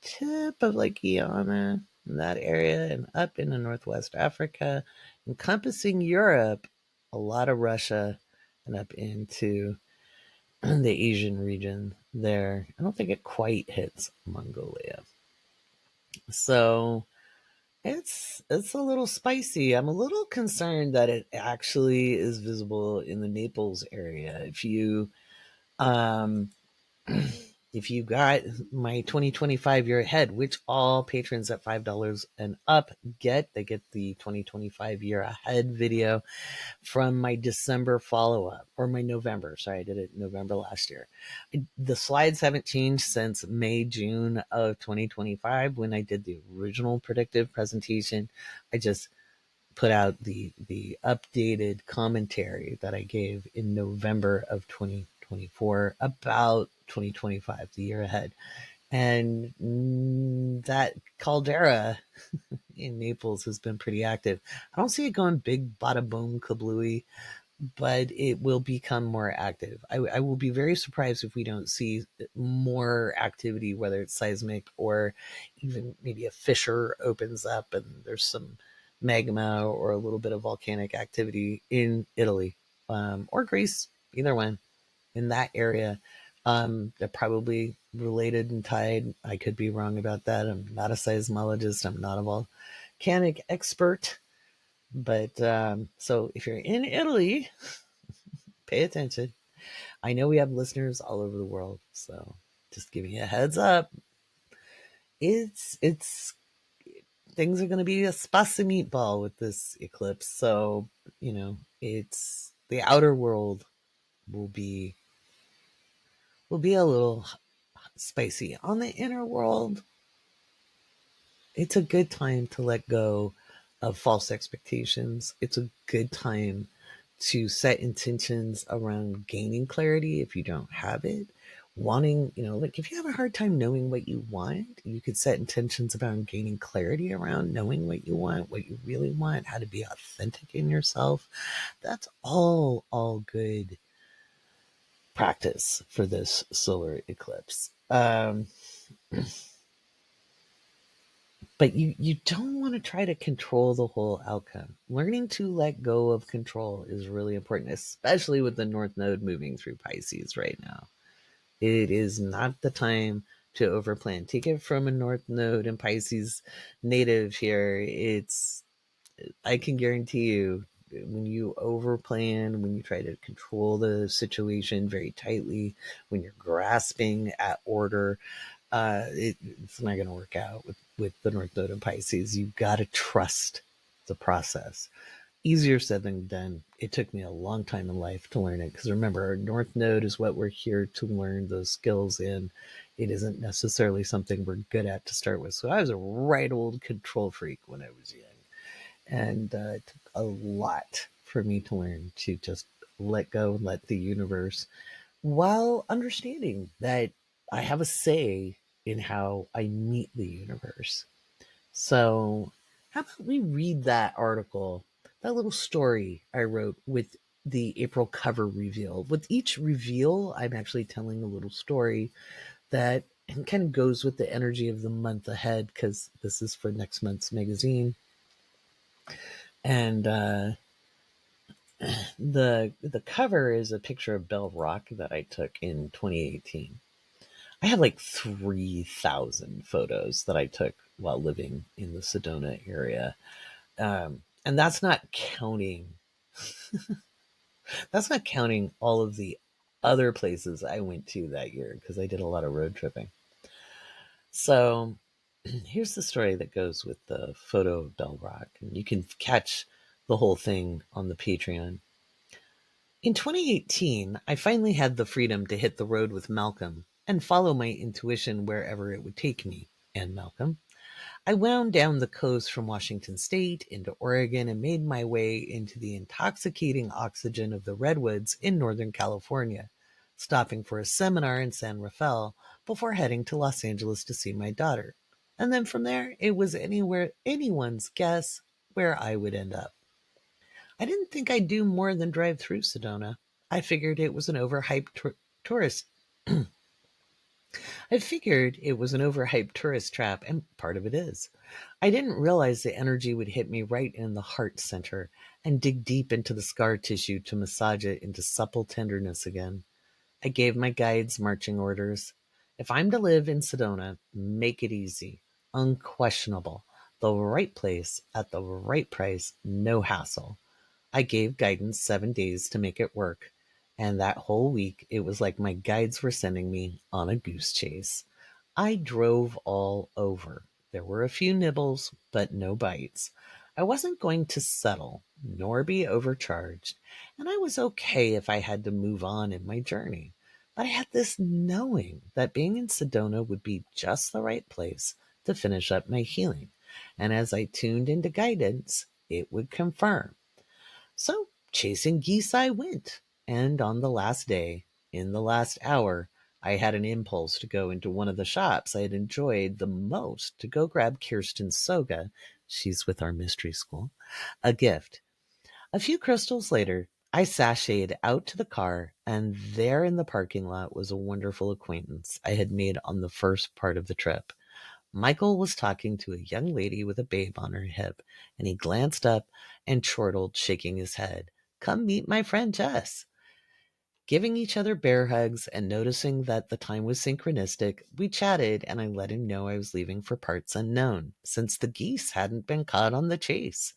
tip of Lake Guyana, in that area, and up into northwest Africa, encompassing Europe, a lot of Russia, and up into the Asian region there. I don't think it quite hits Mongolia. So it's a little spicy. I'm a little concerned that it actually is visible in the Naples area. Um if you got my 2025 year ahead, which all patrons at $5 and up get, they get the 2025 year ahead video from my December follow-up, or my November. Sorry, I did it in November last year. The slides haven't changed since May, June of 2025 when I did the original predictive presentation. I just put out the updated commentary that I gave in November of 2024 about 2025, the year ahead. And that caldera in Naples has been pretty active. I don't see it going big, bada boom, kablooey, but it will become more active. I will be very surprised if we don't see more activity, whether it's seismic or even maybe a fissure opens up and there's some magma or a little bit of volcanic activity in Italy, or Greece, either one in that area. They're probably related and tied. I could be wrong about that. I'm not a seismologist. I'm not a volcanic expert. But so if you're in Italy, pay attention. I know we have listeners all over the world, so just giving you a heads up. It's things are going to be a spicy meatball with this eclipse. So it's the outer world will be a little spicy. On the inner world, it's a good time to let go of false expectations. It's a good time to set intentions around gaining clarity if you don't have it. Wanting, like if you have a hard time knowing what you want, you could set intentions around gaining clarity around knowing what you want, what you really want, how to be authentic in yourself. That's all good practice for this solar eclipse. But you don't want to try to control the whole outcome. Learning to let go of control is really important, especially with the North Node moving through Pisces right now. It is not the time to overplan. Take it from a North Node and Pisces native here. I can guarantee you, when you overplan, when you try to control the situation very tightly, when you're grasping at order, it's not going to work out with the North Node and Pisces. You've got to trust the process. Easier said than done. It took me a long time in life to learn it because remember, our North Node is what we're here to learn those skills in. It isn't necessarily something we're good at to start with. So I was a right old control freak when I was young. And it took a lot for me to learn to just let go and let the universe, while understanding that I have a say in how I meet the universe. So, how about we read that article, that little story I wrote with the April cover reveal? With each reveal, I'm actually telling a little story that kind of goes with the energy of the month ahead because this is for next month's magazine. And the cover is a picture of Bell Rock that I took in 2018. I have like 3,000 photos that I took while living in the Sedona area. And that's not counting all of the other places I went to that year because I did a lot of road tripping. So here's the story that goes with the photo of Bell Rock. And you can catch the whole thing on the Patreon. In 2018, I finally had the freedom to hit the road with Malcolm and follow my intuition wherever it would take me and Malcolm. I wound down the coast from Washington State into Oregon and made my way into the intoxicating oxygen of the redwoods in Northern California, stopping for a seminar in San Rafael before heading to Los Angeles to see my daughter. And then from there, it was anyone's guess where I would end up. I didn't think I'd do more than drive through Sedona. I figured it was an overhyped tourist I figured it was an overhyped tourist trap, and part of it is. I didn't realize the energy would hit me right in the heart center and dig deep into the scar tissue to massage it into supple tenderness again. I gave my guides marching orders. If I'm to live in Sedona, make it easy, unquestionable, the right place at the right price, no hassle. I gave guidance 7 days to make it work, and that whole week it was like my guides were sending me on a goose chase. I drove all over. There were a few nibbles, but no bites. I wasn't going to settle, nor be overcharged, and I was okay if I had to move on in my journey. But I had this knowing that being in Sedona would be just the right place to finish up my healing, and as I tuned into guidance, it would confirm. So chasing geese I went, and on the last day, in the last hour, I had an impulse to go into one of the shops I had enjoyed the most to go grab Kirsten Soga, she's with our mystery school, a gift. A few crystals later, I sashayed out to the car, and there in the parking lot was a wonderful acquaintance I had made on the first part of the trip. Michael was talking to a young lady with a babe on her hip, and he glanced up and chortled, shaking his head. Come meet my friend Jess. Giving each other bear hugs and noticing that the time was synchronistic, we chatted and I let him know I was leaving for parts unknown, since the geese hadn't been caught on the chase.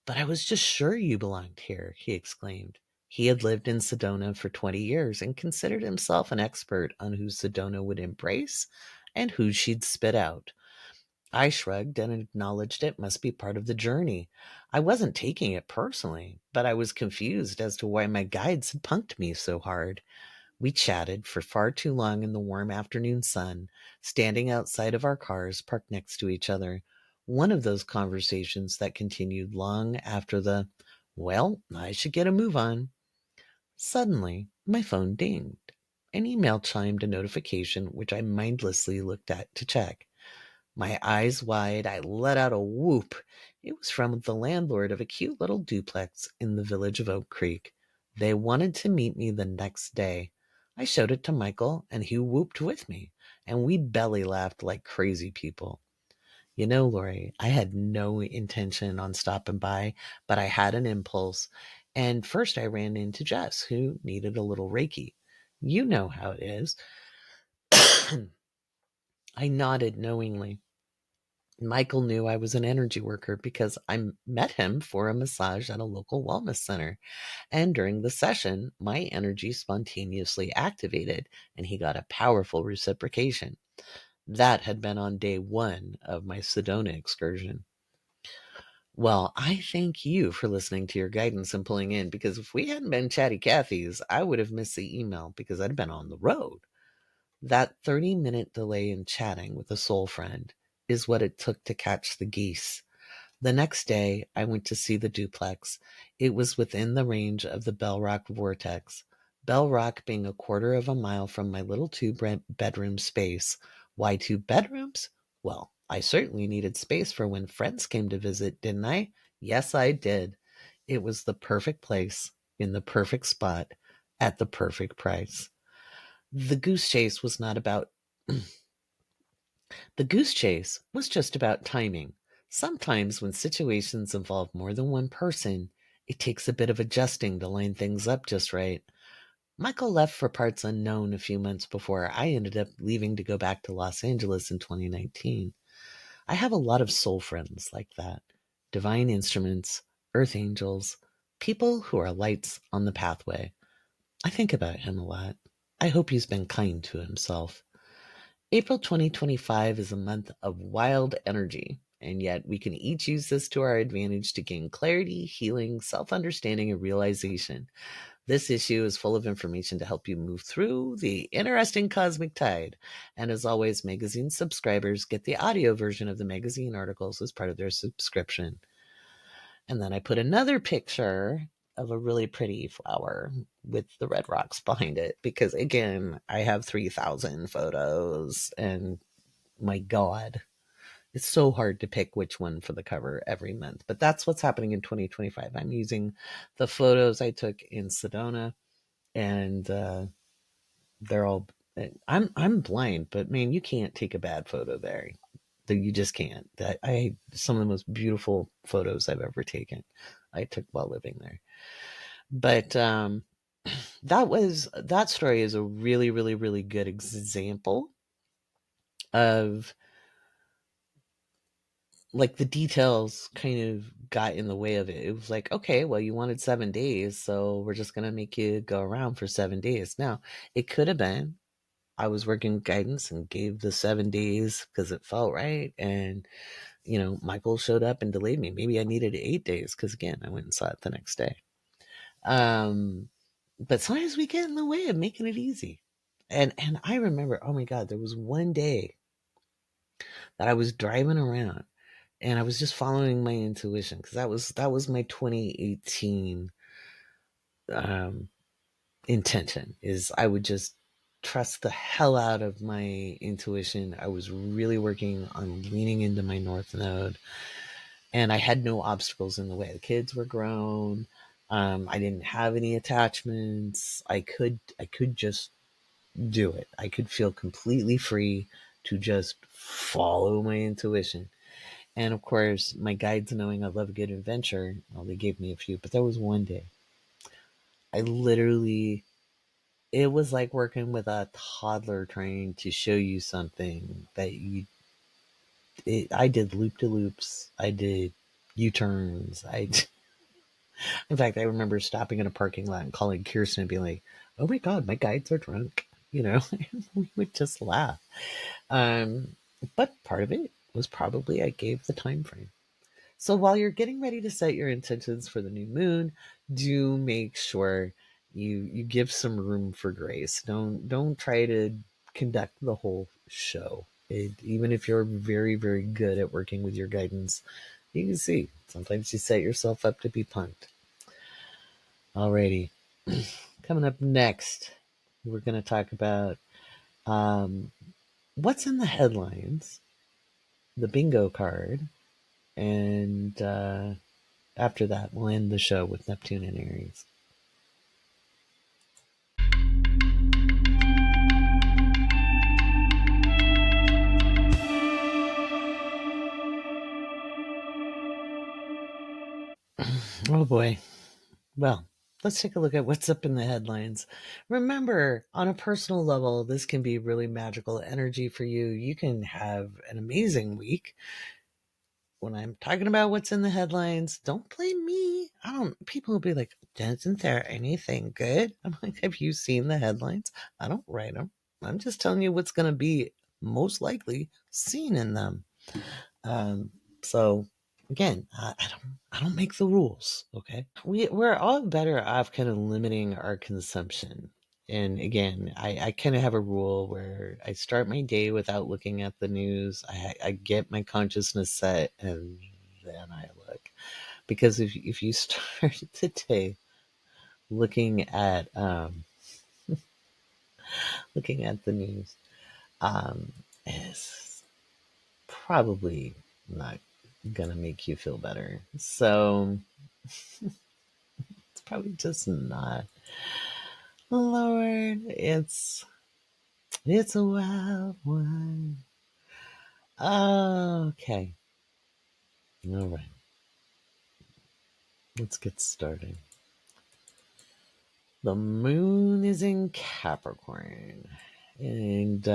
But I was just sure you belonged here, he exclaimed. He had lived in Sedona for 20 years and considered himself an expert on who Sedona would embrace and who she'd spit out. I shrugged and acknowledged it must be part of the journey. I wasn't taking it personally, but I was confused as to why my guides had punked me so hard. We chatted for far too long in the warm afternoon sun, standing outside of our cars parked next to each other. One of those conversations that continued long after the, well, I should get a move on. Suddenly, my phone dinged. An email chimed a notification, which I mindlessly looked at to check. My eyes wide, I let out a whoop. It was from the landlord of a cute little duplex in the village of Oak Creek. They wanted to meet me the next day. I showed it to Michael, and he whooped with me, and we belly laughed like crazy people. You know, Lori, I had no intention on stopping by, but I had an impulse. And first I ran into Jess, who needed a little Reiki. You know how it is. I nodded knowingly. Michael knew I was an energy worker because I met him for a massage at a local wellness center. And during the session, my energy spontaneously activated, and he got a powerful reciprocation. That had been on day one of my Sedona excursion. Well, I thank you for listening to your guidance and pulling in, because if we hadn't been chatty Cathy's, I would have missed the email because I'd been on the road. That 30-minute delay in chatting with a soul friend is what it took to catch the geese. The next day, I went to see the duplex. It was within the range of the Bell Rock vortex. Bell Rock being a quarter of a mile from my little two-bedroom space. Why 2 bedrooms? Well, I certainly needed space for when friends came to visit, didn't I? Yes, I did. It was the perfect place, in the perfect spot, at the perfect price. The goose chase was not about The goose chase was just about timing. Sometimes when situations involve more than one person, it takes a bit of adjusting to line things up just right. Michael left for parts unknown a few months before I ended up leaving to go back to Los Angeles in 2019. I have a lot of soul friends like that. Divine instruments, earth angels, people who are lights on the pathway. I think about him a lot. I hope he's been kind to himself. April 2025 is a month of wild energy, and yet we can each use this to our advantage to gain clarity, healing, self understanding, and realization. This issue is full of information to help you move through the interesting cosmic tide. And as always, magazine subscribers get the audio version of the magazine articles as part of their subscription. And then I put another picture of a really pretty flower with the red rocks behind it because, again, I have 3,000 photos, and my God, it's so hard to pick which one for the cover every month. But that's what's happening in 2025. I'm using the photos I took in Sedona, and they're all. I'm blind, but man, you can't take a bad photo there. You just can't. I some of the most beautiful photos I've ever taken. I took while living there. But that story is a really, really, really good example of, like, the details kind of got in the way of it. It was like, okay, well, you wanted 7 days, so we're just gonna make you go around for 7 days. Now, it could have been I was working guidance and gave the 7 days because it felt right, and Michael showed up and delayed me. Maybe I needed 8 days because, again, I went and saw it the next day. But sometimes we get in the way of making it easy. And I remember, oh my God, there was one day that I was driving around and I was just following my intuition because that was my 2018 um, intention. Is I would just trust the hell out of my intuition. I was really working on leaning into my North Node, and I had no obstacles in the way. The kids were grown. I didn't have any attachments. I could just do it. I could feel completely free to just follow my intuition. And of course, my guides, knowing I love a good adventure, well, they gave me a few. But there was one day I literally, it was like working with a toddler trying to show you something that I did loop de loops. I did U turns. In fact, I remember stopping in a parking lot and calling Kirsten and being like, "Oh my God, my guides are drunk." We would just laugh. Um, but part of it was probably I gave the time frame. So while you're getting ready to set your intentions for the new moon, do make sure you give some room for grace. Don't try to conduct the whole show. Even if you're very, very good at working with your guidance, you can see sometimes you set yourself up to be punked. Alrighty. Coming up next, we're going to talk about what's in the headlines, the bingo card, and after that, we'll end the show with Neptune and Aries. Oh boy. Well, let's take a look at what's up in the headlines. Remember, on a personal level, this can be really magical energy for you. You can have an amazing week. When I'm talking about what's in the headlines, don't blame me. People will be like, isn't there anything good? I'm like, have you seen the headlines? I don't write them. I'm just telling you what's going to be most likely seen in them. Um, so again, I don't make the rules. Okay. We're all better off kind of limiting our consumption. And again, I kind of have a rule where I start my day without looking at the news. I get my consciousness set and then I look. Because if you start the day looking at looking at the news, it's probably not gonna make you feel better. So it's probably just not. Lord, it's a wild one. Okay. All right. Let's get started. The moon is in Capricorn, and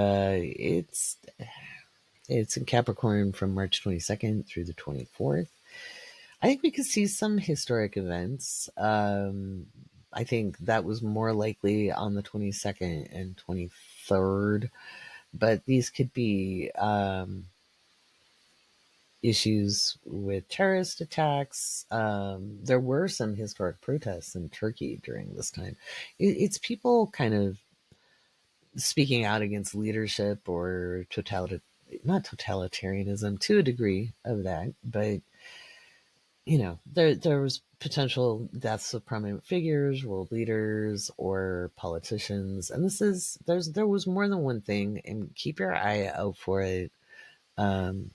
it's in Capricorn from March 22nd through the 24th. I think we could see some historic events. I think that was more likely on the 22nd and 23rd, but these could be issues with terrorist attacks. There were some historic protests in Turkey during this time. It's people kind of speaking out against leadership or not totalitarianism to a degree of that, but there was potential deaths of prominent figures, world leaders, or politicians, and there was more than one thing, and keep your eye out for it. Um,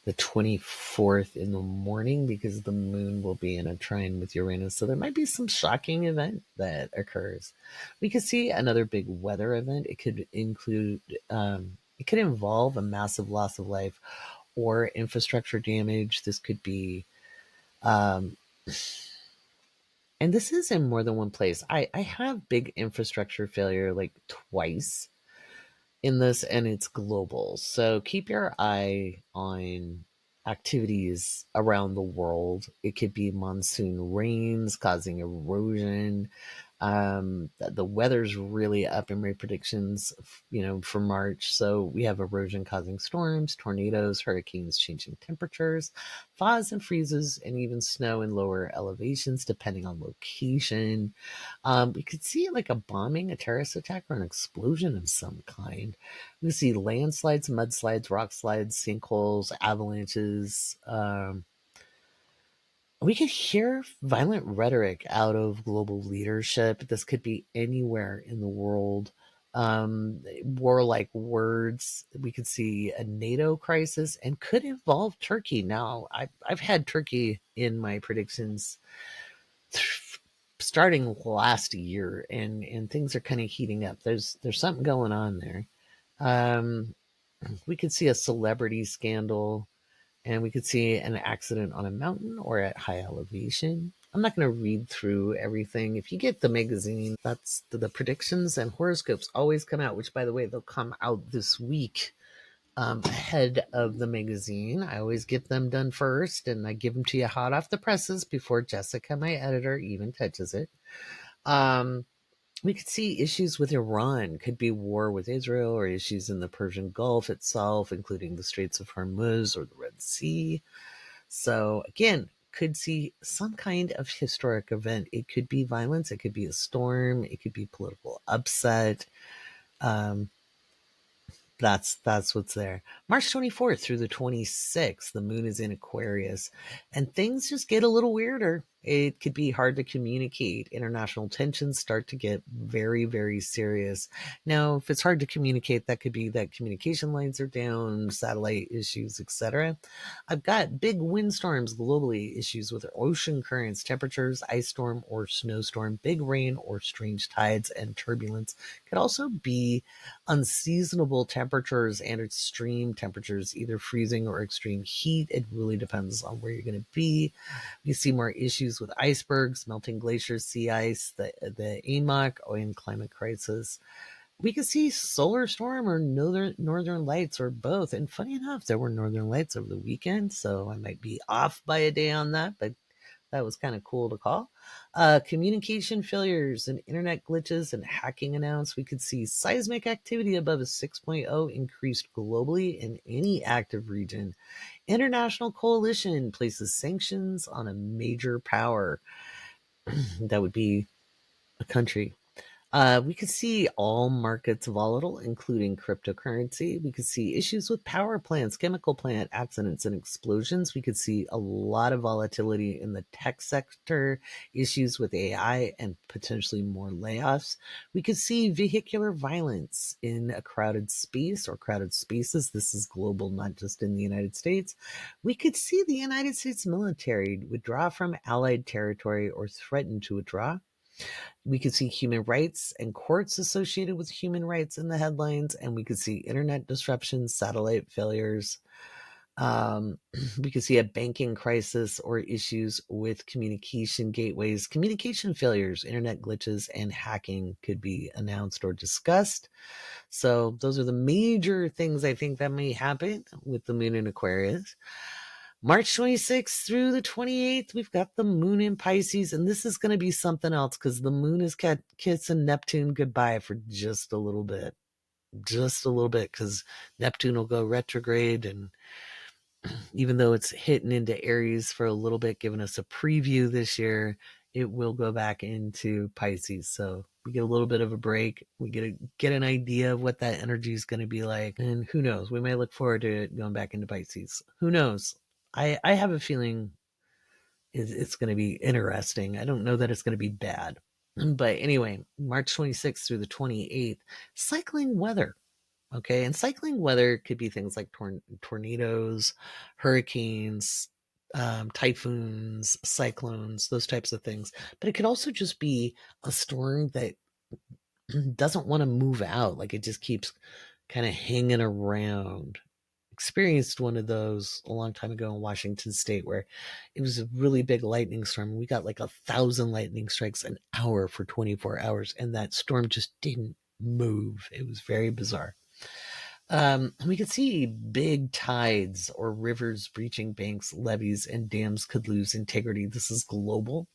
the 24th in the morning because the moon will be in a trine with Uranus. So there might be some shocking event that occurs. We could see another big weather event. It could involve a massive loss of life or infrastructure damage. This could be, um, and this is in more than one place. I have big infrastructure failure like twice in this, and it's global. So keep your eye on activities around the world. It could be monsoon rains causing erosion. The weather's really up in my predictions, for March. So we have erosion causing storms, tornadoes, hurricanes, changing temperatures, thaws and freezes, and even snow in lower elevations, depending on location. We could see like a bombing, a terrorist attack, or an explosion of some kind. We see landslides, mudslides, rock slides, sinkholes, avalanches. We could hear violent rhetoric out of global leadership. This could be anywhere in the world. Warlike words. We could see a NATO crisis and could involve Turkey. Now, I've had Turkey in my predictions starting last year, and things are kind of heating up. There's something going on there. Um, we could see a celebrity scandal, and we could see an accident on a mountain or at high elevation. I'm not going to read through everything. If you get the magazine, that's the predictions and horoscopes always come out, which, by the way, they'll come out this week ahead of the magazine. I always get them done first, and I give them to you hot off the presses before Jessica, my editor, even touches it. Um, we could see issues with Iran, could be war with Israel, or issues in the Persian Gulf itself, including the Straits of Hormuz or the Red Sea. So again, could see some kind of historic event. It could be violence, it could be a storm, it could be political upset. Um, That's what's there. March 24th through the 26th, the moon is in Aquarius, and things just get a little weirder. It could be hard to communicate. International tensions start to get very, very serious. Now, if it's hard to communicate, that could be that communication lines are down, satellite issues, etc. I've got big windstorms globally, issues with ocean currents, temperatures, ice storm or snowstorm, big rain or strange tides, and turbulence. Could also be unseasonable temperatures and extreme temperatures, either freezing or extreme heat. It really depends on where you're going to be. We see more issues with icebergs, melting glaciers, sea ice, the AMOC, and climate crisis. We could see solar storm or northern lights or both. And funny enough, there were northern lights over the weekend, so I might be off by a day on that, but that was kind of cool to call. Communication failures and internet glitches and hacking announced. We could see seismic activity above a 6.0 increased globally in any active region. International coalition places sanctions on a major power. That would be a country. We could see all markets volatile, including cryptocurrency. We could see issues with power plants, chemical plant accidents, and explosions. We could see a lot of volatility in the tech sector, issues with AI, and potentially more layoffs. We could see vehicular violence in a crowded space or crowded spaces. This is global, not just in the United States. We could see the United States military withdraw from allied territory or threaten to withdraw. We could see human rights and courts associated with human rights in the headlines, and we could see internet disruptions, satellite failures. Um, we could see a banking crisis or issues with communication gateways, communication failures, internet glitches, and hacking could be announced or discussed. So those are the major things I think that may happen with the moon in Aquarius. March 26th through the 28th, we've got the moon in Pisces, and this is going to be something else because the moon is kissing Neptune goodbye for just a little bit. Just a little bit, because Neptune will go retrograde, and even though it's hitting into Aries for a little bit, giving us a preview this year, it will go back into Pisces. So we get a little bit of a break. We get an idea of what that energy is going to be like. And who knows? We may look forward to it going back into Pisces. Who knows? I have a feeling it's going to be interesting. I don't know that it's going to be bad. But anyway, March 26th through the 28th, cycling weather. Okay. And cycling weather could be things like tornadoes, hurricanes, typhoons, cyclones, those types of things. But it could also just be a storm that doesn't want to move out. Like it just keeps kind of hanging around. Experienced one of those a long time ago in Washington State where it was a really big lightning storm. We got like 1,000 lightning strikes an hour for 24 hours, and that storm just didn't move. It was very bizarre. We could see big tides or rivers breaching banks, levees, and dams could lose integrity. This is global.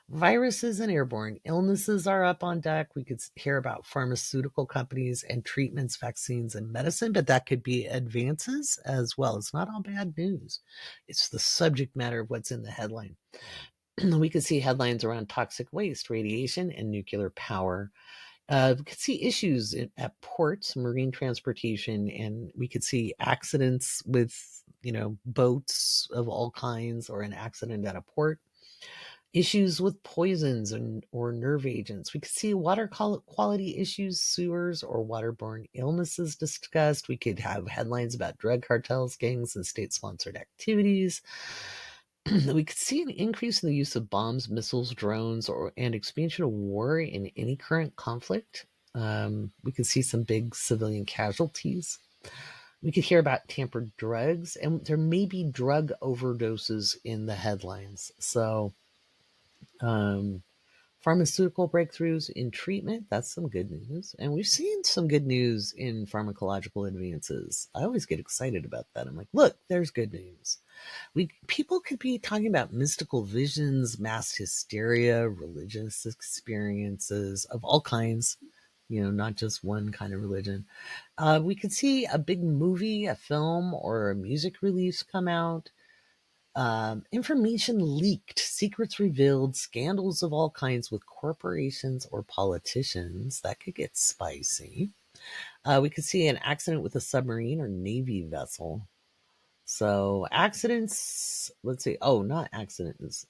Viruses and airborne illnesses are up on deck. We could hear about pharmaceutical companies and treatments, vaccines, and medicine, but that could be advances as well. It's not all bad news. It's the subject matter of what's in the headline. We could see headlines around toxic waste, radiation, and nuclear power. We could see issues at ports, marine transportation, and we could see accidents with, boats of all kinds or an accident at a port. Issues with poisons or nerve agents. We could see water quality issues, sewers, or waterborne illnesses discussed. We could have headlines about drug cartels, gangs, and state-sponsored activities. We could see an increase in the use of bombs, missiles, drones, and expansion of war in any current conflict. We could see some big civilian casualties. We could hear about tampered drugs, and there may be drug overdoses in the headlines. So, pharmaceutical breakthroughs in treatment, that's some good news. And we've seen some good news in pharmacological advances. I always get excited about that. I'm like, look, there's good news. People could be talking about mystical visions, mass hysteria, religious experiences of all kinds, not just one kind of religion. We could see a big movie, a film, or a music release come out. Information leaked, secrets revealed, scandals of all kinds with corporations or politicians. That could get spicy. We could see an accident with a submarine or Navy vessel. So accidents, let's see. Oh, not accidents.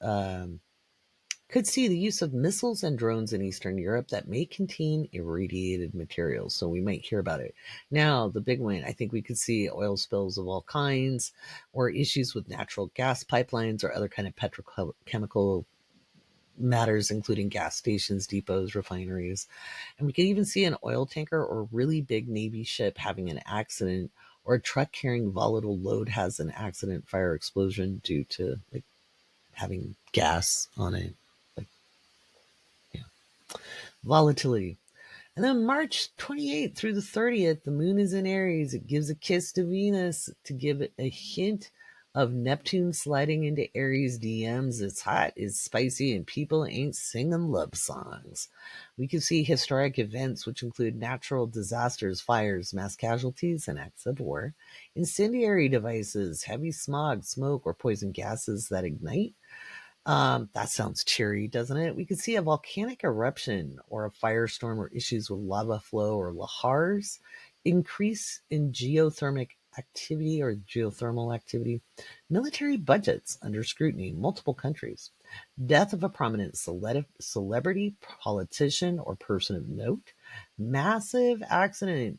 Could see the use of missiles and drones in Eastern Europe that may contain irradiated materials. So we might hear about it. Now, the big one, I think we could see oil spills of all kinds or issues with natural gas pipelines or other kind of petrochemical matters, including gas stations, depots, refineries. And we could even see an oil tanker or really big Navy ship having an accident, or a truck carrying volatile load has an accident, fire, explosion due to like having gas on it. Like, yeah. Volatility. And then March 28th through the 30th, the moon is in Aries. It gives a kiss to Venus to give it a hint of Neptune sliding into Aries DMs. It's hot, it's spicy, and people ain't singing love songs. We can see historic events, which include natural disasters, fires, mass casualties, and acts of war, incendiary devices, heavy smog, smoke, or poison gases that ignite. That sounds cheery, doesn't it? We could see a volcanic eruption or a firestorm or issues with lava flow or lahars, increase in geothermic activity or geothermal activity, military budgets under scrutiny, multiple countries, death of a prominent celebrity, politician, or person of note, massive accident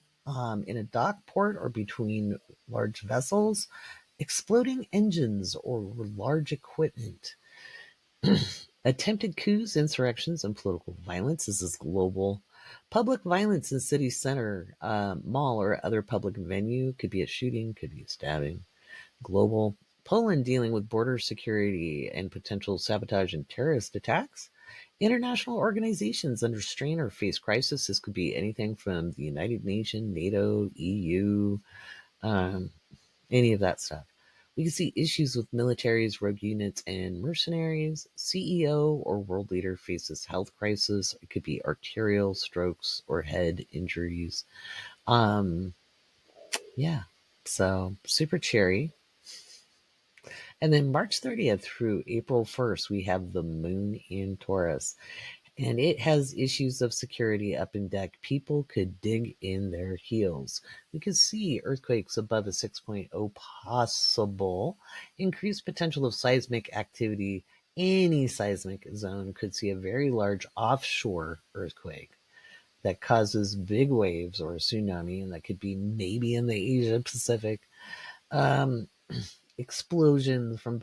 in a dock port or between large vessels, exploding engines or large equipment. Attempted coups, insurrections, and political violence. This is global. Public violence in city center, mall, or other public venue. Could be a shooting, could be a stabbing. Global. Poland dealing with border security and potential sabotage and terrorist attacks. International organizations under strain or face crisis. This could be anything from the United Nations, NATO, EU, um, any of that stuff. We can see issues with militaries, rogue units, and mercenaries. CEO or world leader faces health crisis. It could be arterial strokes or head injuries. Um, yeah, so super cherry. And then March 30th through April 1st, we have the moon in Taurus. And it has issues of security up in deck. People could dig in their heels. We could see earthquakes above a 6.0 possible, increased potential of seismic activity. Any seismic zone could see a very large offshore earthquake that causes big waves or a tsunami, and that could be maybe in the Asia Pacific. Um, explosions from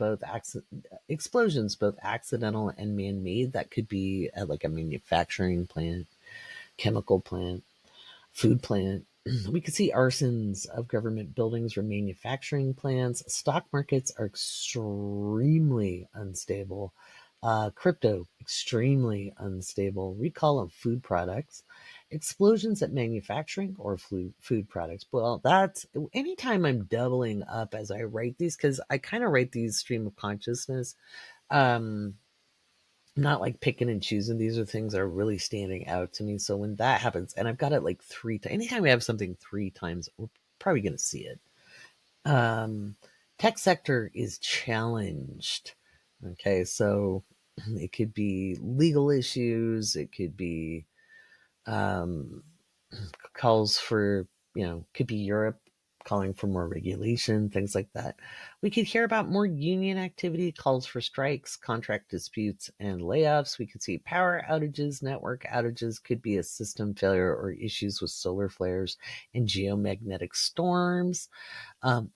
explosions, both accidental and man-made, that could be at like a manufacturing plant, chemical plant, food plant. We could see arsons of government buildings or manufacturing plants. Stock markets are extremely unstable. Crypto, extremely unstable. Recall of food products. Explosions at manufacturing or food products. Well, that's anytime I'm doubling up as I write these, because I kind of write these stream of consciousness. Um, not like picking and choosing. These are things that are really standing out to me. So when that happens, and I've got it like three times, anytime we have something three times, we're probably going to see it. Um, Tech sector is challenged. Okay, so it could be legal issues. It could be um, calls for, could be Europe calling for more regulation, things like that. We could hear about more union activity, calls for strikes, contract disputes, and layoffs. We could see power outages, network outages, could be a system failure or issues with solar flares and geomagnetic storms,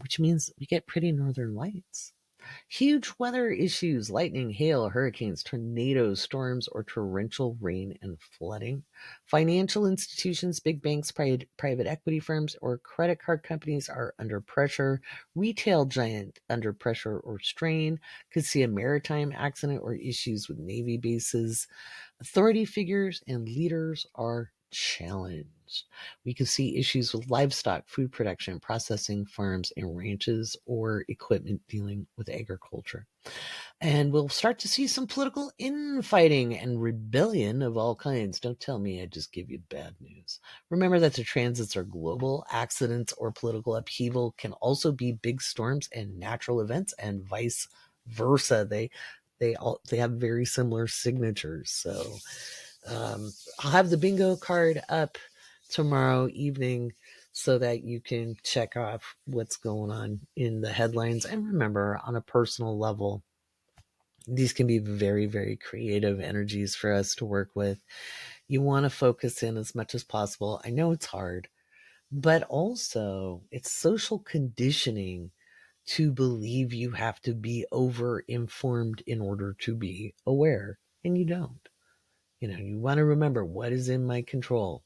which means we get pretty northern lights. Huge weather issues, lightning, hail, hurricanes, tornadoes, storms, or torrential rain and flooding. Financial institutions, big banks, private equity firms, or credit card companies are under pressure. Retail giant under pressure or strain. Could see a maritime accident or issues with Navy bases. Authority figures and leaders are challenged. We could see issues with livestock, food production, processing farms and ranches, or equipment dealing with agriculture. And we'll start to see some political infighting and rebellion of all kinds. Don't tell me I just give you bad news. Remember that the transits are global. Accidents or political upheaval can also be big storms and natural events, and vice versa. They have very similar signatures. So I'll have the bingo card up tomorrow evening so that you can check off what's going on in the headlines. And remember, on a personal level, these can be very, very creative energies for us to work with. You want to focus in as much as possible. I know it's hard, but also it's social conditioning to believe you have to be over informed in order to be aware, and you don't. You want to remember what is in my control.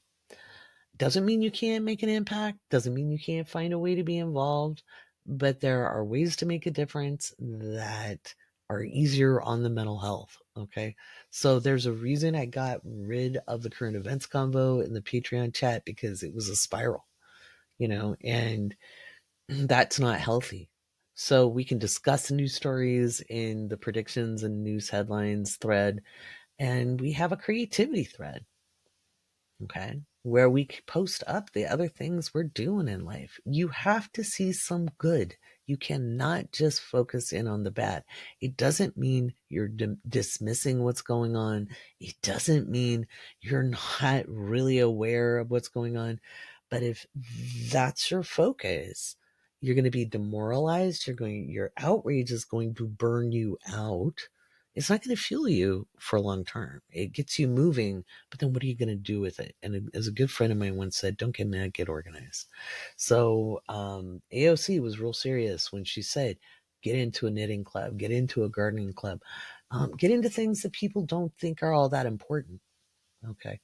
Doesn't mean you can't make an impact, doesn't mean you can't find a way to be involved, but there are ways to make a difference that are easier on the mental health. Okay. So there's a reason I got rid of the current events convo in the Patreon chat, because it was a spiral, and that's not healthy. So we can discuss news stories in the predictions and news headlines thread, and we have a creativity thread, okay, where we post up the other things we're doing in life. You have to see some good. You cannot just focus in on the bad. It doesn't mean you're dismissing what's going on. It doesn't mean you're not really aware of what's going on. But if that's your focus, you're going to be demoralized. Your outrage is going to burn you out. It's not going to fuel you for long term. It gets you moving, but then what are you going to do with it? And as a good friend of mine once said, don't get mad, get organized. So AOC was real serious when she said, get into a knitting club, get into a gardening club, get into things that people don't think are all that important. Okay.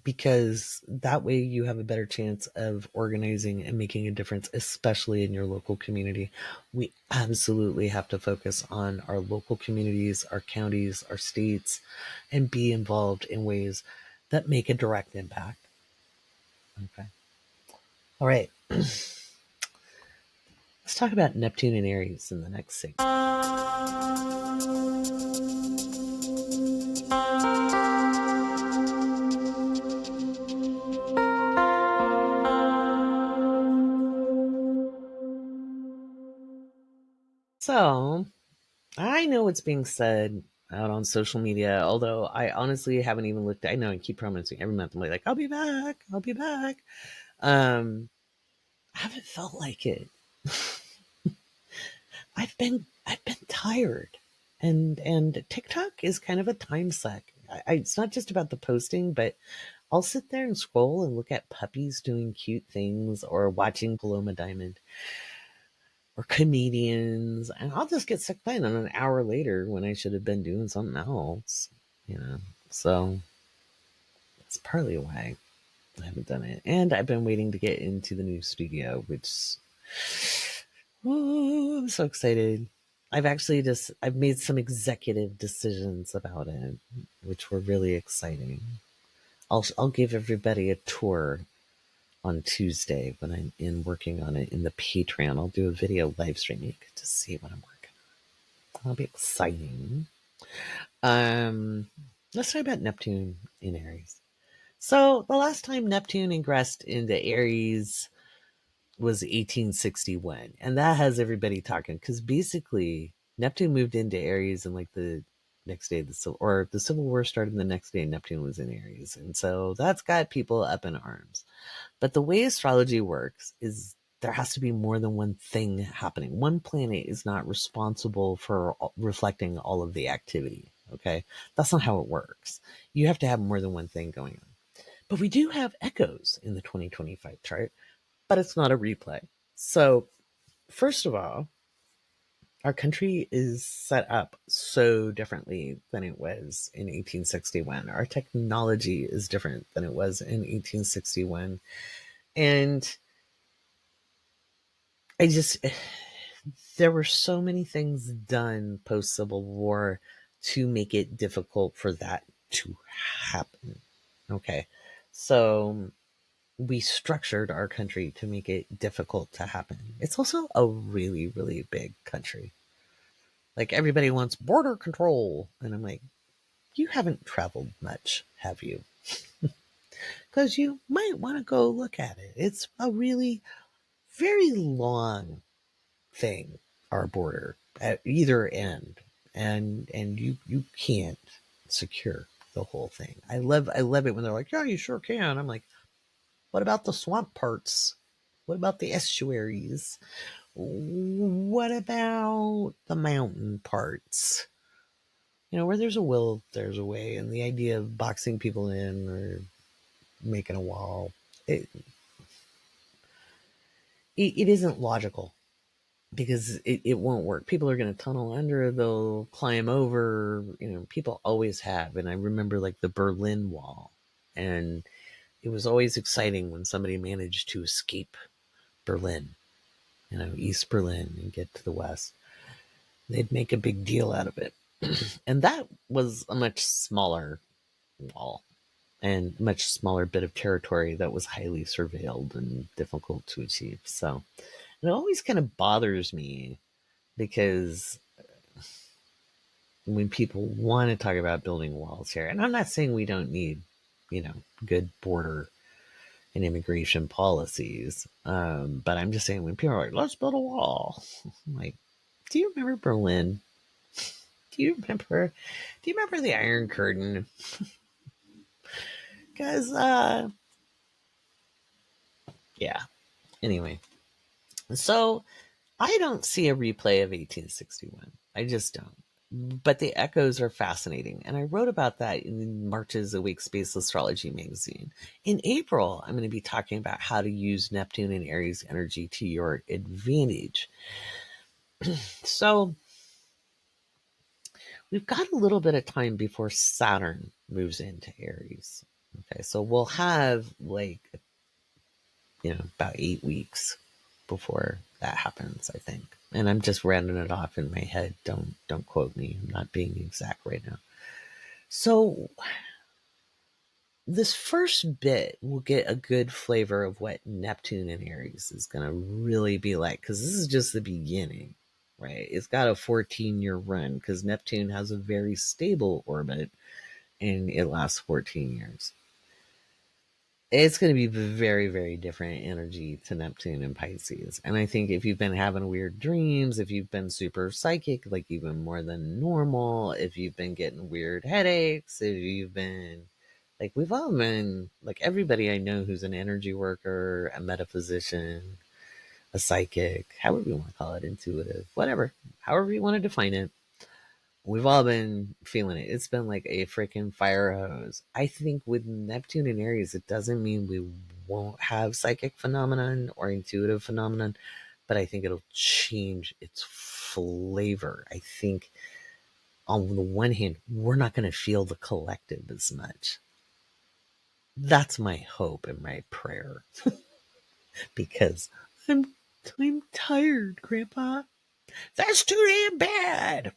Because that way you have a better chance of organizing and making a difference, especially in your local community. We absolutely have to focus on our local communities, our counties, our states, and be involved in ways that make a direct impact. Okay. All right. Let's talk about Neptune and Aries in the next segment. So, I know what's being said out on social media, although I honestly haven't even looked. I know I keep promising every month. I'm like, I'll be back. I'll be back. I haven't felt like it. I've been tired, and TikTok is kind of a time suck. It's not just about the posting, but I'll sit there and scroll and look at puppies doing cute things, or watching Paloma Diamond, or comedians, and I'll just get sucked in. And an hour later, when I should have been doing something else, you know. So that's partly why I haven't done it. And I've been waiting to get into the new studio, which, oh, I'm so excited. I've made some executive decisions about it, which were really exciting. I'll give everybody a tour on Tuesday when I'm in working on it in the Patreon. I'll do a video live stream. You get to see what I'm working on. That'll be exciting. Let's talk about Neptune in Aries. So the last time Neptune ingressed into Aries was 1861, and that has everybody talking, because basically Neptune moved into Aries, and like the next day the Civil War started, and the next day Neptune was in Aries, and so that's got people up in arms. But the way astrology works is there has to be more than one thing happening. One planet is not responsible for reflecting all of the activity. Okay, that's not how it works. You have to have more than one thing going on. But we do have echoes in the 2025 chart, but it's not a replay. So, first of all, our country is set up so differently than it was in 1861. Our technology is different than it was in 1861. And I just, there were so many things done post Civil War to make it difficult for that to happen. Okay. So we structured our country to make it difficult to happen. It's also a really, really big country. Like, everybody wants border control. And I'm like, you haven't traveled much, have you? Because you might want to go look at it. It's a really very long thing, our border, at either end. And you can't secure the whole thing. I love it when they're like, yeah, you sure can. I'm like, What about the swamp parts? What about the estuaries? What about the mountain parts? Where there's a will, there's a way. And the idea of boxing people in or making a wall, it isn't logical because it won't work. People are going to tunnel under, they'll climb over. People always have. And I remember like the Berlin Wall. And it was always exciting when somebody managed to escape Berlin, East Berlin, and get to the West. They'd make a big deal out of it. And that was a much smaller wall and much smaller bit of territory that was highly surveilled and difficult to achieve. So it always kind of bothers me because when people want to talk about building walls here, and I'm not saying we don't need, good border and immigration policies, but I'm just saying when people are like, let's build a wall, I'm like, do you remember Berlin? Do you remember the Iron Curtain? Because, yeah. Anyway, so I don't see a replay of 1861. I just don't. But the echoes are fascinating. And I wrote about that in March's Awake Space Astrology magazine. In April, I'm going to be talking about how to use Neptune and Aries energy to your advantage. So we've got a little bit of time before Saturn moves into Aries. Okay, so we'll have about 8 weeks before that happens, I think. And I'm just rounding it off in my head. Don't quote me. I'm not being exact right now. So this first bit will get a good flavor of what Neptune and Aries is going to really be like, because this is just the beginning, right? It's got a 14-year run because Neptune has a very stable orbit and it lasts 14 years. It's going to be very, very different energy to Neptune and Pisces. And I think if you've been having weird dreams, if you've been super psychic, like even more than normal, if you've been getting weird headaches, if you've been like, we've all been like, everybody I know who's an energy worker, a metaphysician, a psychic, however you want to call it, intuitive, whatever, however you want to define it. We've all been feeling it. It's been like a freaking fire hose. I think with Neptune and Aries, it doesn't mean we won't have psychic phenomenon or intuitive phenomenon, but I think it'll change its flavor. I think on the one hand, we're not going to feel the collective as much. That's my hope and my prayer. Because I'm tired, Grandpa. That's too damn bad.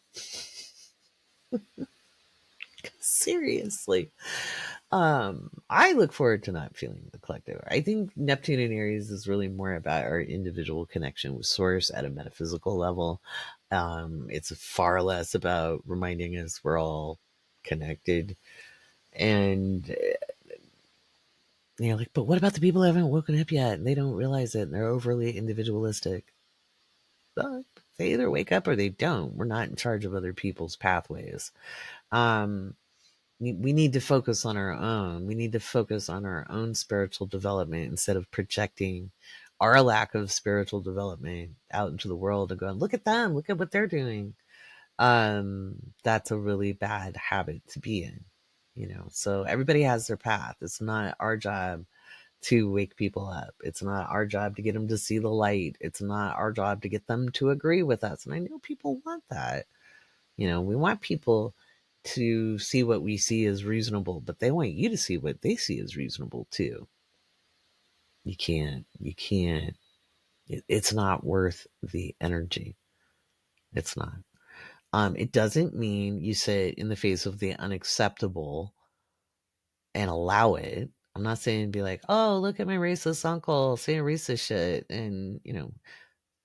Seriously. I look forward to not feeling the collective. I think Neptune and Aries is really more about our individual connection with Source at a metaphysical level. It's far less about reminding us we're all connected. And but what about the people who haven't woken up yet and they don't realize it and they're overly individualistic? But they either wake up or they don't. We're not in charge of other people's pathways. We need to focus on our own. We need to focus on our own spiritual development instead of projecting our lack of spiritual development out into the world and going, look at them, look at what they're doing. That's a really bad habit to be in, so everybody has their path. It's not our job to wake people up. It's not our job to get them to see the light. It's not our job to get them to agree with us. And I know people want that. We want people to see what we see as reasonable, but they want you to see what they see as reasonable too. You can't. It's not worth the energy. It's not. It doesn't mean you sit in the face of the unacceptable and allow it. I'm not saying be like, oh, look at my racist uncle saying racist shit. And,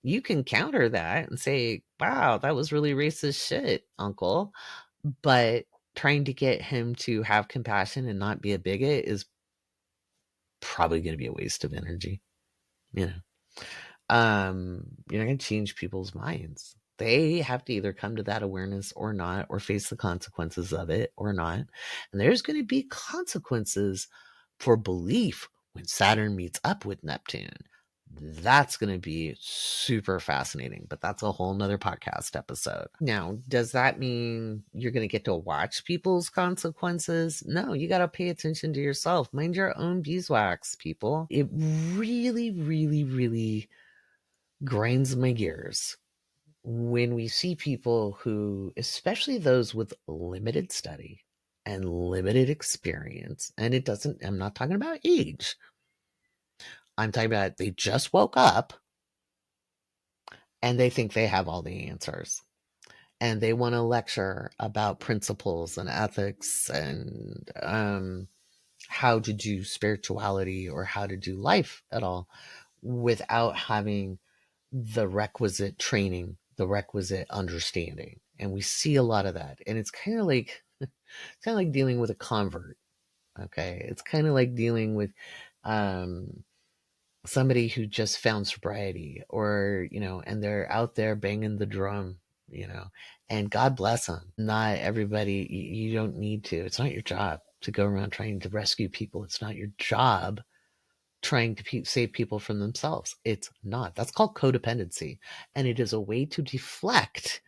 you can counter that and say, wow, that was really racist shit, uncle. But trying to get him to have compassion and not be a bigot is probably going to be a waste of energy. You're not going to change people's minds. They have to either come to that awareness or not, or face the consequences of it or not. And there's going to be consequences for belief when Saturn meets up with Neptune, that's going to be super fascinating, but that's a whole nother podcast episode. Now, does that mean you're going to get to watch people's consequences? No, you got to pay attention to yourself. Mind your own beeswax, people. It really, really, really grinds my gears when we see people who, especially those with limited study and limited experience, and I'm not talking about age. I'm talking about they just woke up and they think they have all the answers. And they want to lecture about principles and ethics and how to do spirituality or how to do life at all without having the requisite training, the requisite understanding. And we see a lot of that. And it's kind of like dealing with a convert. Okay. It's kind of like dealing with somebody who just found sobriety, or, and they're out there banging the drum, and God bless them. Not everybody, you don't need to. It's not your job to go around trying to rescue people. It's not your job trying to save people from themselves. It's not. That's called codependency. And it is a way to deflect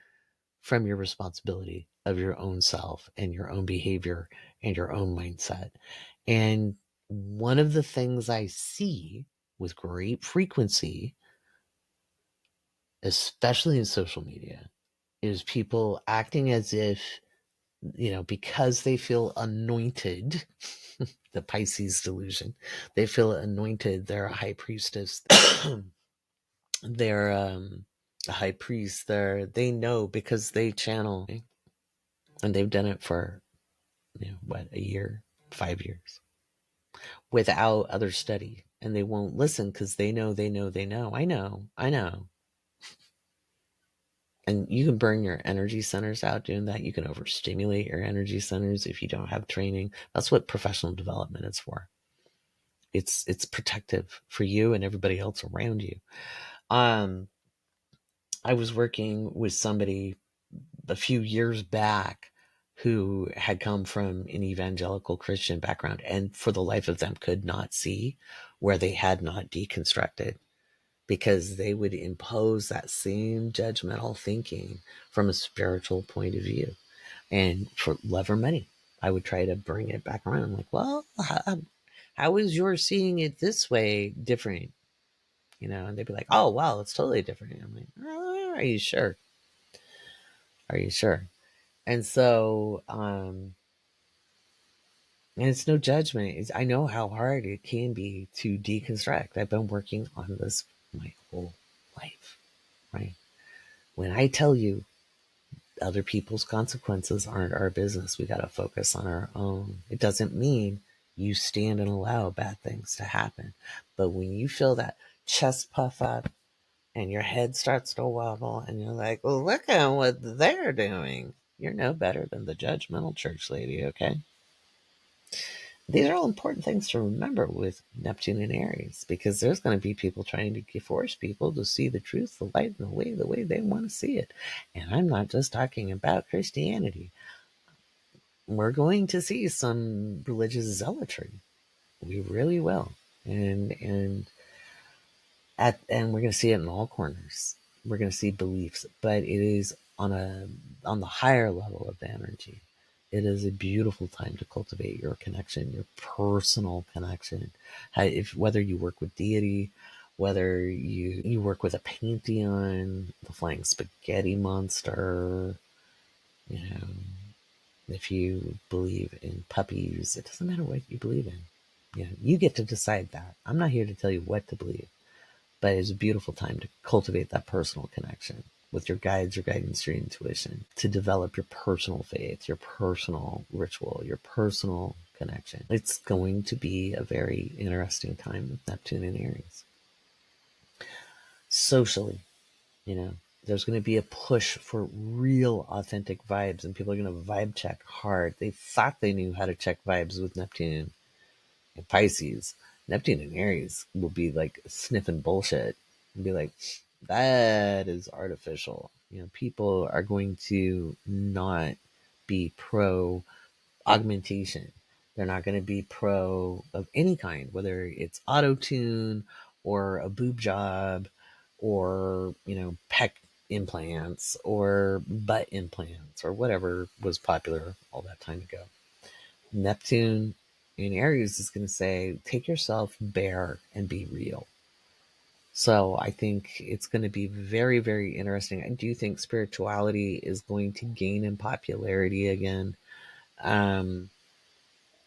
from your responsibility of your own self and your own behavior and your own mindset. And one of the things I see with great frequency, especially in social media, is people acting as if, because they feel anointed, the Pisces delusion, they feel anointed, they're a high priestess, they're a high priest, they know because they channel, and they've done it for, a year, 5 years, without other study, and they won't listen because they know. I know. And you can burn your energy centers out doing that. You can overstimulate your energy centers if you don't have training. That's what professional development is for. It's protective for you and everybody else around you. I was working with somebody a few years back who had come from an evangelical Christian background, and for the life of them could not see where they had not deconstructed, because they would impose that same judgmental thinking from a spiritual point of view. And for love or money, I would try to bring it back around. I'm like, well, how is your seeing it this way different? And they'd be like, oh, wow, it's totally different. I'm like, oh, are you sure? Are you sure? And so, and it's no judgment. I know how hard it can be to deconstruct. I've been working on this my whole life, right? When I tell you other people's consequences aren't our business, we got to focus on our own. It doesn't mean you stand and allow bad things to happen. But when you feel that chest puff up and your head starts to wobble and you're like, well, look at what they're doing, you're no better than the judgmental church lady, okay? These are all important things to remember with Neptune and Aries, because there's going to be people trying to force people to see the truth, the light, and the way they want to see it. And I'm not just talking about Christianity. We're going to see some religious zealotry. We really will. And we're going to see it in all corners. We're going to see beliefs, but it is on the higher level of the energy. It is a beautiful time to cultivate your connection, your personal connection. Whether you work with deity, whether you work with a pantheon, the flying spaghetti monster, you know, if you believe in puppies, it doesn't matter what you believe in. You get to decide that. I'm not here to tell you what to believe. But it's a beautiful time to cultivate that personal connection with your guides, your guidance, your intuition, to develop your personal faith, your personal ritual, your personal connection. It's going to be a very interesting time with Neptune and Aries. Socially, there's going to be a push for real authentic vibes, and people are going to vibe check hard. They thought they knew how to check vibes with Neptune and Pisces. Neptune and Aries will be like sniffing bullshit and be like, that is artificial. People are going to not be pro augmentation. They're not going to be pro of any kind, whether it's auto tune or a boob job or, pec implants or butt implants or whatever was popular all that time ago. Neptune in Aries is going to say, take yourself bare and be real. So I think it's going to be very, very interesting. I do think spirituality is going to gain in popularity again.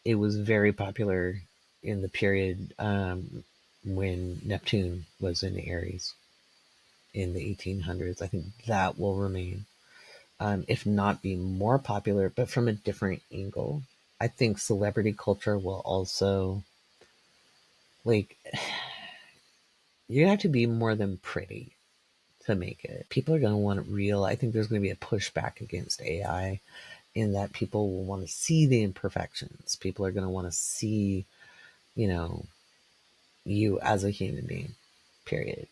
It was very popular in the period when Neptune was in Aries in the 1800s. I think that will remain, if not be more popular, but from a different angle. I think celebrity culture will also, like, you have to be more than pretty to make it. People are going to want it real. I think there's going to be a pushback against AI in that people will want to see the imperfections. People are going to want to see, you know, you as a human being, period,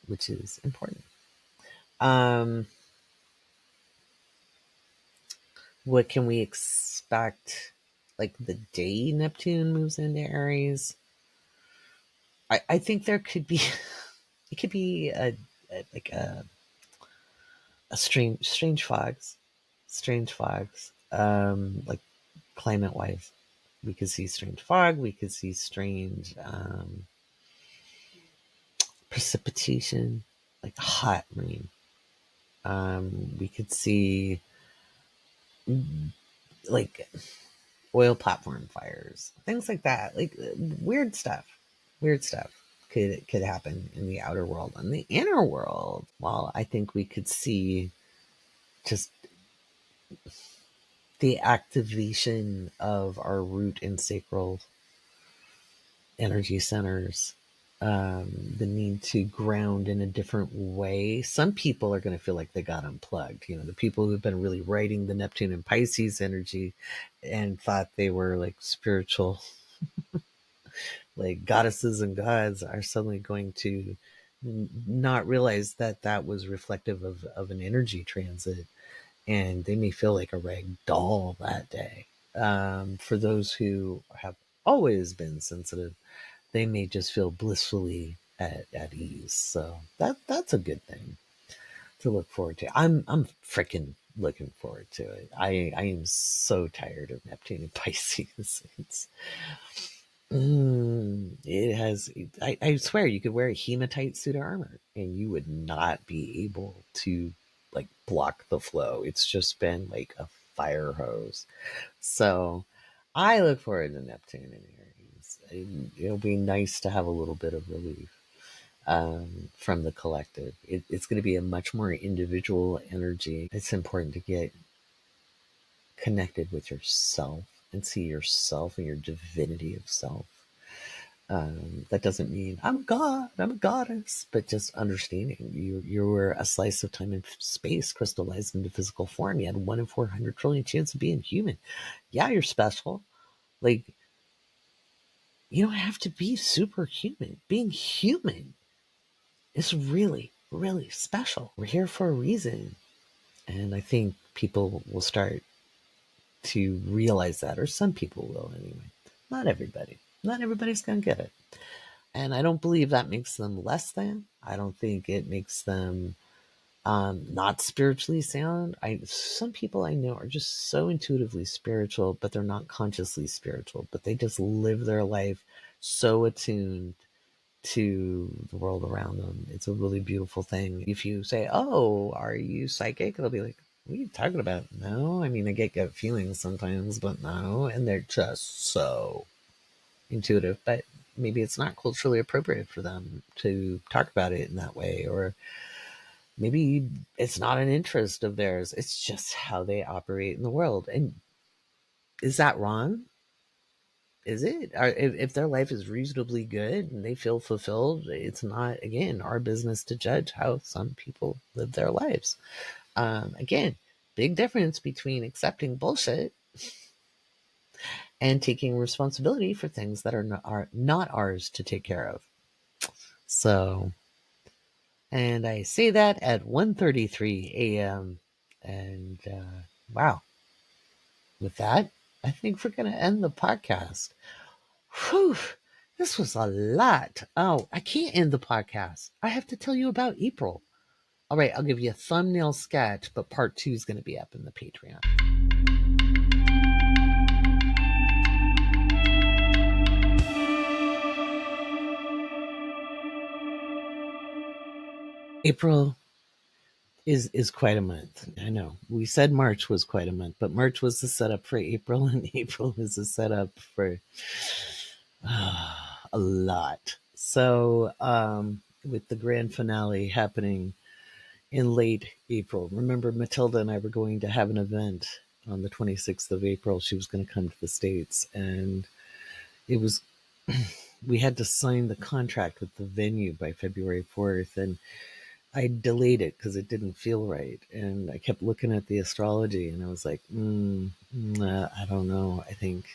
which is important. Um, what can we expect? Like the day Neptune moves into Aries, I think there could be, it could be a strange fogs, like climate wise. We could see strange fog. We could see strange precipitation, like hot rain. We could see like oil platform fires, things like that, like weird stuff. Weird stuff could happen in the outer world. In the inner world, well, I think we could see just the activation of our root and sacral energy centers, the need to ground in a different way. Some people are going to feel like they got unplugged. The people who've been really writing the Neptune and Pisces energy and thought they were like spiritual, like goddesses and gods, are suddenly going to not realize that that was reflective of an energy transit, and they may feel like a rag doll that day. For those who have always been sensitive, they may just feel blissfully at ease. So that's a good thing to look forward to. I'm freaking looking forward to it. I am so tired of Neptune and Pisces. It has. I swear you could wear a hematite suit of armor and you would not be able to like block the flow. It's just been like a fire hose. So I look forward to Neptune and Aries. It'll be nice to have a little bit of relief from the collective. It's going to be a much more individual energy. It's important to get connected with yourself and see yourself and your divinity of self. That doesn't mean I'm a god, I'm a goddess, but just understanding you were a slice of time and space crystallized into physical form. You had 1 in 400 trillion chance of being human. Yeah, you're special. Like, you don't have to be superhuman. Being human is really, really special. We're here for a reason. And I think people will start to realize that, or some people will anyway. Not everybody. Not everybody's going to get it. And I don't believe that makes them less than. I don't think it makes them not spiritually sound. Some people I know are just so intuitively spiritual, but they're not consciously spiritual. But they just live their life so attuned to the world around them. It's a really beautiful thing. If you say, "Oh, are you psychic?" They'll be like, "What are you talking about?" No, I mean, I get gut feelings sometimes, but no. And they're just so intuitive, but maybe it's not culturally appropriate for them to talk about it in that way, or maybe it's not an interest of theirs. It's just how they operate in the world. And is that wrong? Is it? If their life is reasonably good and they feel fulfilled, it's not, again, our business to judge how some people live their lives. Again, big difference between accepting bullshit and taking responsibility for things that are not ours to take care of. So, and I say that at 1:33 a.m. And wow, with that, I think we're going to end the podcast. Whew, this was a lot. Oh, I can't end the podcast. I have to tell you about April. All right, I'll give you a thumbnail sketch, but part 2 is going to be up in the Patreon. April is quite a month. I know we said March was quite a month, but March was the setup for April, and April is the setup for a lot. So, with the grand finale happening in late April, remember Matilda and I were going to have an event on the 26th of April. She was going to come to the States, and it was we had to sign the contract with the venue by February 4th, and I delayed it because it didn't feel right. And I kept looking at the astrology, and I was like, I don't know. I think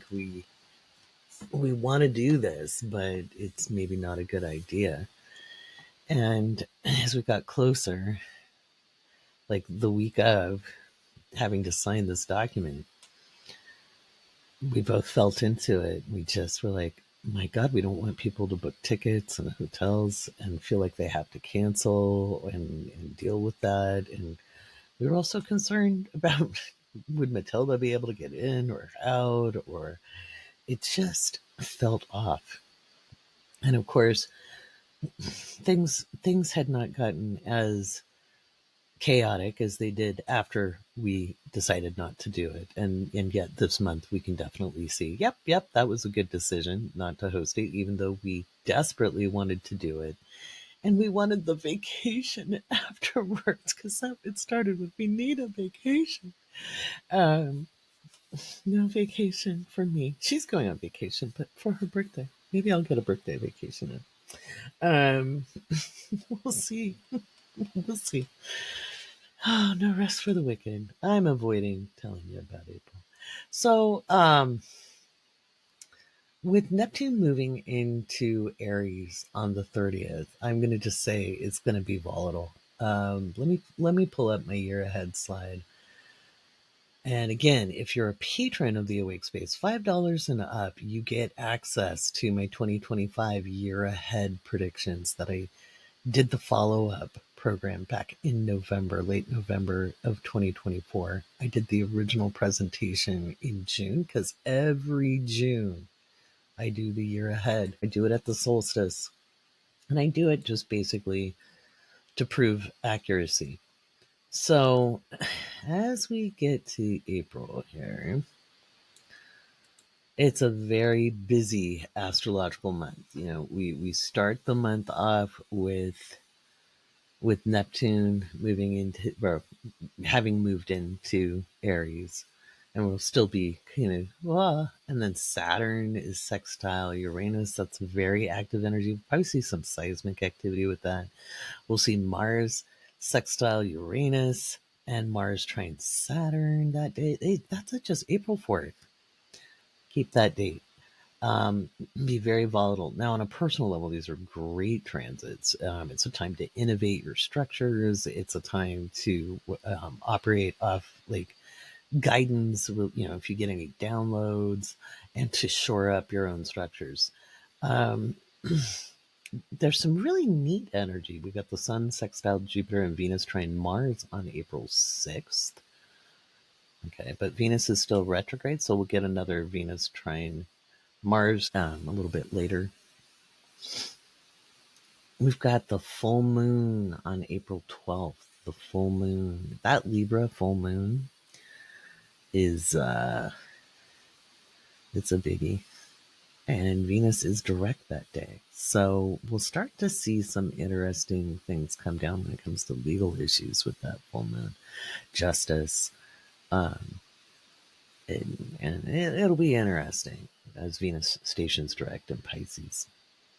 we want to do this, but it's maybe not a good idea. And as we got closer, like the week of having to sign this document, we both felt into it. We just were like, my God, we don't want people to book tickets and hotels and feel like they have to cancel and deal with that. And we were also concerned about would Matilda be able to get in or out, or it just felt off. And of course, things had not gotten as chaotic as they did after we decided not to do it. And yet this month we can definitely see, yep, that was a good decision not to host it, even though we desperately wanted to do it. And we wanted the vacation afterwards, because it started with, we need a vacation. Um, no vacation for me. She's going on vacation, but for her birthday. Maybe I'll get a birthday vacation in. We'll see. We'll see. Oh, no rest for the wicked. I'm avoiding telling you about April. So, with Neptune moving into Aries on the 30th, I'm going to just say it's going to be volatile. Let me pull up my year ahead slide. And again, if you're a patron of the Awake Space, $5 and up, you get access to my 2025 year ahead predictions that I did the follow-up program back in November, late November of 2024. I did the original presentation in June, because every June I do the year ahead. I do it at the solstice, and I do it just basically to prove accuracy. So as we get to April here, it's a very busy astrological month. You know, we start the month off with Neptune moving into, or having moved into Aries, and we'll still be kind of, and then Saturn is sextile Uranus. That's very active energy. We'll probably see some seismic activity with that. We'll see Mars sextile Uranus and Mars trine Saturn that day. That's just April 4th. Keep that date. Be very volatile. Now, on a personal level, these are great transits. It's a time to innovate your structures. It's a time to operate off like guidance, if you get any downloads, and to shore up your own structures. There's some really neat energy. We got the Sun sextile Jupiter and Venus trine Mars on April 6th. Okay, but Venus is still retrograde, so we'll get another Venus trine Mars a little bit later. We've got the full moon on April 12th. The full moon. That Libra full moon is it's a biggie. And Venus is direct that day. So we'll start to see some interesting things come down when it comes to legal issues with that full moon. Justice. And it'll be interesting as Venus stations direct in Pisces.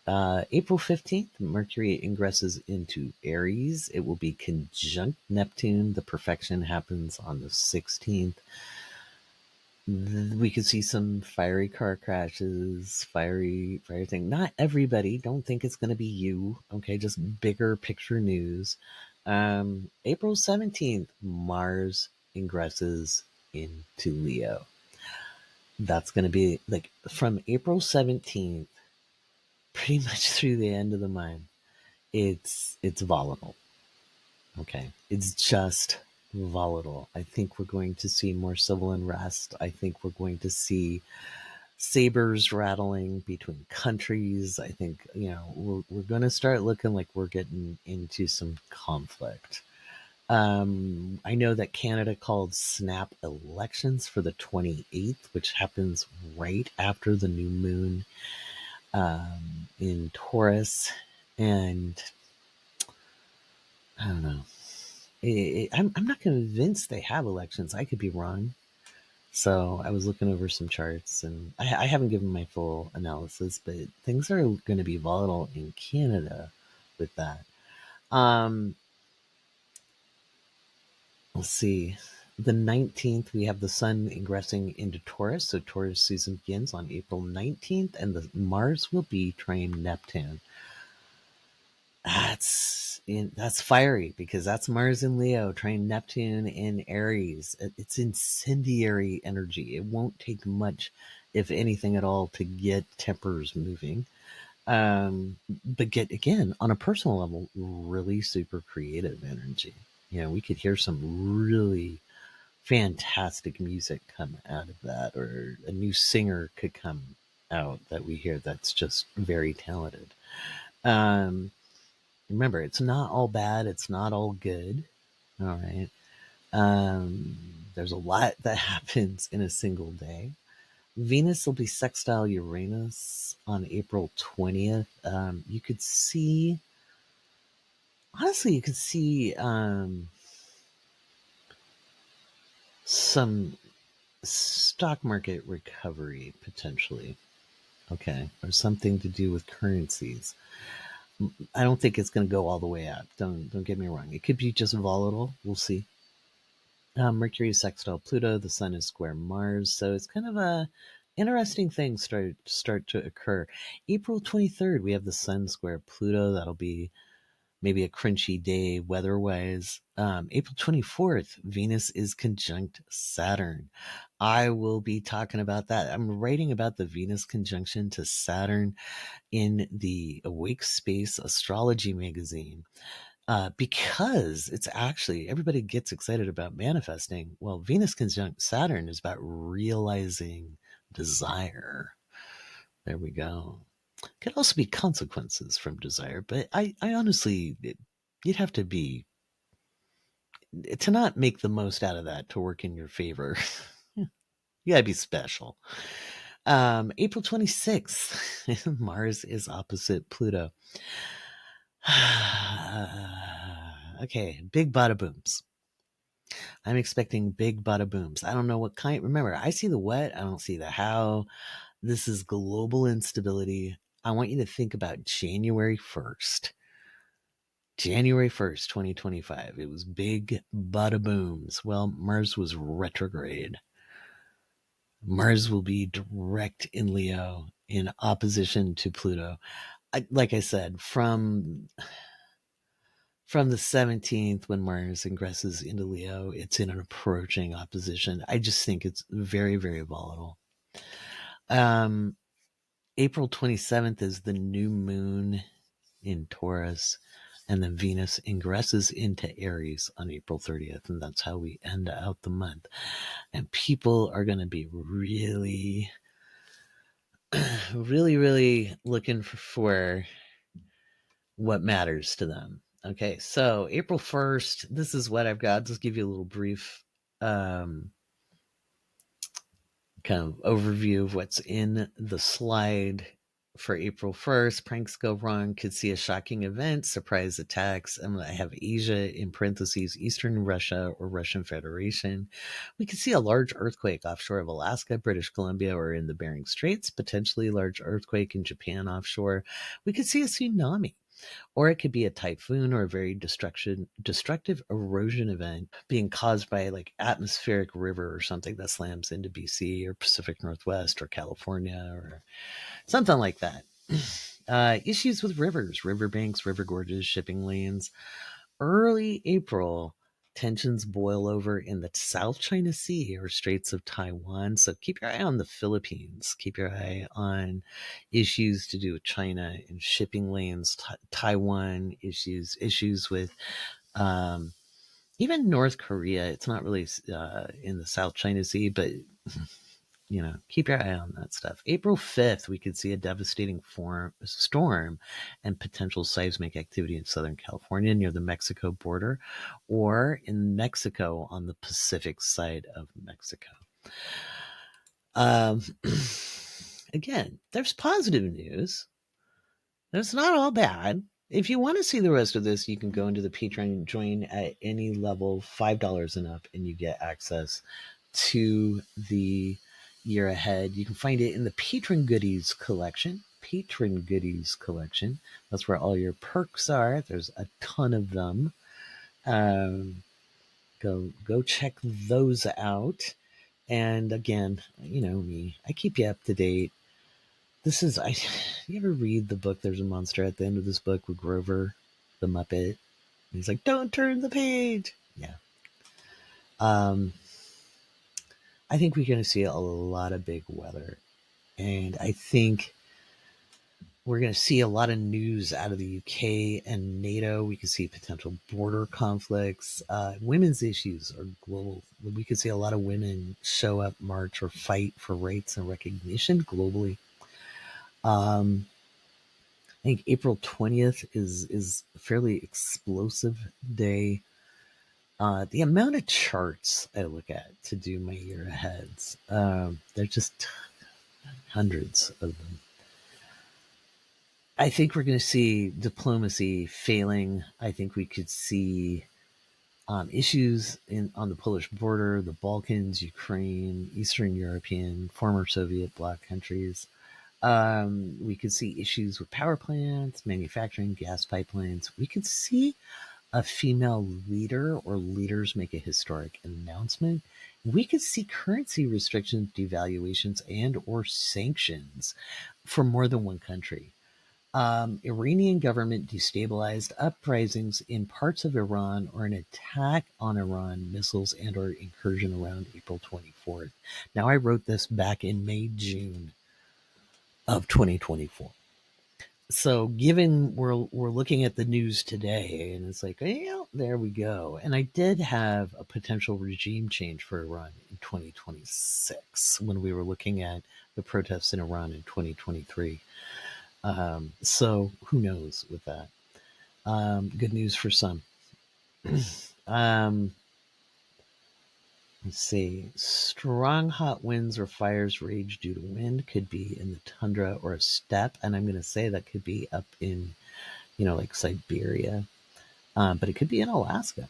April 15th, Mercury ingresses into Aries. It will be conjunct Neptune. The perfection happens on the 16th. We could see some fiery car crashes, fiery thing. Not everybody. Don't think it's going to be you. Okay, just bigger picture news. April 17th, Mars ingresses into Leo. That's going to be like from April 17th, pretty much through the end of the month. It's volatile. Okay. It's just volatile. I think we're going to see more civil unrest. I think we're going to see sabers rattling between countries. I think, we're going to start looking like we're getting into some conflict. I know that Canada called snap elections for the 28th, which happens right after the new moon in Taurus. And I don't know. I'm not convinced they have elections. I could be wrong. So I was looking over some charts, and I haven't given my full analysis, but things are going to be volatile in Canada with that. Let's see. The 19th, we have the sun ingressing into Taurus. So Taurus season begins on April 19th, and the Mars will be trine Neptune. That's fiery because that's Mars in Leo, trine Neptune in Aries. It's incendiary energy. It won't take much, if anything at all, to get tempers moving. But get, again, on a personal level, really super creative energy. We could hear some really fantastic music come out of that, or a new singer could come out that we hear that's just very talented. Um, Remember, it's not all bad. It's not all good. All right. There's a lot that happens in a single day. Venus will be sextile Uranus on April 20th. You could see, honestly, some stock market recovery potentially. Okay. Or something to do with currencies. I don't think it's going to go all the way up. Don't get me wrong. It could be just volatile. We'll see. Mercury is sextile Pluto. The Sun is square Mars. So it's kind of a interesting thing start to occur. April 23rd, we have the Sun square Pluto. That'll be maybe a crunchy day weather-wise. April 24th, Venus is conjunct Saturn. I will be talking about that. I'm writing about the Venus conjunction to Saturn in the Awake Space Astrology magazine. Because it's actually, everybody gets excited about manifesting. Well, Venus conjunct Saturn is about realizing desire. There we go. Could also be consequences from desire, but I honestly, you'd have to be, to not make the most out of that to work in your favor. You gotta be special. April 26th, Mars is opposite Pluto. Okay, big bada booms. I'm expecting big bada booms. I don't know what kind. Remember, I see the what, I don't see the how. This is global instability. I want you to think about January 1st. January 1st, 2025. It was big bada booms. Well, Mars was retrograde. Mars will be direct in Leo in opposition to Pluto. Like I said, from the 17th, when Mars ingresses into Leo, it's in an approaching opposition. I just think it's very, very volatile. April 27th is the new moon in Taurus, and then Venus ingresses into Aries on April 30th, and that's how we end out the month. And people are going to be really, really, really looking for what matters to them. Okay, so April 1st, this is what I've got. I'll just give you a little brief kind of overview of what's in the slide for April 1st. Pranks go wrong, could see a shocking event, surprise attacks. I have Asia in parentheses, Eastern Russia or Russian Federation. We could see a large earthquake offshore of Alaska, British Columbia, or in the Bering Straits, potentially large earthquake in Japan offshore. We could see a tsunami. Or it could be a typhoon or a very destructive erosion event being caused by like atmospheric river or something that slams into BC or Pacific Northwest or California or something like that. Issues with rivers, riverbanks, river gorges, shipping lanes. Early April, tensions boil over in the South China Sea or Straits of Taiwan. So keep your eye on the Philippines. Keep your eye on issues to do with China and shipping lanes, Taiwan issues with even North Korea. It's not really in the South China Sea, but keep your eye on that stuff. April 5th, we could see a devastating storm and potential seismic activity in Southern California near the Mexico border, or in Mexico on the Pacific side of Mexico. Again, there's positive news. It's not all bad. If you want to see the rest of this, you can go into the Patreon, join at any level, $5 and up, and you get access to the year ahead. You can find it in the Patron Goodies collection. Patron Goodies collection. That's where all your perks are. There's a ton of them. Go check those out. And again, you know me, I keep you up to date. You ever read the book There's a Monster at the end of this book with Grover the Muppet? He's like, don't turn the page. Yeah. I think we're going to see a lot of big weather. And I think we're going to see a lot of news out of the UK and NATO. We could see potential border conflicts. Women's issues are global. We could see a lot of women show up, march, or fight for rights and recognition globally. I think April 20th is a fairly explosive day. The amount of charts I look at to do my year aheads, they're just hundreds of them. I think we're going to see diplomacy failing. I think we could see issues on the Polish border, the Balkans, Ukraine, Eastern European, former Soviet bloc countries. We could see issues with power plants, manufacturing, gas pipelines. We could see a female leader or leaders make a historic announcement. We could see currency restrictions, devaluations, and or sanctions for more than one country. Iranian government destabilized, uprisings in parts of Iran, or an attack on Iran, missiles and or incursion around April 24th. Now, I wrote this back in May, June of 2024. So given we're looking at the news today, and it's like, well, there we go. And I did have a potential regime change for Iran in 2026 when we were looking at the protests in Iran in 2023. So who knows with that? Good news for some. Let's see. Strong hot winds or fires rage due to wind. Could be in the tundra or a steppe. And I'm going to say that could be up in, like Siberia. But it could be in Alaska.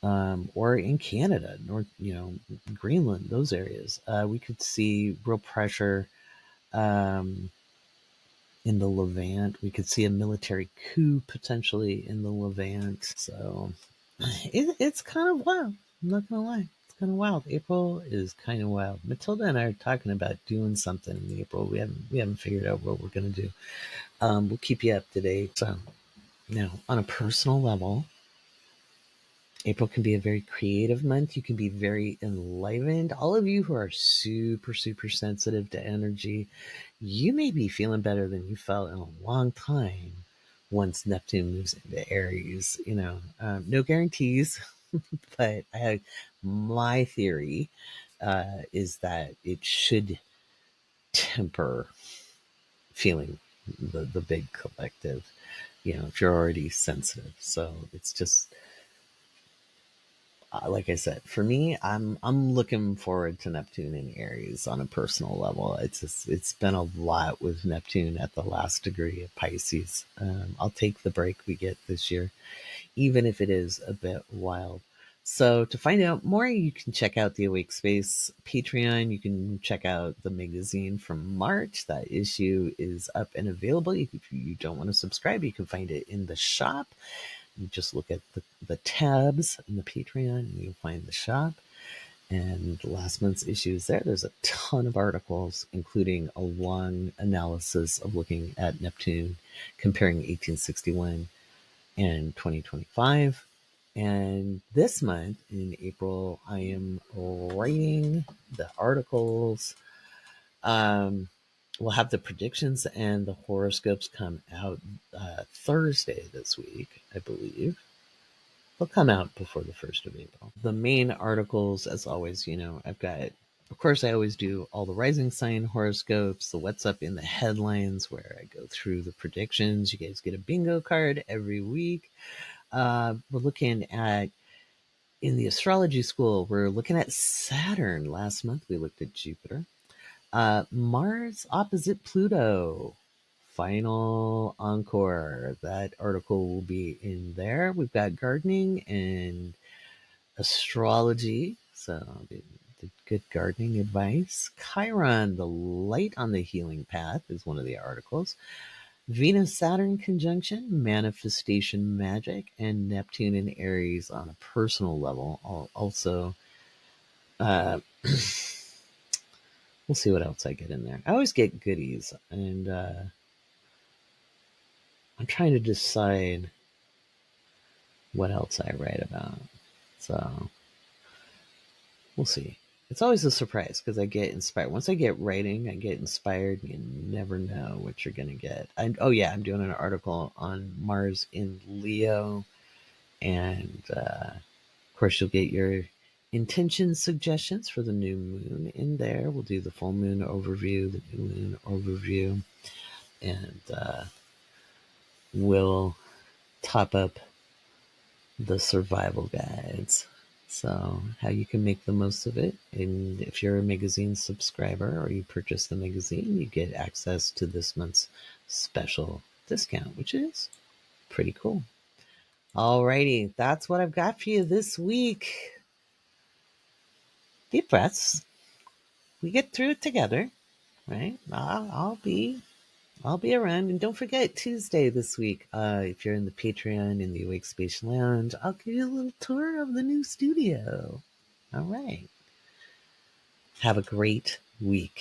Or in Canada, Greenland, those areas. We could see real pressure in the Levant. We could see a military coup potentially in the Levant. So it's kind of wild. I'm not going to lie. Kind of wild. April is kind of wild. Matilda and I are talking about doing something in April. We haven't figured out what we're going to do. We'll keep you up to date. So, on a personal level, April can be a very creative month. You can be very enlivened. All of you who are super, super sensitive to energy, you may be feeling better than you felt in a long time once Neptune moves into Aries. No guarantees. But my theory is that it should temper feeling the big collective, if you're already sensitive. So it's just, like I said, for me, I'm looking forward to Neptune in Aries on a personal level. It's been a lot with Neptune at the last degree of Pisces. I'll take the break we get this year, even if it is a bit wild. So to find out more, you can check out the Awake Space Patreon. You can check out the magazine from March. That issue is up and available. If you don't want to subscribe, you can find it in the shop. You just look at the tabs in the Patreon and you'll find the shop. And last month's issue is there. There's a ton of articles, including a long analysis of looking at Neptune, comparing 1861 and 2025. And this month in April, I am writing the articles. We'll have the predictions and the horoscopes come out Thursday this week, I believe. They'll come out before the 1st of April. The main articles, as always, I've got, of course, I always do all the rising sign horoscopes, the what's up in the headlines, where I go through the predictions. You guys get a bingo card every week. We're looking at, in the astrology school, we're looking at Saturn. Last month, we looked at Jupiter. Mars opposite Pluto. Final encore. That article will be in there. We've got gardening and astrology. So the good gardening advice. Chiron, the light on the healing path, is one of the articles. Venus Saturn conjunction, manifestation magic, and Neptune and Aries on a personal level. Also, we'll see what else I get in there. I always get goodies, and I'm trying to decide what else I write about. So we'll see. It's always a surprise because I get inspired. Once I get writing, I get inspired. You never know what you're going to get. I'm doing an article on Mars in Leo. And of course, you'll get your intention suggestions for the new moon in there. We'll do the full moon overview, the new moon overview, and we'll top up the survival guides. So, how you can make the most of it. And if you're a magazine subscriber or you purchase the magazine, you get access to this month's special discount, which is pretty cool. Alrighty, that's what I've got for you this week. Deep breaths. We get through it together, right? I'll be around, and don't forget Tuesday this week. If you're in the Patreon in the Awake Space Lounge, I'll give you a little tour of the new studio. All right. Have a great week.